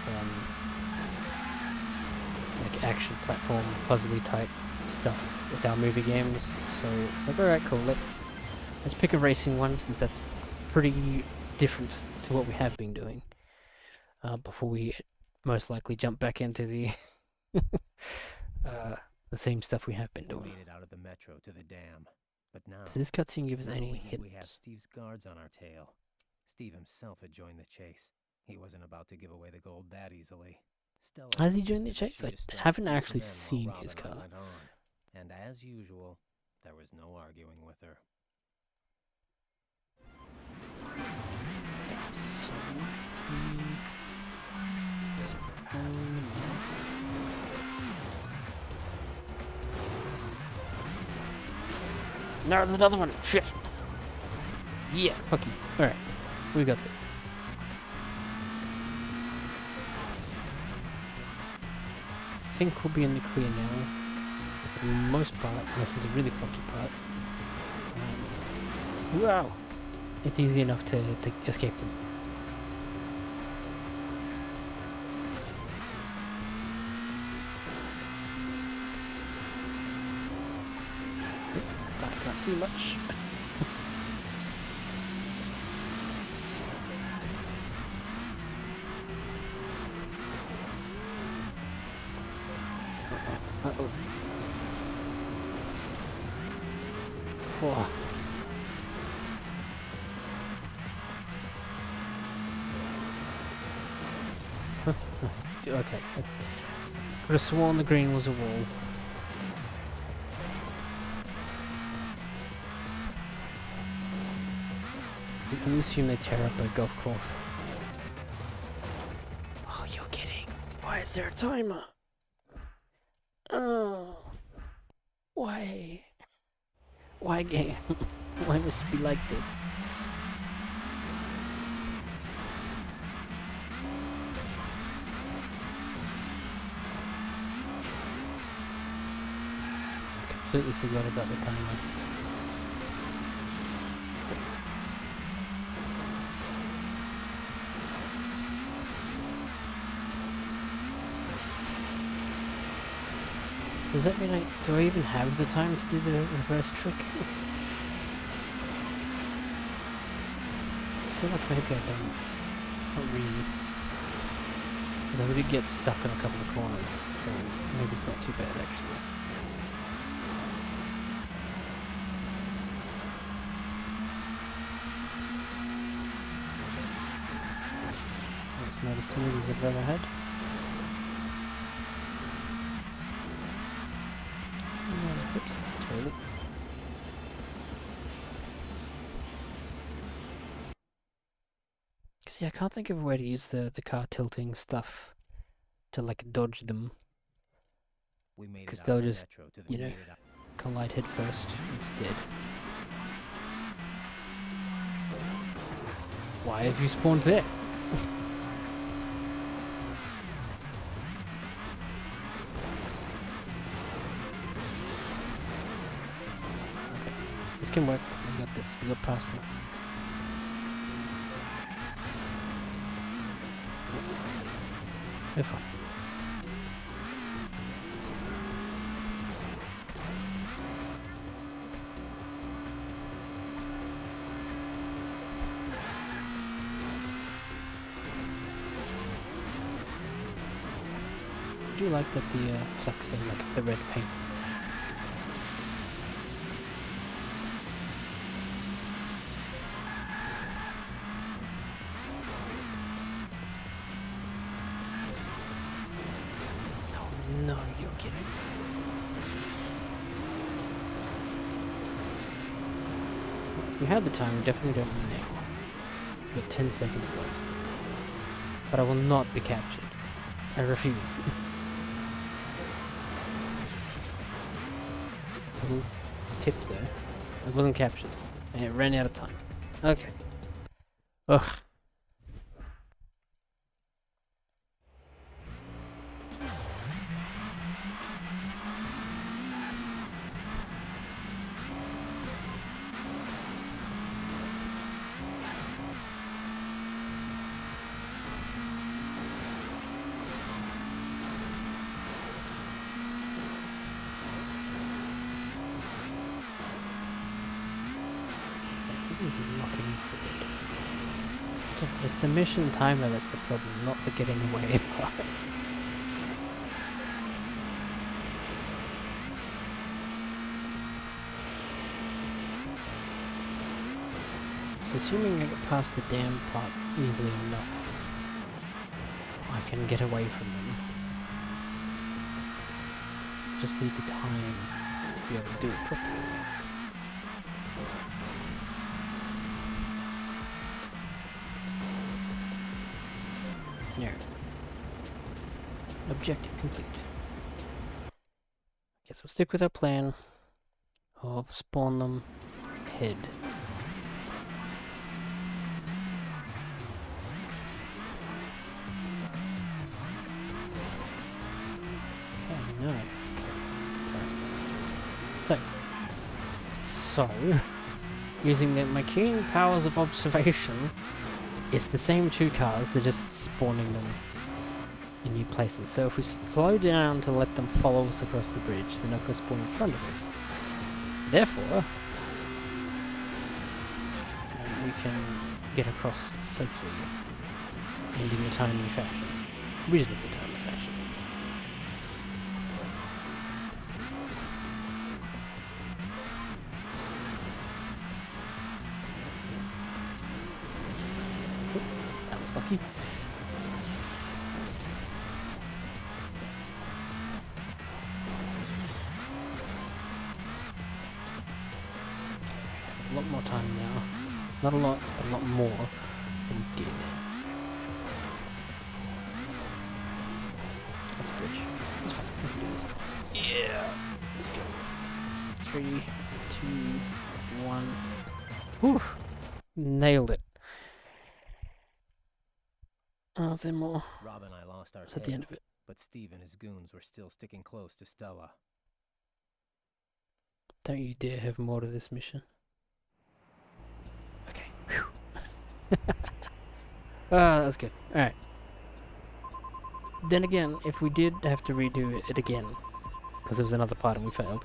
like action platform puzzly type stuff with our movie games. So it's like, all right, cool. Let's pick a racing one since that's pretty different to what we have been doing. Before we most likely jump back into the the same stuff we have been We doing. made it out of the metro to the dam, but now, Does this cutscene give us not any only did hint? we have Steve's guards on our tail, Steve himself had joined the chase. He wasn't about to give away the gold that easily. Stella Has he joined the insisted that chase? she I distract haven't Steve's actually men while seen Rob his and I car. went on. And as usual, there was no arguing with her. No, there's another one. Shit. Yeah, fuck you. Alright, we got this. I think we'll be in the clear now. For the most part, unless there's a really funky part. Wow! It's easy enough to escape them. I can't see much. Uh-oh. Whoa. Okay. I could have sworn the green was a wall. I'm assuming they tear up a golf course. Oh, you're kidding. Why is there a timer? Oh. Why? Why game? Why must it be like this? Completely forgot about the timer. Does that mean do I even have the time to do the reverse trick? I feel like maybe I don't. Not really. But I would get stuck in a couple of corners, so maybe it's not too bad actually. It's not as smooth as I've ever had. Oops, toilet. See, I can't think of a way to use the car tilting stuff to like dodge them. Because they'll just, you know, collide head first instead. Why have you spawned there? This can work. We got this. We got past him. We're fine. I do like that the flexing, like the red paint. No, you're kidding. If we had the time, we definitely don't now. We've got 10 seconds left. But I will not be captured. I refuse. A little tip there. I wasn't captured. And it ran out of time. Okay. Ugh. It's the mission timer that's the problem, not the getting away part. So assuming I get past the damn part easily enough, I can get away from them. Just need the time to be able to do it properly. There. Objective complete. Guess we'll stick with our plan of spawn them head. Okay, no. So, using my keen powers of observation, it's the same two cars, they're just spawning them in new places. So if we slow down to let them follow us across the bridge, they're not going to spawn in front of us. Therefore, we can get across safely and in a timely fashion. Reasonably timely fashion. That was lucky. A lot more time now. Not a lot more than we did. That's a bridge. That's fine, we can do this. Yeah! Let's go. 3, 2, 1. Whew! Nailed it. Oh, is there more? Rob and I lost our That's at the end of it. but Steve and his goons were still sticking close to Stella. Don't you dare have more to this mission. Okay. Whew. Ah, that was good. Alright. Then again, if we did have to redo it again, because there was another part and we failed,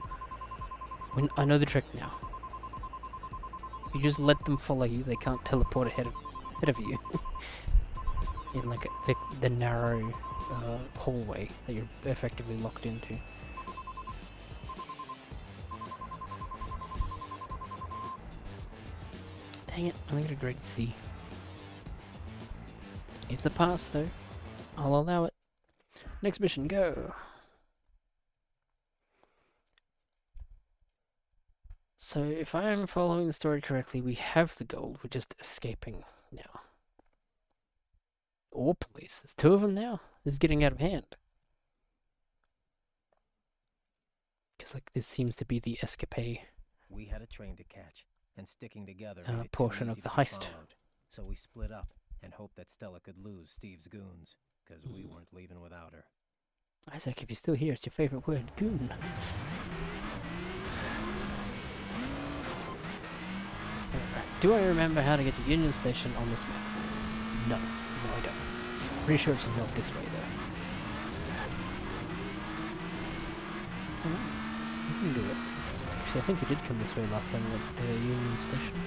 I know the trick now. You just let them follow you, they can't teleport ahead of you. In like the narrow hallway that you're effectively locked into. Dang it, I'm gonna grade C. It's a pass though. I'll allow it. Next mission, go! So if I am following the story correctly, we have the gold, we're just escaping now. Or police, there's 2 of them now. This is getting out of hand. Because like this seems to be the escapade. We had a train to catch, and sticking together made it portion too of easy the to be heist. followed. So we split up and hoped that Stella could lose Steve's goons, because we weren't leaving without her. Isaac, if you're still here, it's your favorite word, goon. Do I remember how to get to Union Station on this map? No, I don't. Pretty sure it's not this way though. Oh no, we can do it. Actually, I think we did come this way last time we went to the Union Station.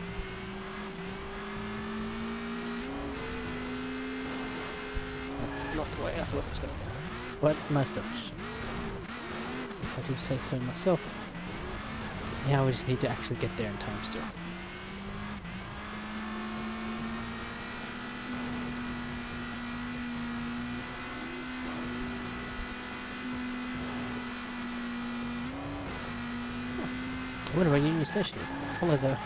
That's not the way I thought it was going to go. But nice dodge. If I do say so myself. Now we just need to actually get there in time still. I wonder where Union Station is. I'll follow the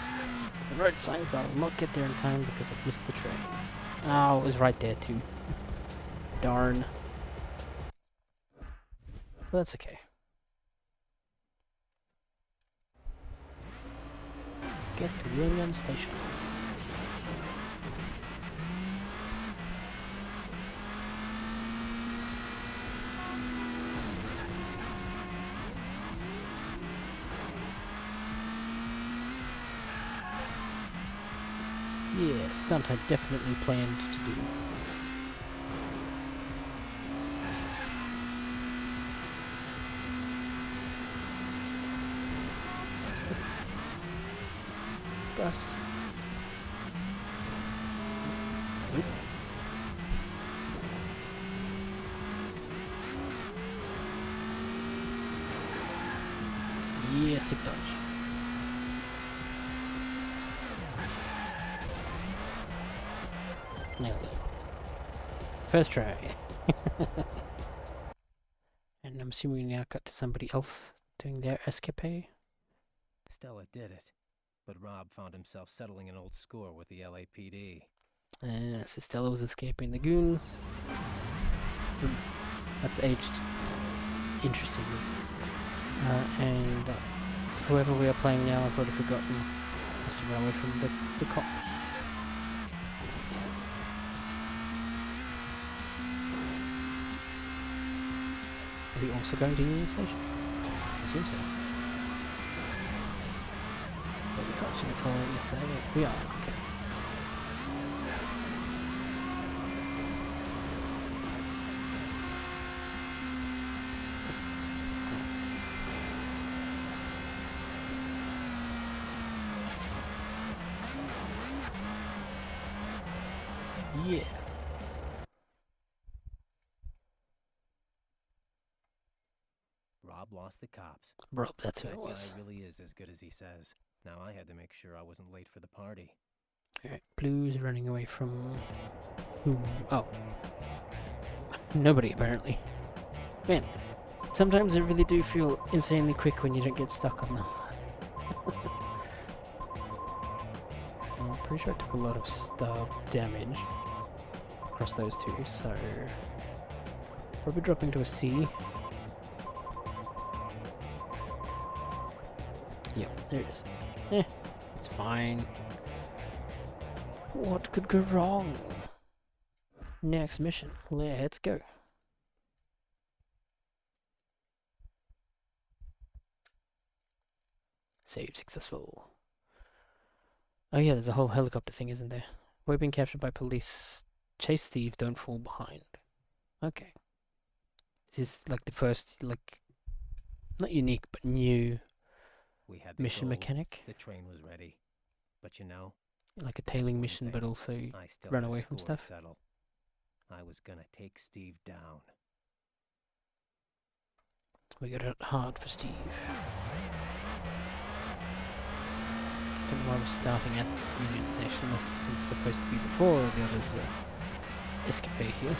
road signs. I'll not get there in time because I've missed the train. Oh, it was right there too. Darn. But that's okay. Get to Union Station. Yeah, stunt I definitely planned to do. Bus. Oop. Yes, it does. Nailed it. First try. And I'm assuming we now cut to somebody else doing their escapade. Stella did it, but Rob found himself settling an old score with the LAPD. So Stella was escaping the goon. That's aged interestingly. And whoever we are playing now, I've already forgotten, has to run away from the cops. Are we also going to Union Station? I assume so. But the cops are following us, we are, okay. Yeah. Rob lost the cops. Rob, that's who That it was. guy really is as good as he says. Now I had to make sure I wasn't late for the party. Alright, Blue's running away from who? Oh. Nobody, apparently. Man, sometimes they really do feel insanely quick when you don't get stuck on them. Pretty sure I took a lot of damage across those two, so probably dropping to a C. Yep, there it is. It's fine. What could go wrong? Next mission, let's go. Save successful. Oh yeah, there's a whole helicopter thing, isn't there? We're being captured by police. Chase thief, don't fall behind. Okay. This is like the first, like, not unique, but new We had the mission gold, mechanic. the train was ready. But you know, Like a there's tailing one mission, but thing. also I still run had a away from score to stuff. settle. I was gonna take Steve down. We got it hard for Steve. Don't know why we're starting at the Union Station unless this is supposed to be before the others escapade here.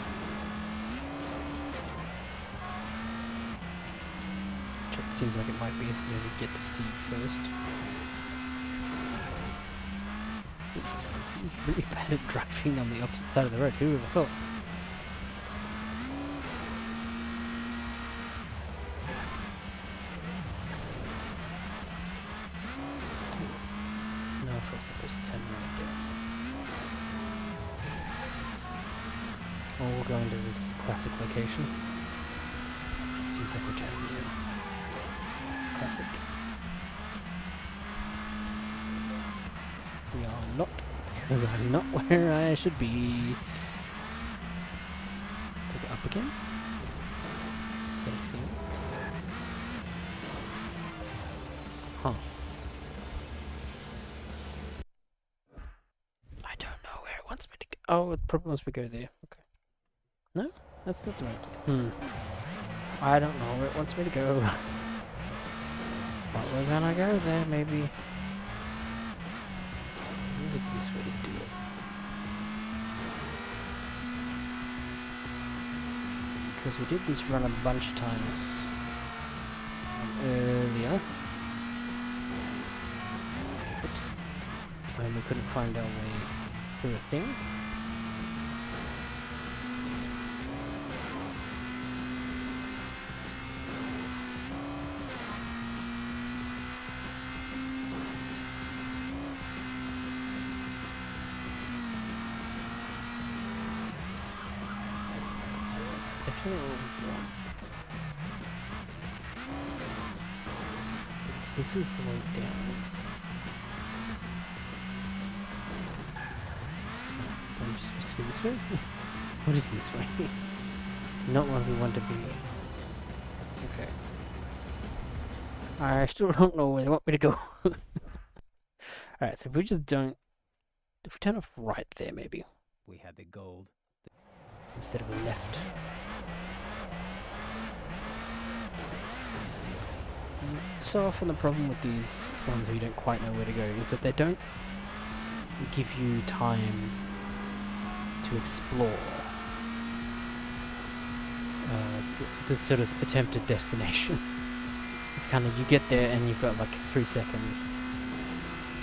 Which it seems like it might be as soon as we get to Steve first. He's really bad at driving on the opposite side of the road, who would have thought? No, if we're supposed to turn right there. Or we'll go into this classic location. Seems like we're turning here. Classic. We are not, because I'm not where I should be. Take it up again? Is that a thing? Huh. I don't know where it wants me to go. Oh, it probably wants me to go there. Okay. No? That's not the right. I don't know where it wants me to go. But we're gonna go there, maybe. Maybe this way to do it. Because we did this run a bunch of times earlier. Oops. When we couldn't find our way through a thing. This was the way down. I'm just supposed to go this way? What is this way? Not where we want to be. Okay. I still don't know where they want me to go. Alright, so if we just don't... If we turn off right there, maybe. We had the gold. Instead of left. So often the problem with these ones where you don't quite know where to go is that they don't give you time to explore the sort of attempted destination. It's kind of, you get there and you've got like 3 seconds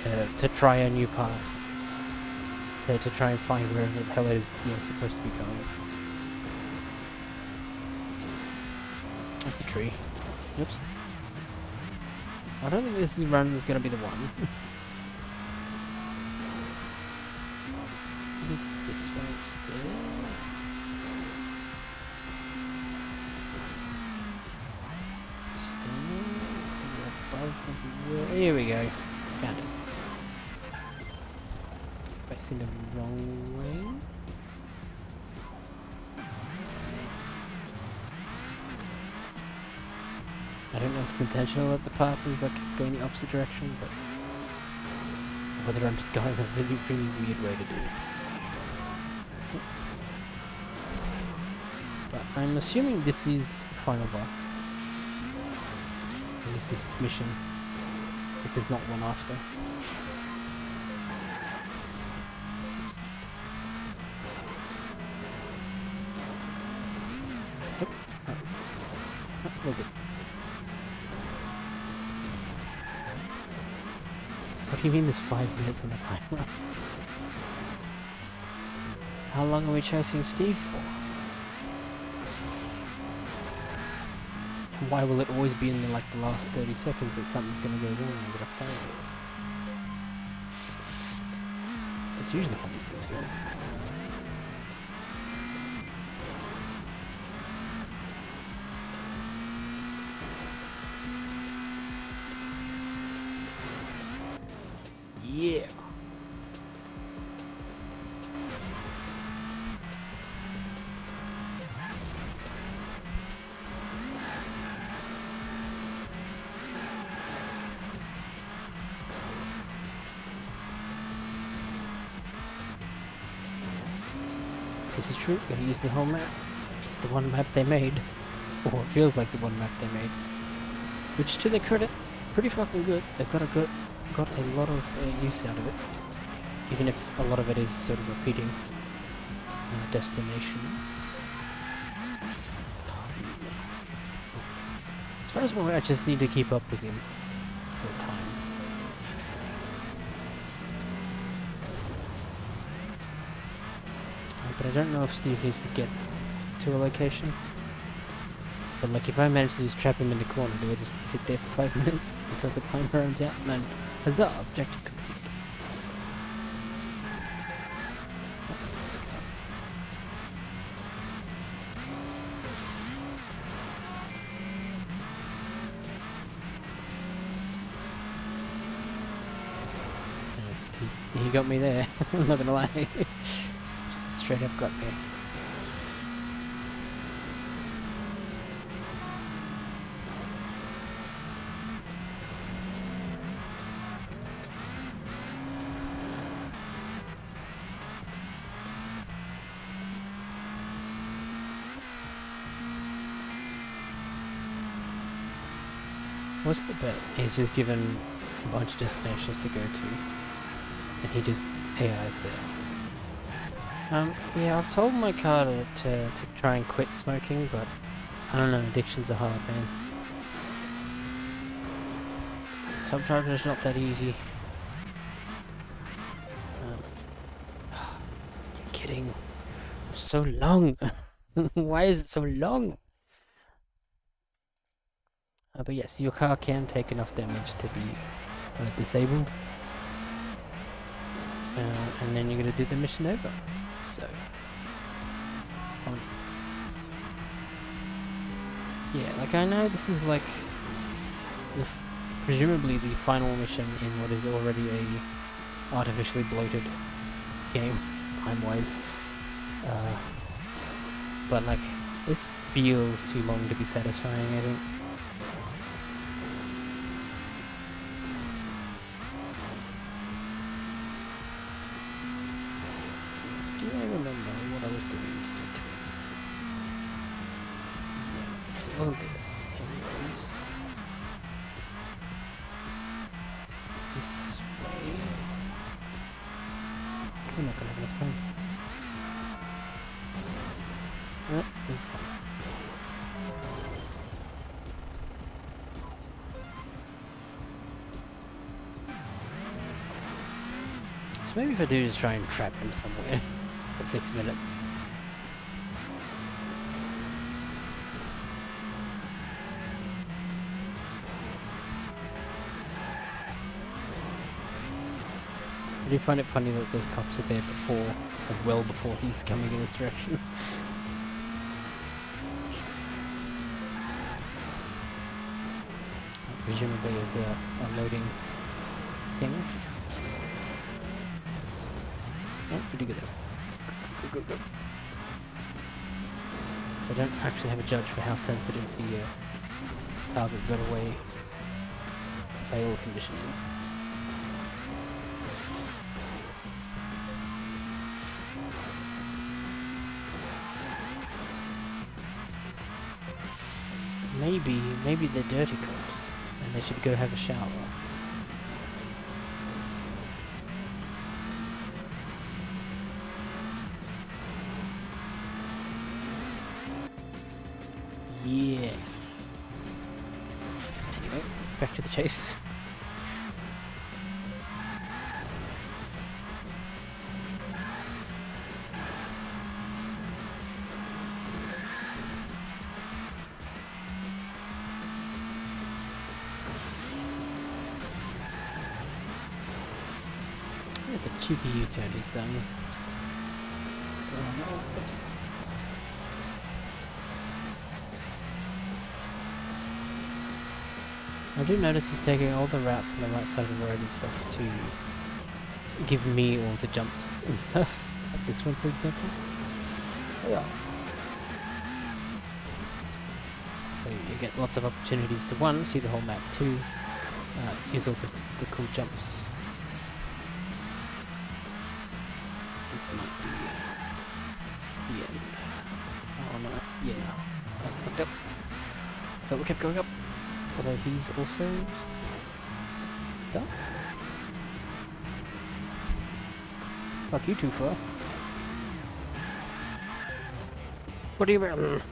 to try a new path, to try and find wherever the hell it is you're supposed to be going. That's a tree. Oops. I don't think this run is going to be the one. This way instead. Here we go. Found it. Facing the wrong way. I don't know if it's intentional that the path is like going the opposite direction, but whether I'm just going a really, really weird way to do it. But I'm assuming this is final boss. At least this mission, if there's not one after. Oh, we're good. What do you mean there's 5 minutes on the timer? How long are we chasing Steve for? And why will it always be in the last 30 seconds that something's gonna go wrong and we're gonna fail? That's usually how these things go. Yeah. This is true, gotta use the whole map. It's the one map they made. Or it feels like the one map they made. Which, to their credit, pretty fucking good. They've got a lot of use out of it. Even if a lot of it is sort of repeating destinations. As far as I'm aware, I just need to keep up with him for a time. But I don't know if Steve needs to get to a location. But like, if I manage to just trap him in the corner, do I just sit there for 5 minutes until the timer runs out and then huzzah, objective complete. He got me there, I'm not gonna lie. Just straight up got me. What's the bet? He's just given a bunch of destinations to go to, and he just AIs there. Yeah, I've told my car to try and quit smoking, but I don't know, addictions are hard, man. Subcharger's just not that easy. You're kidding. It's so long. Why is it so long? But yes, your car can take enough damage to be disabled. And then you're going to do the mission over. So, yeah, like I know this is like presumably the final mission in what is already a artificially bloated game, time-wise. But like, this feels too long to be satisfying, I think. Do I remember what I was doing to get to it? No, it wasn't this. It was this way. I'm not gonna have enough time. No, I'm fine. So maybe if I do just try and trap him somewhere for 6 minutes. I do find it funny that those cops are there before, like well before he's coming in this direction. Presumably as a loading thing. Oh, pretty good there. Go, go, go. So I don't actually have a judge for how sensitive the target got away fail condition is. Maybe they're dirty cops and they should go have a shower. Yeah. Anyway, back to the chase. It's a cheeky U-turn he's done. Oh no, oops. I do notice he's taking all the routes on the right side of the road and stuff to give me all the jumps and stuff. Like this one, for example. Yeah. So you get lots of opportunities to, one, see the whole map, two, use all the cool jumps. This might be the end. Oh no, yeah. I fucked up. I thought we kept going up. Although he's also stuck. Fuck you too far. What do you mean?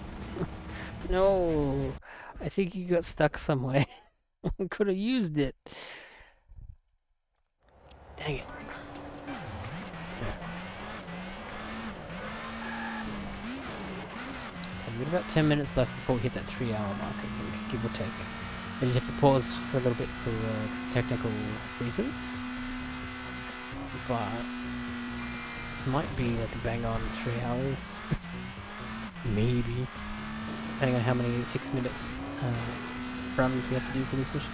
No, I think you got stuck somewhere. I could have used it. Dang it. So we've got about 10 minutes left before we hit that 3-hour mark, I think, give or take. Then you have to pause for a little bit for technical reasons. But this might be like a bang on 3 hours. Maybe. Depending on how many 6-minute runs we have to do for this mission.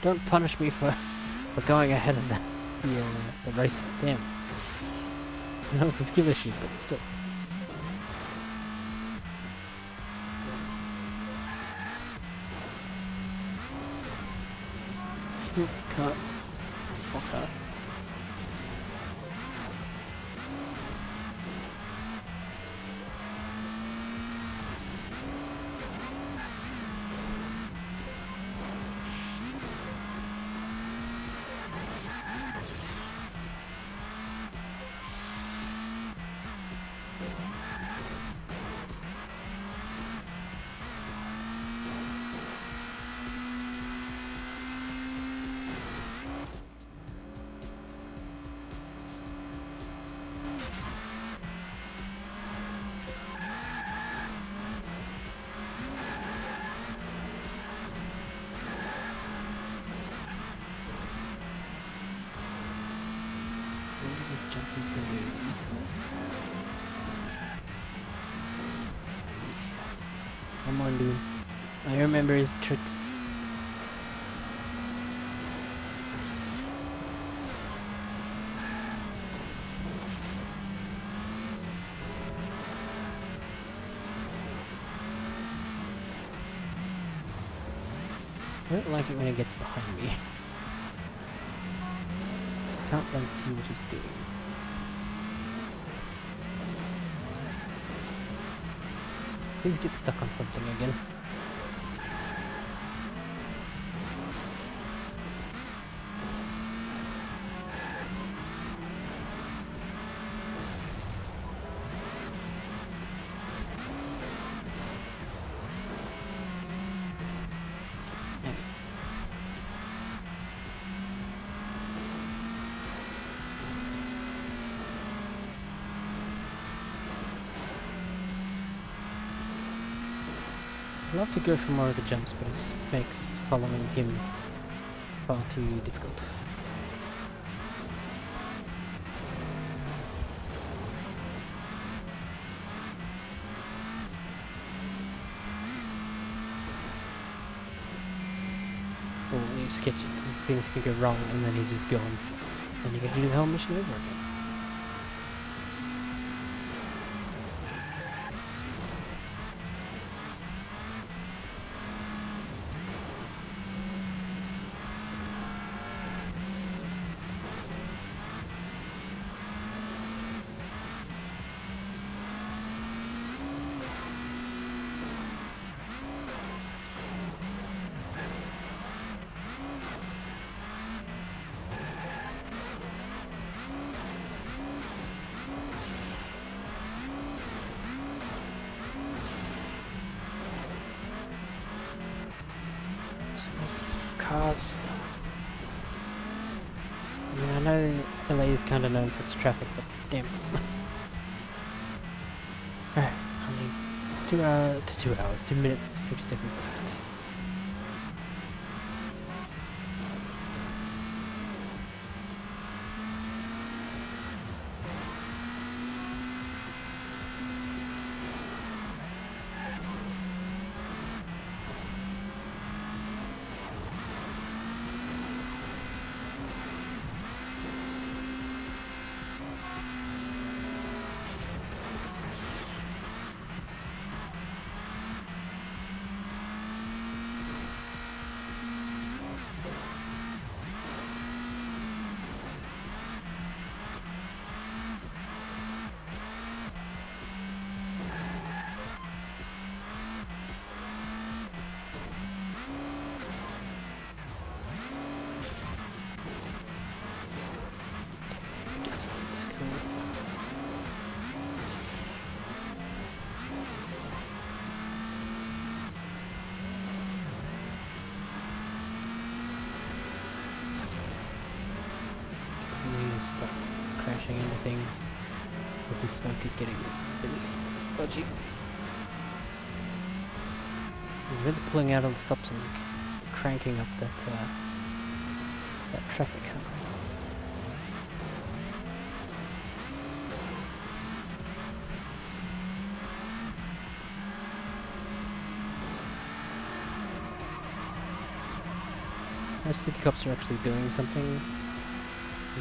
Don't punish me for going ahead of the race. Damn. I know it's a skill issue, but still. Can't. Okay. Come on, dude. I remember his tricks. I don't like it when it gets behind me. I can't then see what he's doing. Please get stuck on something again. I'd love to go for more of the jumps, but it just makes following him far too difficult. Oh, it's sketchy, because things can go wrong and then he's just gone. And you get to do the whole mission over again. some more cars. I mean, I know LA is kind of known for its traffic, but damn. Alright, only 2 hours, 2 minutes, 50 seconds left. Crashing into things as the smoke is getting really dodgy. I'm really pulling out all the stops and cranking up that traffic. I see the cops are actually doing something.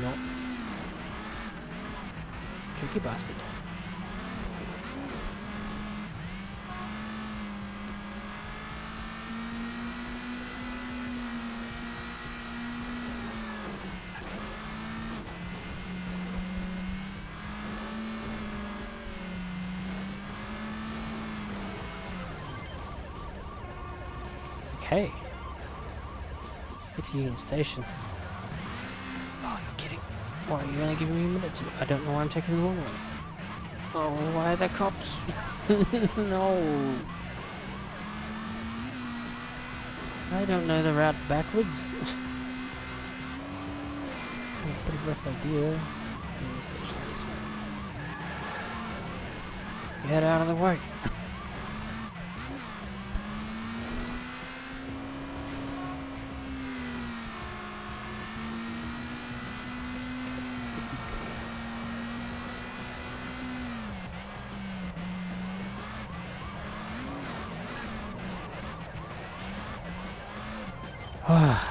Not. Tricky bastard. Okay. Get to Union Station. Oh, you're kidding. Why are you only giving me a minute to... I don't know why I'm taking the long way. Oh, why are there cops? No. I don't know the route backwards. A pretty rough idea. Union Station this way. Get out of the way.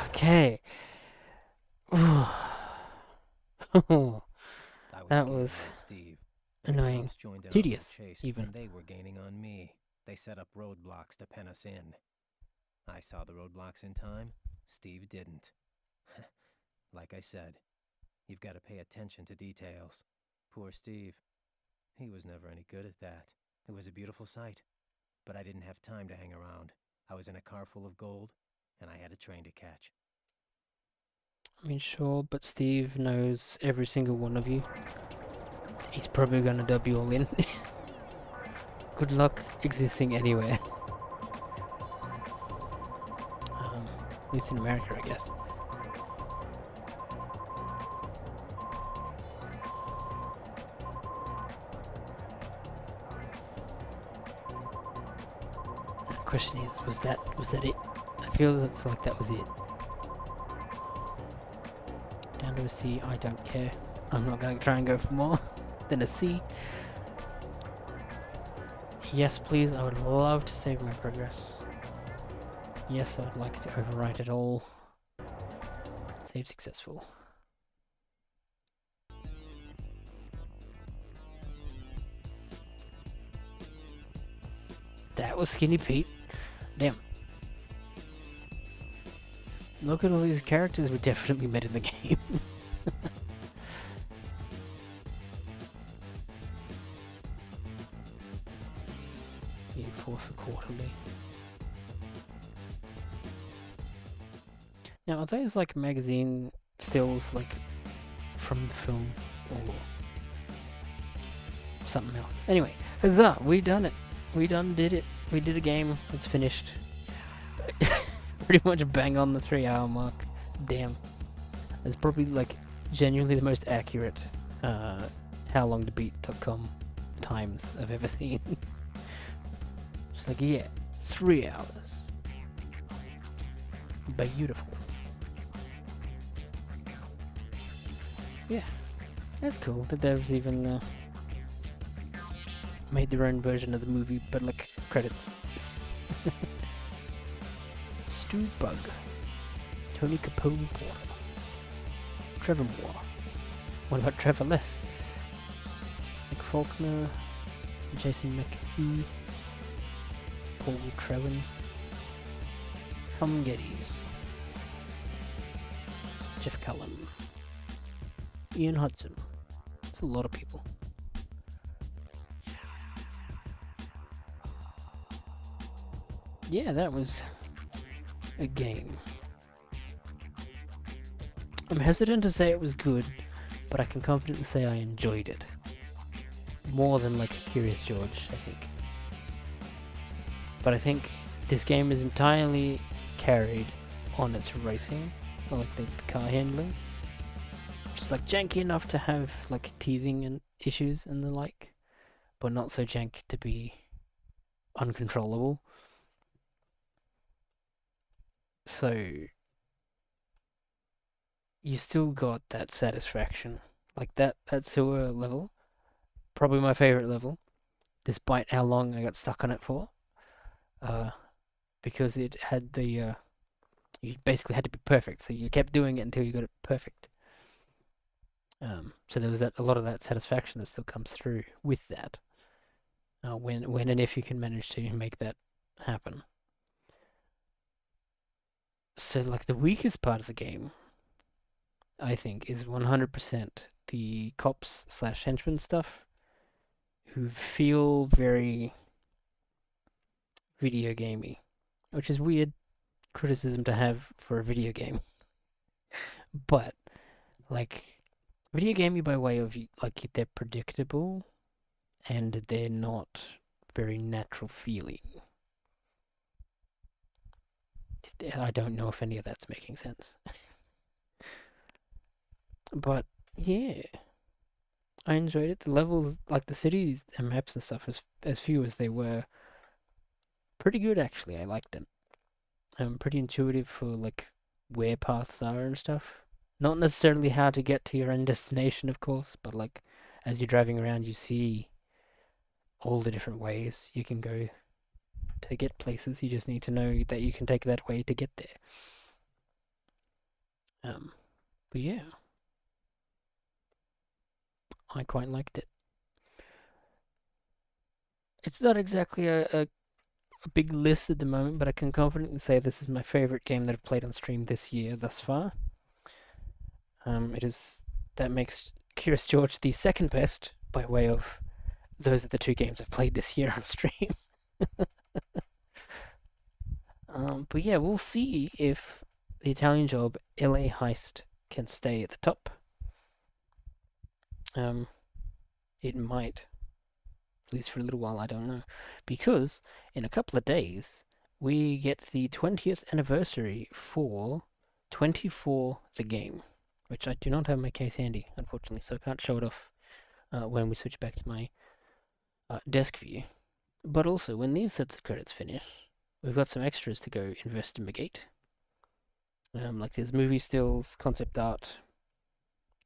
Okay. That was Steve. annoying. Tedious, even. They were gaining on me. They set up roadblocks to pen us in. I saw the roadblocks in time. Steve didn't. Like I said, you've got to pay attention to details. Poor Steve. He was never any good at that. It was a beautiful sight, but I didn't have time to hang around. I was in a car full of gold, and I had a train to catch. I mean, sure, but Steve knows every single one of you. He's probably gonna dub you all in. Good luck existing anywhere. At least in America, I guess. The question is, was that it? I feel it's like that was it. Down to a C, I don't care. I'm not going to try and go for more than a C. Yes, please, I would love to save my progress. Yes, I would like to overwrite it all. Save successful. That was Skinny Pete. Damn. Look at all these characters we definitely met in the game. Enforce accordingly. Now, are those like magazine stills like from the film or something else? Anyway, huzzah! We done it. We done did it. We did a game. It's finished. pretty much bang on the 3 hour mark. Damn. It's probably like genuinely the most accurate howlongtobeat.com times I've ever seen. It's like, yeah, 3 hours. Beautiful. Yeah, that's cool that there's even made their own version of the movie, but like credits. Stu Bug, Tony Capone Porter, Trevor Moore. What about Trevor Less? Nick Faulkner, Jason McPhee, Paul Trewin, Tom Geddes, Jeff Cullen, Ian Hudson. It's a lot of people. Yeah, that was a game. I'm hesitant to say it was good, but I can confidently say I enjoyed it. More than like Curious George, I think. But I think this game is entirely carried on its racing, or like the car handling. Just like janky enough to have like teething and issues and the like, but not so janky to be uncontrollable. So you still got that satisfaction. Like that sewer level, probably my favorite level, despite how long I got stuck on it for. Because it had the you basically had to be perfect, so you kept doing it until you got it perfect. So there was a lot of that satisfaction that still comes through with that. When and if you can manage to make that happen. So like the weakest part of the game, I think, is 100% the cops / henchmen stuff, who feel very video gamey, which is weird criticism to have for a video game. But like video gamey by way of like they're predictable and they're not very natural feeling. I don't know if any of that's making sense. But yeah, I enjoyed it. The levels, like the cities and maps and stuff, as few as they were, pretty good actually. I liked them. Pretty intuitive for like where paths are and stuff. Not necessarily how to get to your end destination, of course, but like as you're driving around, you see all the different ways you can go to get places. You just need to know that you can take that way to get there. But yeah, I quite liked it. It's not exactly a big list at the moment, but I can confidently say this is my favorite game that I've played on stream this year thus far. That makes Curious George the second best by way of those are the two games I've played this year on stream. But yeah, we'll see if the Italian Job LA Heist can stay at the top. It might, at least for a little while, I don't know. Because in a couple of days, we get the 20th anniversary for 24 the game, which I do not have my case handy, unfortunately, so I can't show it off when we switch back to my desk view. But also, when these sets of credits finish, we've got some extras to go investigate. Like there's movie stills, concept art,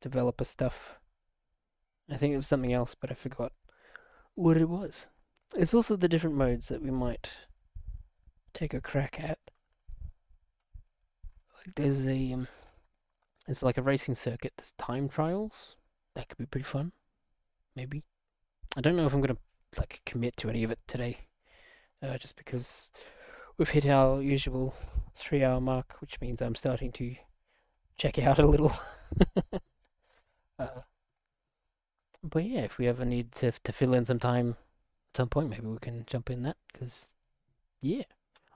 developer stuff. I think it was something else, but I forgot what it was. It's also the different modes that we might take a crack at. Like there's like a racing circuit. There's time trials. That could be pretty fun. Maybe. I don't know if I'm gonna like commit to any of it today, just because we've hit our usual 3 hour mark, which means I'm starting to check out a little. But yeah, if we ever need to fill in some time at some point, maybe we can jump in that, because yeah,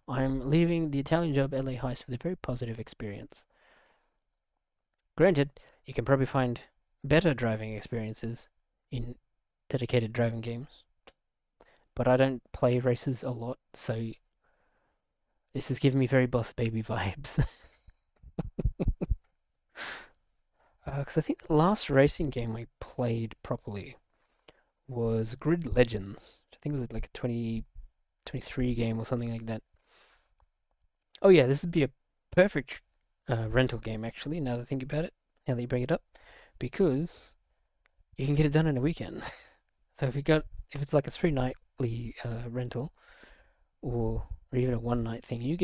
I'm leaving the Italian Job LA Heist with a very positive experience. Granted, you can probably find better driving experiences in dedicated driving games, but I don't play races a lot, so This is giving me very Boss Baby vibes. Because I think the last racing game I played properly was Grid Legends. I think it was like a 2023 game or something like that. Oh yeah, this would be a perfect rental game actually, now that I think about it, now that you bring it up, because you can get it done in a weekend. So if it's like a 3 nightly rental, or even a 1 night thing,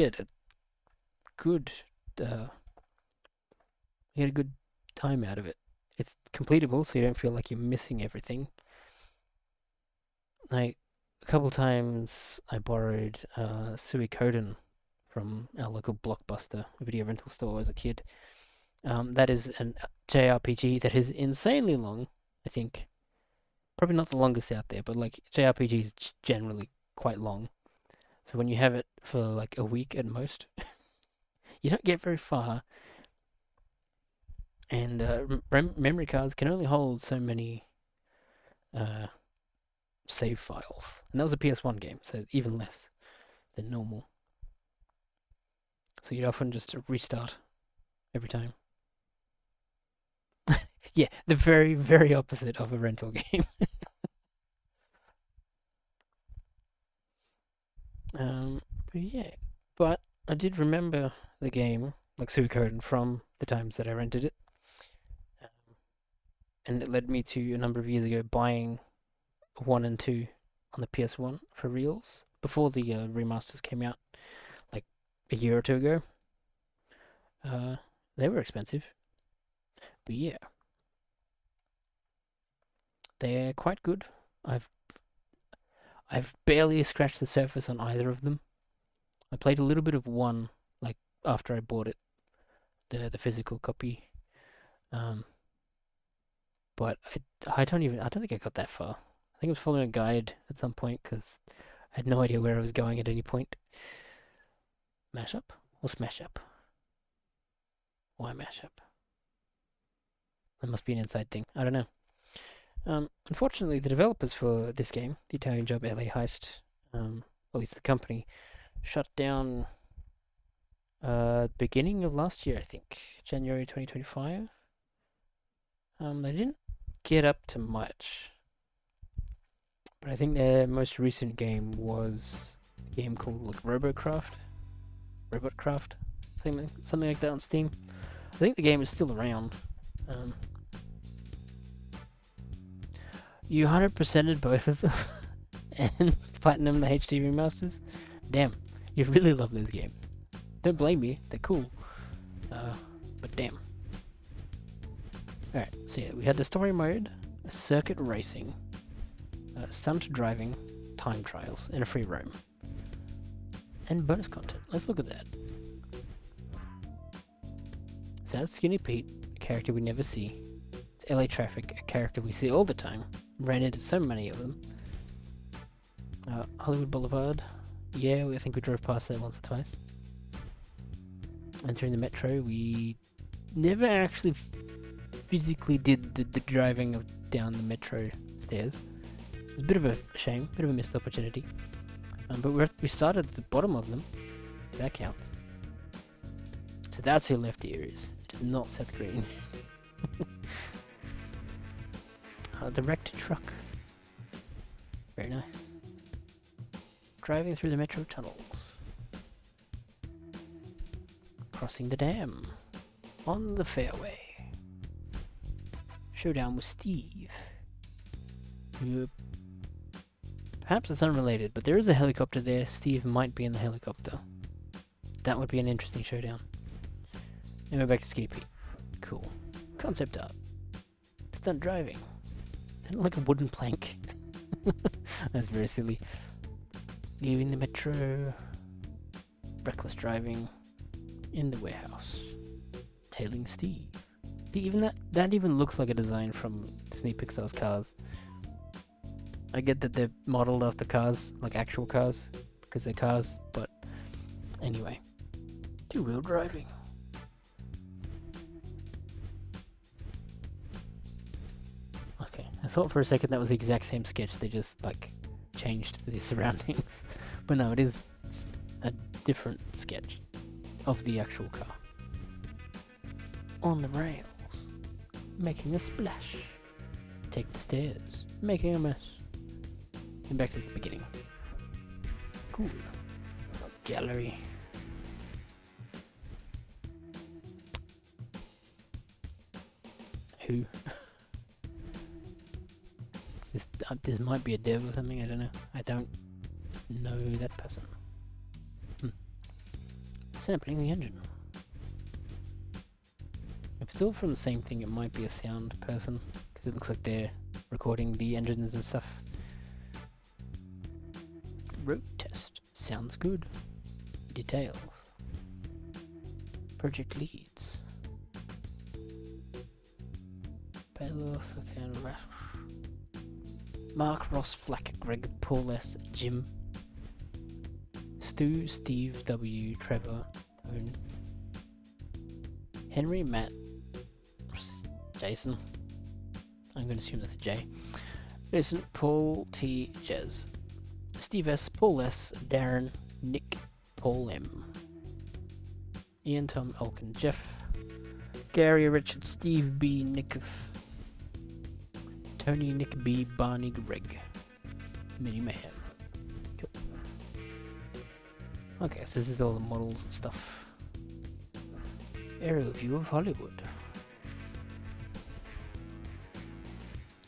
good uh, you get a good time out of it. It's completable, so you don't feel like you're missing everything. Like a couple times, I borrowed Suikoden from our local blockbuster video rental store as a kid. That is an JRPG that is insanely long. I think probably not the longest out there, but like JRPG is generally quite long. So when you have it for like a week at most, you don't get very far. And memory cards can only hold so many uh, save files. And that was a PS1 game, so even less than normal. So you'd often just restart every time. Yeah, the very, very opposite of a rental game. But yeah, but I did remember the game, like Suikoden, from the times that I rented it. Um, and it led me to a number of years ago buying 1 and 2 on the PS1 for reals before the remasters came out, like a year or two ago. They were expensive, but yeah, they're quite good. I've I've barely scratched the surface on either of them. I played a little bit of one, like after I bought it, the physical copy. Um, but I don't think I got that far. I think I was following a guide at some point because I had no idea where I was going at any point. Mashup or smash up? Why mashup? That must be an inside thing. I don't know. Unfortunately, the developers for this game, the Italian job LA Heist, at least the company, shut down beginning of last year, I think, January 2025. They didn't get up to much, but I think their most recent game was a game called like Robotcraft, something like that on Steam. I think the game is still around. Um, you 100%ed both of them and platinum the HD remasters. Damn, you really love those games. Don't blame me, they're cool. But damn. Alright, so yeah, we had the story mode, circuit racing, stunt driving, time trials, and a free roam. And bonus content. Let's look at that. So that's Skinny Pete, a character we never see. It's LA Traffic, a character we see all the time. Ran into so many of them. Hollywood Boulevard. Yeah, I think we drove past that once or twice. Entering the metro, we never actually physically did the driving down the metro stairs. It's a bit of a shame, bit of a missed opportunity. But we started at the bottom of them. That counts. So that's who left ear is. It is not Seth Green. The wrecked truck. Very nice. Driving through the metro tunnels. Crossing the dam. On the fairway. Showdown with Steve. Perhaps it's unrelated, but there is a helicopter there. Steve might be in the helicopter. That would be an interesting showdown. And we're back to Skinny Pete. Cool. Concept art. Stunt driving. Isn't it like a wooden plank? That's very silly. Leaving the metro. Reckless driving. In the warehouse. Tailing Steve. See, even that even looks like a design from Disney Pixar's Cars. I get that they're modeled after cars, like actual cars, because they're cars, but anyway. Two-wheel driving. Okay, I thought for a second that was the exact same sketch, they just like changed the surroundings. But no, it's a different sketch of the actual car. On the rails, making a splash. Take the stairs, making a mess. And back to the beginning. Cool. Gallery. Who? This might be a dev or something, I don't know. I don't know that person. Sampling the engine. If it's all from the same thing, it might be a sound person, because it looks like they're recording the engines and stuff. Road test. Sounds good. Details. Project leads. Payload, okay, Mark, Ross, Flack, Greg, Paul S, Jim, Stu, Steve, W, Trevor, Tone, Henry, Matt, Jason, I'm going to assume that's a J, Jason, Paul, T, Jez, Steve S, Paul S, Darren, Nick, Paul M, Ian, Tom, Elkin, Jeff, Gary, Richard, Steve B, Nick F, Tony, Nick B, Barney, Greg, Mini Mayhem. Cool. Okay, so this is all the models and stuff. Aerial view of Hollywood.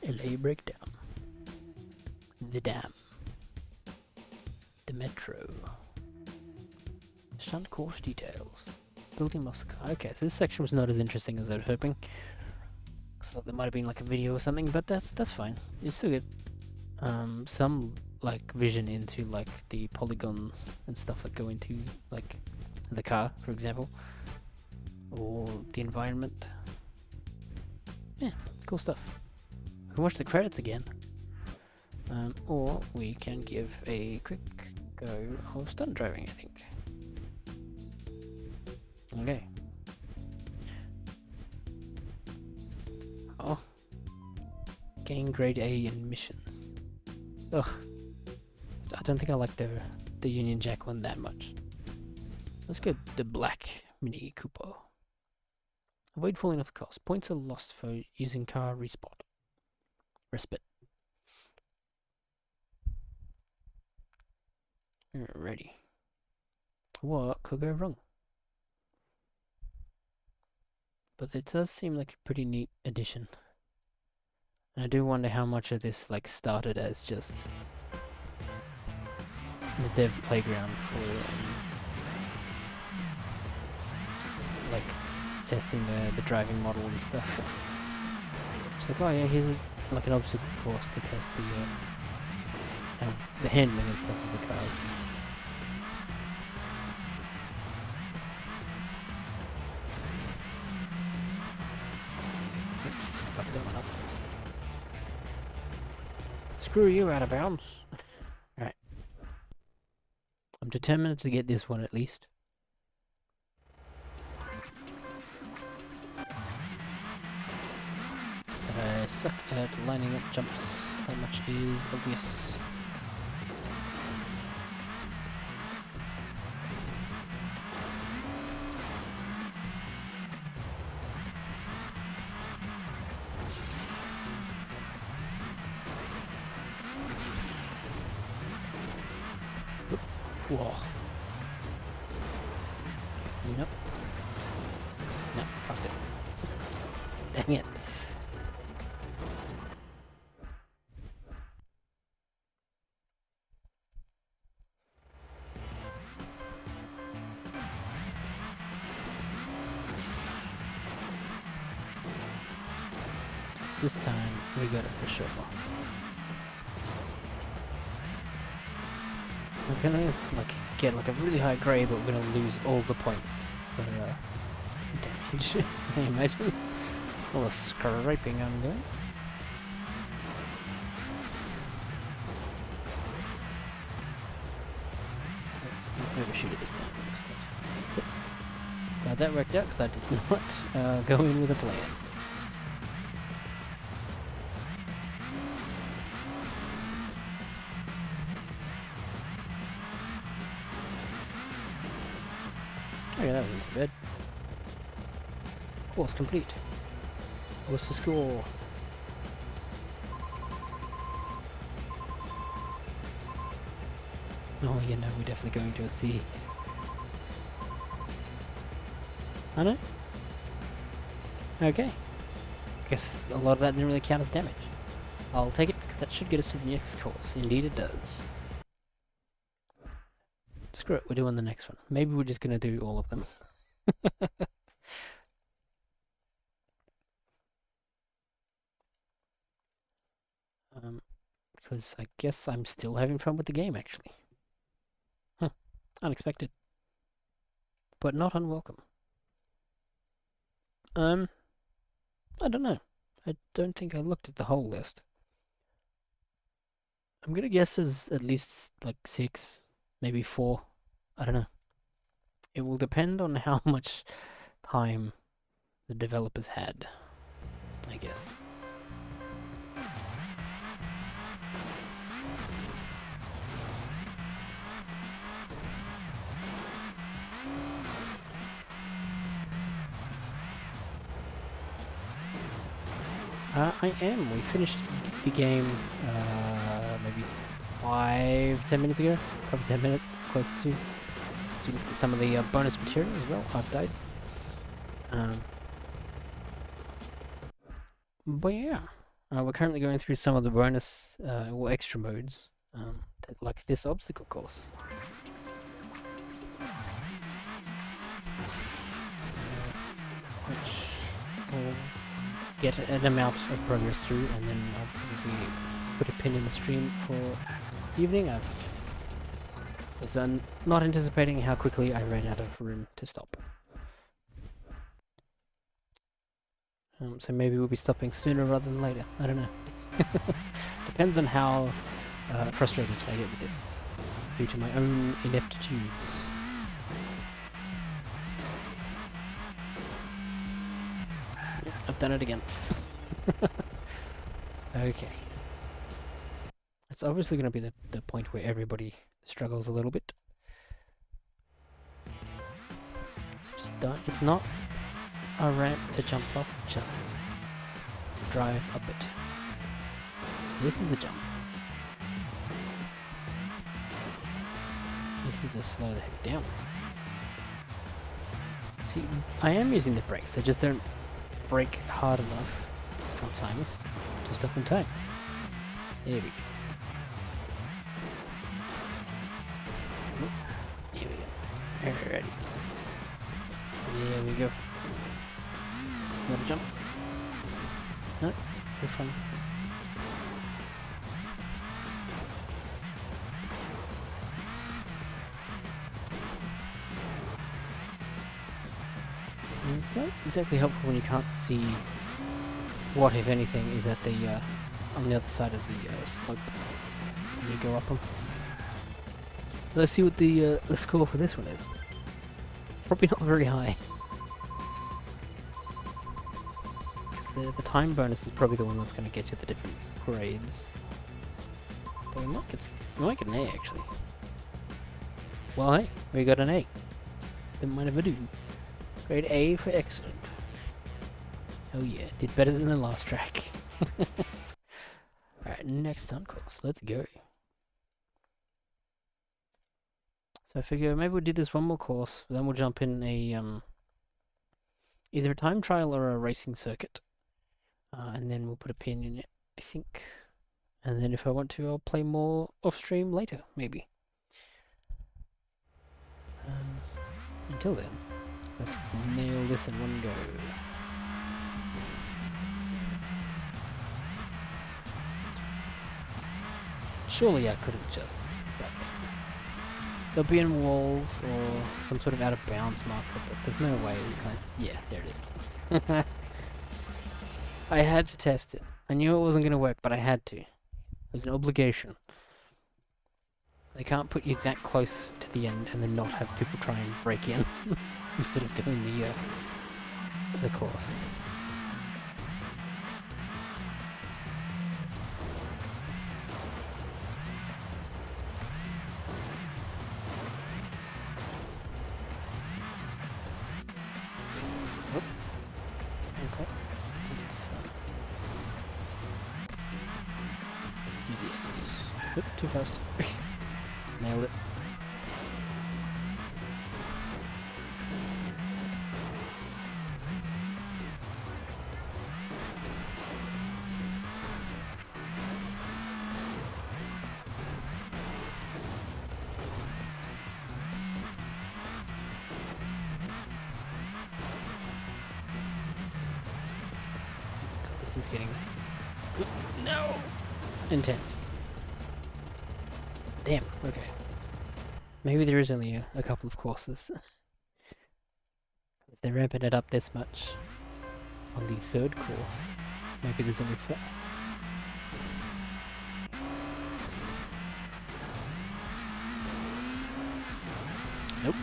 LA breakdown. The dam. The metro. Stunt course details. Building muscle car. Okay, so this section was not as interesting as I was hoping. So there might have been like a video or something, but that's fine. You still get some like vision into like the polygons and stuff that go into like the car, for example, or the environment. Yeah, cool stuff. We can watch the credits again, or we can give a quick go of stunt driving, I think. Okay. Oh. Gain grade A in missions. Ugh. I don't think I like the Union Jack one that much. Let's go the black Mini Cooper. Avoid falling off the course. Points are lost for using car respot. Respite. Alrighty. What could go wrong? But it does seem like a pretty neat addition. And I do wonder how much of this like started as just the dev playground for like testing the driving model and stuff. It's like, oh yeah, here's like an obstacle course to test the handling and stuff of the cars. Fuck that one up. Screw you, out of bounds. Right. I'm determined to get this one at least. I suck at lining up jumps. That much is obvious. Whoa. Nope. No, fucked it. Dang it. This time we got it for sure. We're gonna like get like a really high grade, but we're gonna lose all the points for damage. Can you imagine all the scraping I'm doing? Let's not overshoot it this time. Glad that worked out because I did not go in with a plan. Oh yeah, that wasn't too bad. Course complete. What's the score? Oh yeah, no, we're definitely going to a C. I know. Okay. Guess a lot of that didn't really count as damage. I'll take it because that should get us to the next course. Indeed it does. Screw it, we're doing the next one. Maybe we're just gonna do all of them. Because I guess I'm still having fun with the game actually. Unexpected. But not unwelcome. I don't know. I don't think I looked at the whole list. I'm gonna guess there's at least like 6, maybe 4. I don't know. It will depend on how much time the developers had, I guess. I am. We finished the game maybe 5-10 minutes ago. Probably 10 minutes, close to some of the bonus material as well. I've died. But yeah, we're currently going through some of the bonus or extra modes, like this obstacle course. Which will get an amount of progress through, and then I'll probably put a pin in the stream for the evening. I was not anticipating how quickly I ran out of room to stop. So maybe we'll be stopping sooner rather than later. I don't know. Depends on how frustrated I get with this, due to my own ineptitudes. I've done it again. Okay. It's obviously going to be the point where everybody struggles a little bit. So just don't. It's not a ramp to jump off, just drive up it. This is a jump. This is a slow the heck down. See, I am using the brakes, they just don't brake hard enough sometimes to stop in time. There we go. Here we go. Alrighty. There we go. Another jump. No, we're fine. It's not exactly helpful when you can't see what, if anything, is at the on the other side of the slope when you go up them. Let's see what the score for this one is. Probably not very high. Because the time bonus is probably the one that's going to get you the different grades. But we might get an A actually. Well, hey, we got an A. Didn't mind if I do. Grade A for excellent. Oh yeah, did better than the last track. Alright, next stunt course. Let's go. So I figure maybe we'll do this one more course, then we'll jump in a either a time trial or a racing circuit. And then we'll put a pin in it, I think. And then if I want to, I'll play more off stream later, maybe. Until then, let's nail this in one go. Surely I could have just done it. There'll be in walls or some sort of out of bounds marker, but there's no way we can. Yeah, there it is. I had to test it. I knew it wasn't going to work, but I had to. It was an obligation. They can't put you that close to the end and then not have people try and break in instead of doing the course. first. Nailed it. This is getting intense. Damn, okay. Maybe there is only a couple of courses. If they're ramping it up this much on the third course, maybe there's only 4. Nope.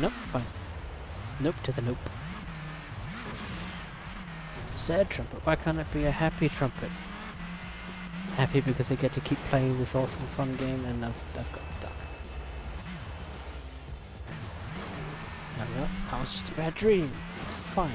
Nope, fine. Nope to the nope. Sad trumpet, why can't it be a happy trumpet? Happy because I get to keep playing this awesome fun game and I've got stuck. No, that was just a bad dream. It's fine.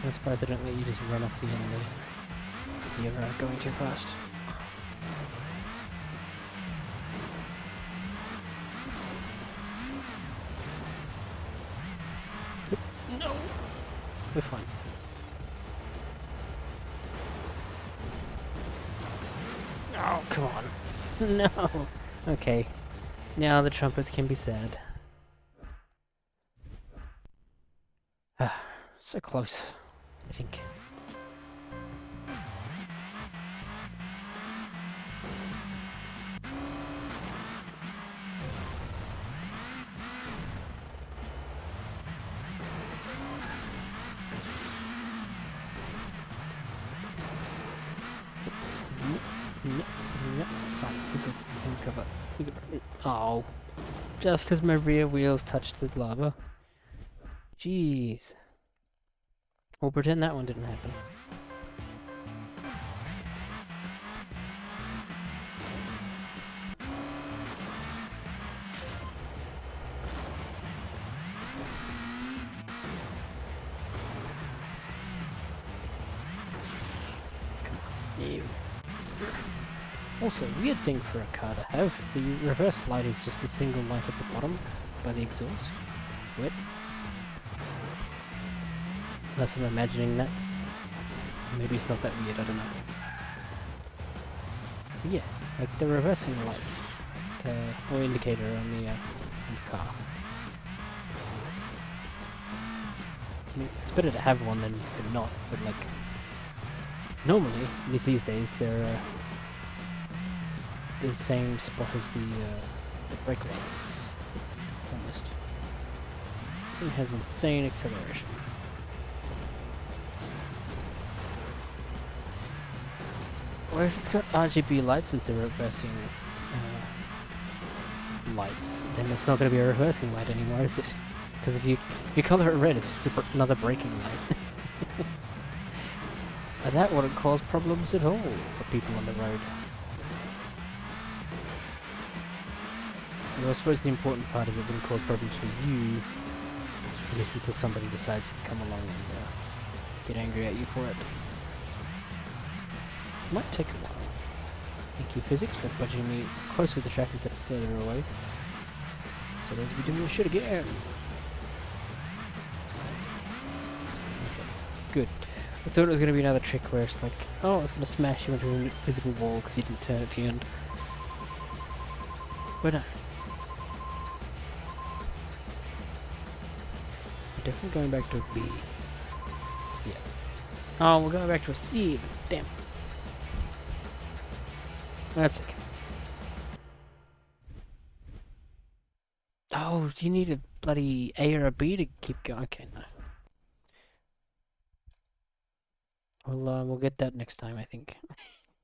I'm surprised I don't let you just run off the end if you're going too fast. No! We're fine. Oh, come on. No! Okay. Now the trumpets can be sad. So close. I think. No, fine, we're good. We can cover. We can... Oh, just because my rear wheels touched the lava. Jeez. We'll pretend that one didn't happen. Come on, you. Also, weird thing for a car to have. The reverse light is just the single light at the bottom by the exhaust. Wet. Unless I'm imagining that. Maybe it's not that weird, I don't know. But yeah, like the reversing light or indicator on the car. I mean, it's better to have one than not, but like normally, at least these days, they're the same spot as the brake lights. Almost. This thing has insane acceleration. Or if it's got RGB lights as the reversing lights, then it's not going to be a reversing light anymore, is it? Because if you color it red, it's just another braking light. And that wouldn't cause problems at all for people on the road. Well, I suppose the important part is it wouldn't cause problems for you, at least until somebody decides to come along and get angry at you for it. Might take a while. Thank you, physics, for budging me closer to the track instead of further away. So those will be doing this shit again. Okay, good. I thought it was going to be another trick where it's like, oh, it's going to smash you into a physical wall because you didn't turn at the end. But no. We're definitely going back to a B. Yeah. Oh, we're going back to a C, but damn. That's okay. Oh, do you need a bloody A or a B to keep going? Okay, no. We'll get that next time, I think.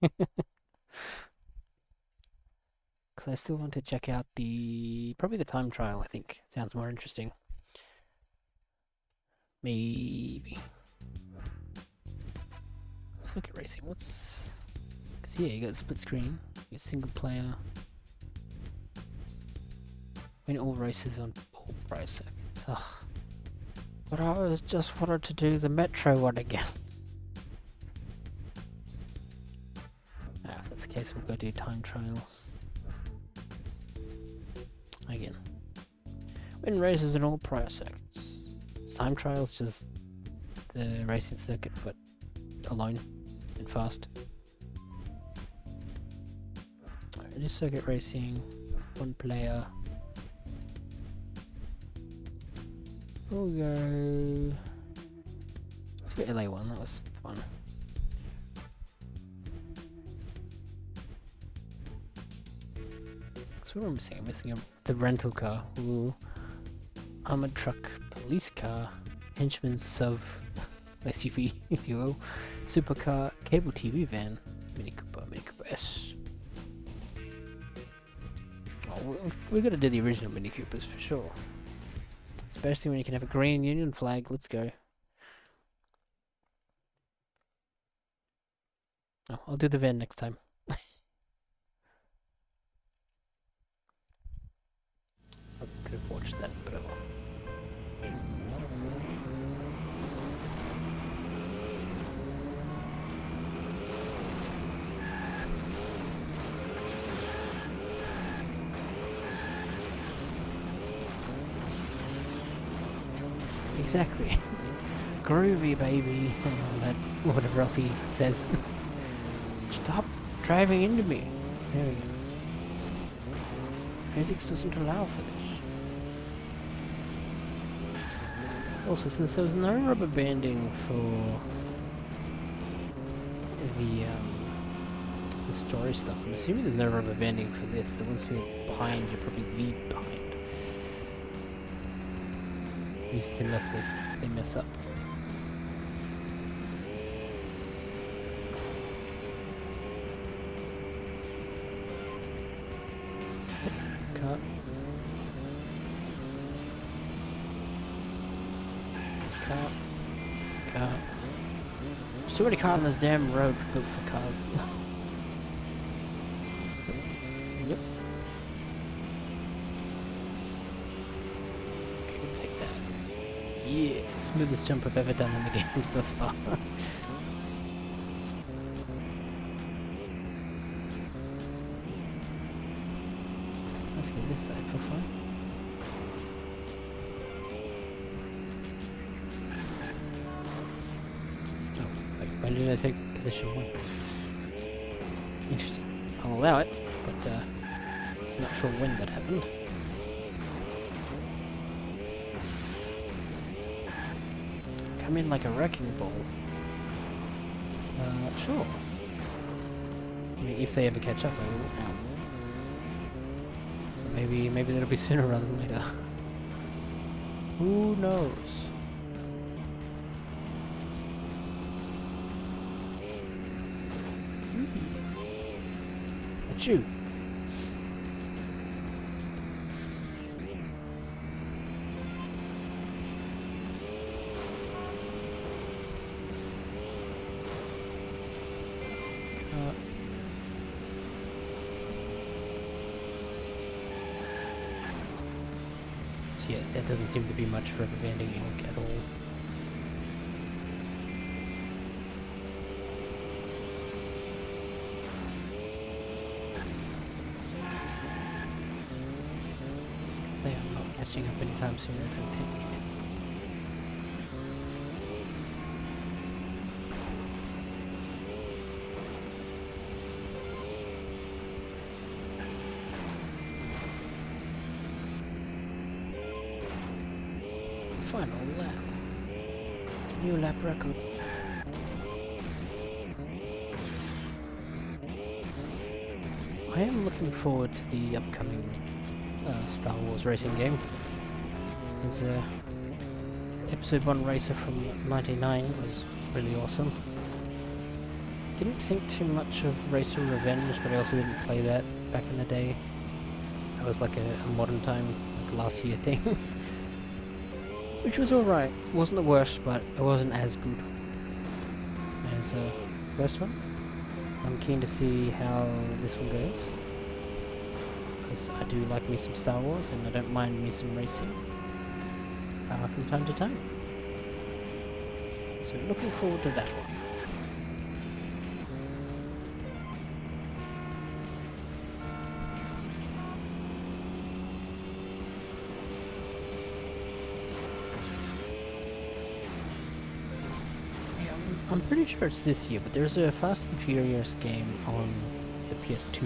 Because I still want to check out probably the time trial, I think. Sounds more interesting. Maybe. Let's look at racing. Because yeah, you got split screen, you got single player. Win all races on all price seconds. Ugh. But I just wanted to do the Metro one again. If that's the case, we'll go do time trials. Again. Win races in all prior seconds. Time trials just the racing circuit, but alone and fast. It is circuit racing, one player. We'll go. Let's go LA1, that was fun. So what am I missing? I'm missing the rental car. Ooh. Armored truck, police car, henchman sub, SUV, if you will, supercar, cable TV van, Mini Cooper S. Oh, we gotta do the original Mini Coopers for sure. Especially when you can have a green Union flag. Let's go. Oh, I'll do the van next time. I could have watched that, but oh well. Exactly. Groovy, baby. And that, whatever else he says. Stop driving into me. There we go. Physics doesn't allow for this. Also, since there was no rubber banding for the story stuff, I'm assuming there's no rubber banding for this. So once you're behind, you're probably lead behind. At least unless they mess up. Cut. Cut. Cut. There's too many cars on this damn road built for cars. Yep. Okay, we'll take that. Yeah, smoothest jump I've ever done in the game thus far. Let's go this side for fun. Oh, wait, why did I take position 1? Interesting. I'll allow it, but I'm not sure when that happened. Come in like a wrecking ball. Sure. I mean, if they ever catch up, they will. Ow. Maybe that'll be sooner rather than later. Who knows? Achoo! Yeah, that doesn't seem to be much rubber banding ink at all. They are not catching up anytime soon, I don't think. Final lap. It's a new lap record. I am looking forward to the upcoming Star Wars racing game. There's Episode 1 Racer from '99 was really awesome. Didn't think too much of Racer Revenge, but I also didn't play that back in the day. That was like a modern time, like last year thing. Which was alright. Wasn't the worst, but it wasn't as good as the first one. I'm keen to see how this one goes, because I do like me some Star Wars and I don't mind me some racing from time to time. So looking forward to that one. I'm pretty sure it's this year, but there's a Fast and Furious game on the PS2,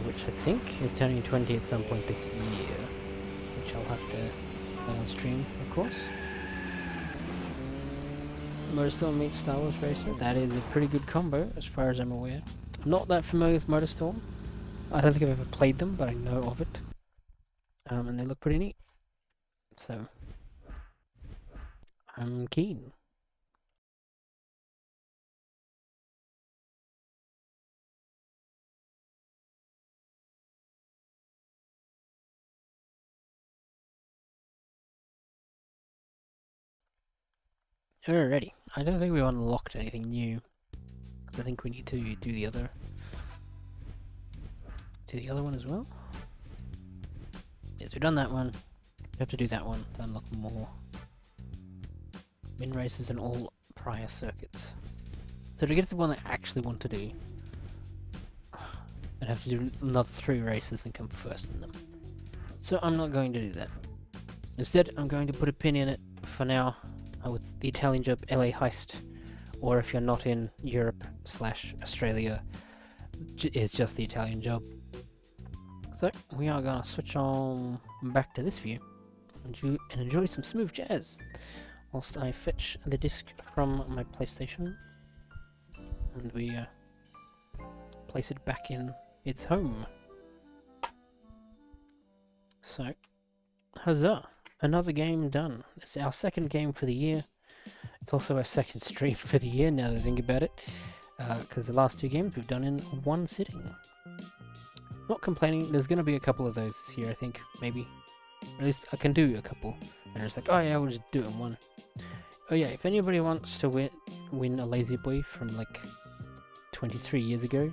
which I think is turning 20 at some point this year, which I'll have to play on stream, of course. Motorstorm meets Star Wars Racer, that is a pretty good combo as far as I'm aware. I'm not that familiar with Motorstorm. I don't think I've ever played them, but I know of it. And they look pretty neat. So, I'm keen. Alrighty, I don't think we've unlocked anything new. I think we need to do the other one as well. Yes, we've done that one. We have to do that one to unlock more min races and all prior circuits. So to get to the one I actually want to do, I'd have to do another 3 races and come first in them. So I'm not going to do that. Instead, I'm going to put a pin in it for now with the Italian job LA Heist, or if you're not in Europe / Australia, it's just the Italian job. So we are gonna switch on back to this view and enjoy some smooth jazz whilst I fetch the disc from my PlayStation and we place it back in its home. So, huzzah! Another game done. It's our second game for the year. It's also our second stream for the year, now that I think about it. Because the last 2 games we've done in one sitting. Not complaining, there's going to be a couple of those this year, I think, maybe. At least I can do a couple. And it's like, oh yeah, we'll just do it in one. Oh yeah, if anybody wants to win a Lazy Boy from like 23 years ago,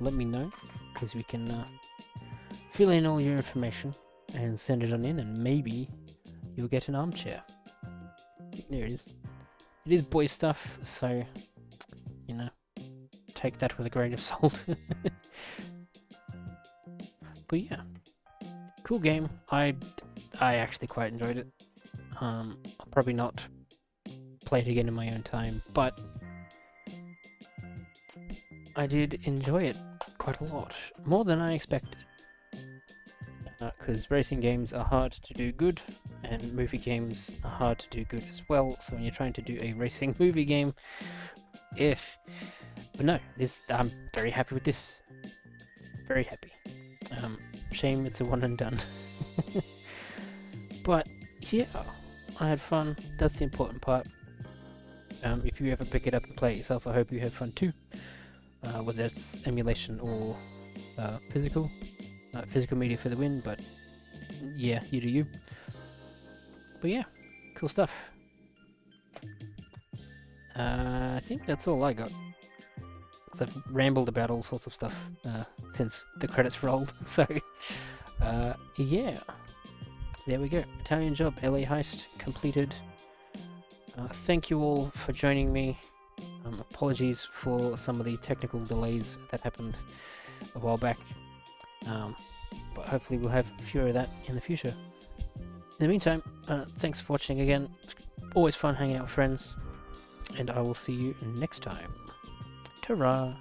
let me know. Because we can fill in all your information and send it on in, and maybe you'll get an armchair. There it is. It is boy stuff, so, you know, take that with a grain of salt. But yeah, cool game. I actually quite enjoyed it. I'll probably not play it again in my own time, but I did enjoy it quite a lot. More than I expected. Because racing games are hard to do good, and movie games are hard to do good as well, so when you're trying to do a racing movie game, but no, I'm very happy with this. Very happy. Shame it's a one and done. But yeah, I had fun. That's the important part. If you ever pick it up and play it yourself, I hope you have fun too. Whether it's emulation or physical. Physical media for the win, but yeah, you do you. But yeah, cool stuff. I think that's all I got. Because I've rambled about all sorts of stuff since the credits rolled. So, yeah. There we go. Italian job, LA Heist, completed. Thank you all for joining me. Apologies for some of the technical delays that happened a while back. But hopefully we'll have fewer of that in the future. In the meantime, thanks for watching again. Always fun hanging out with friends. And I will see you next time. Ta-ra!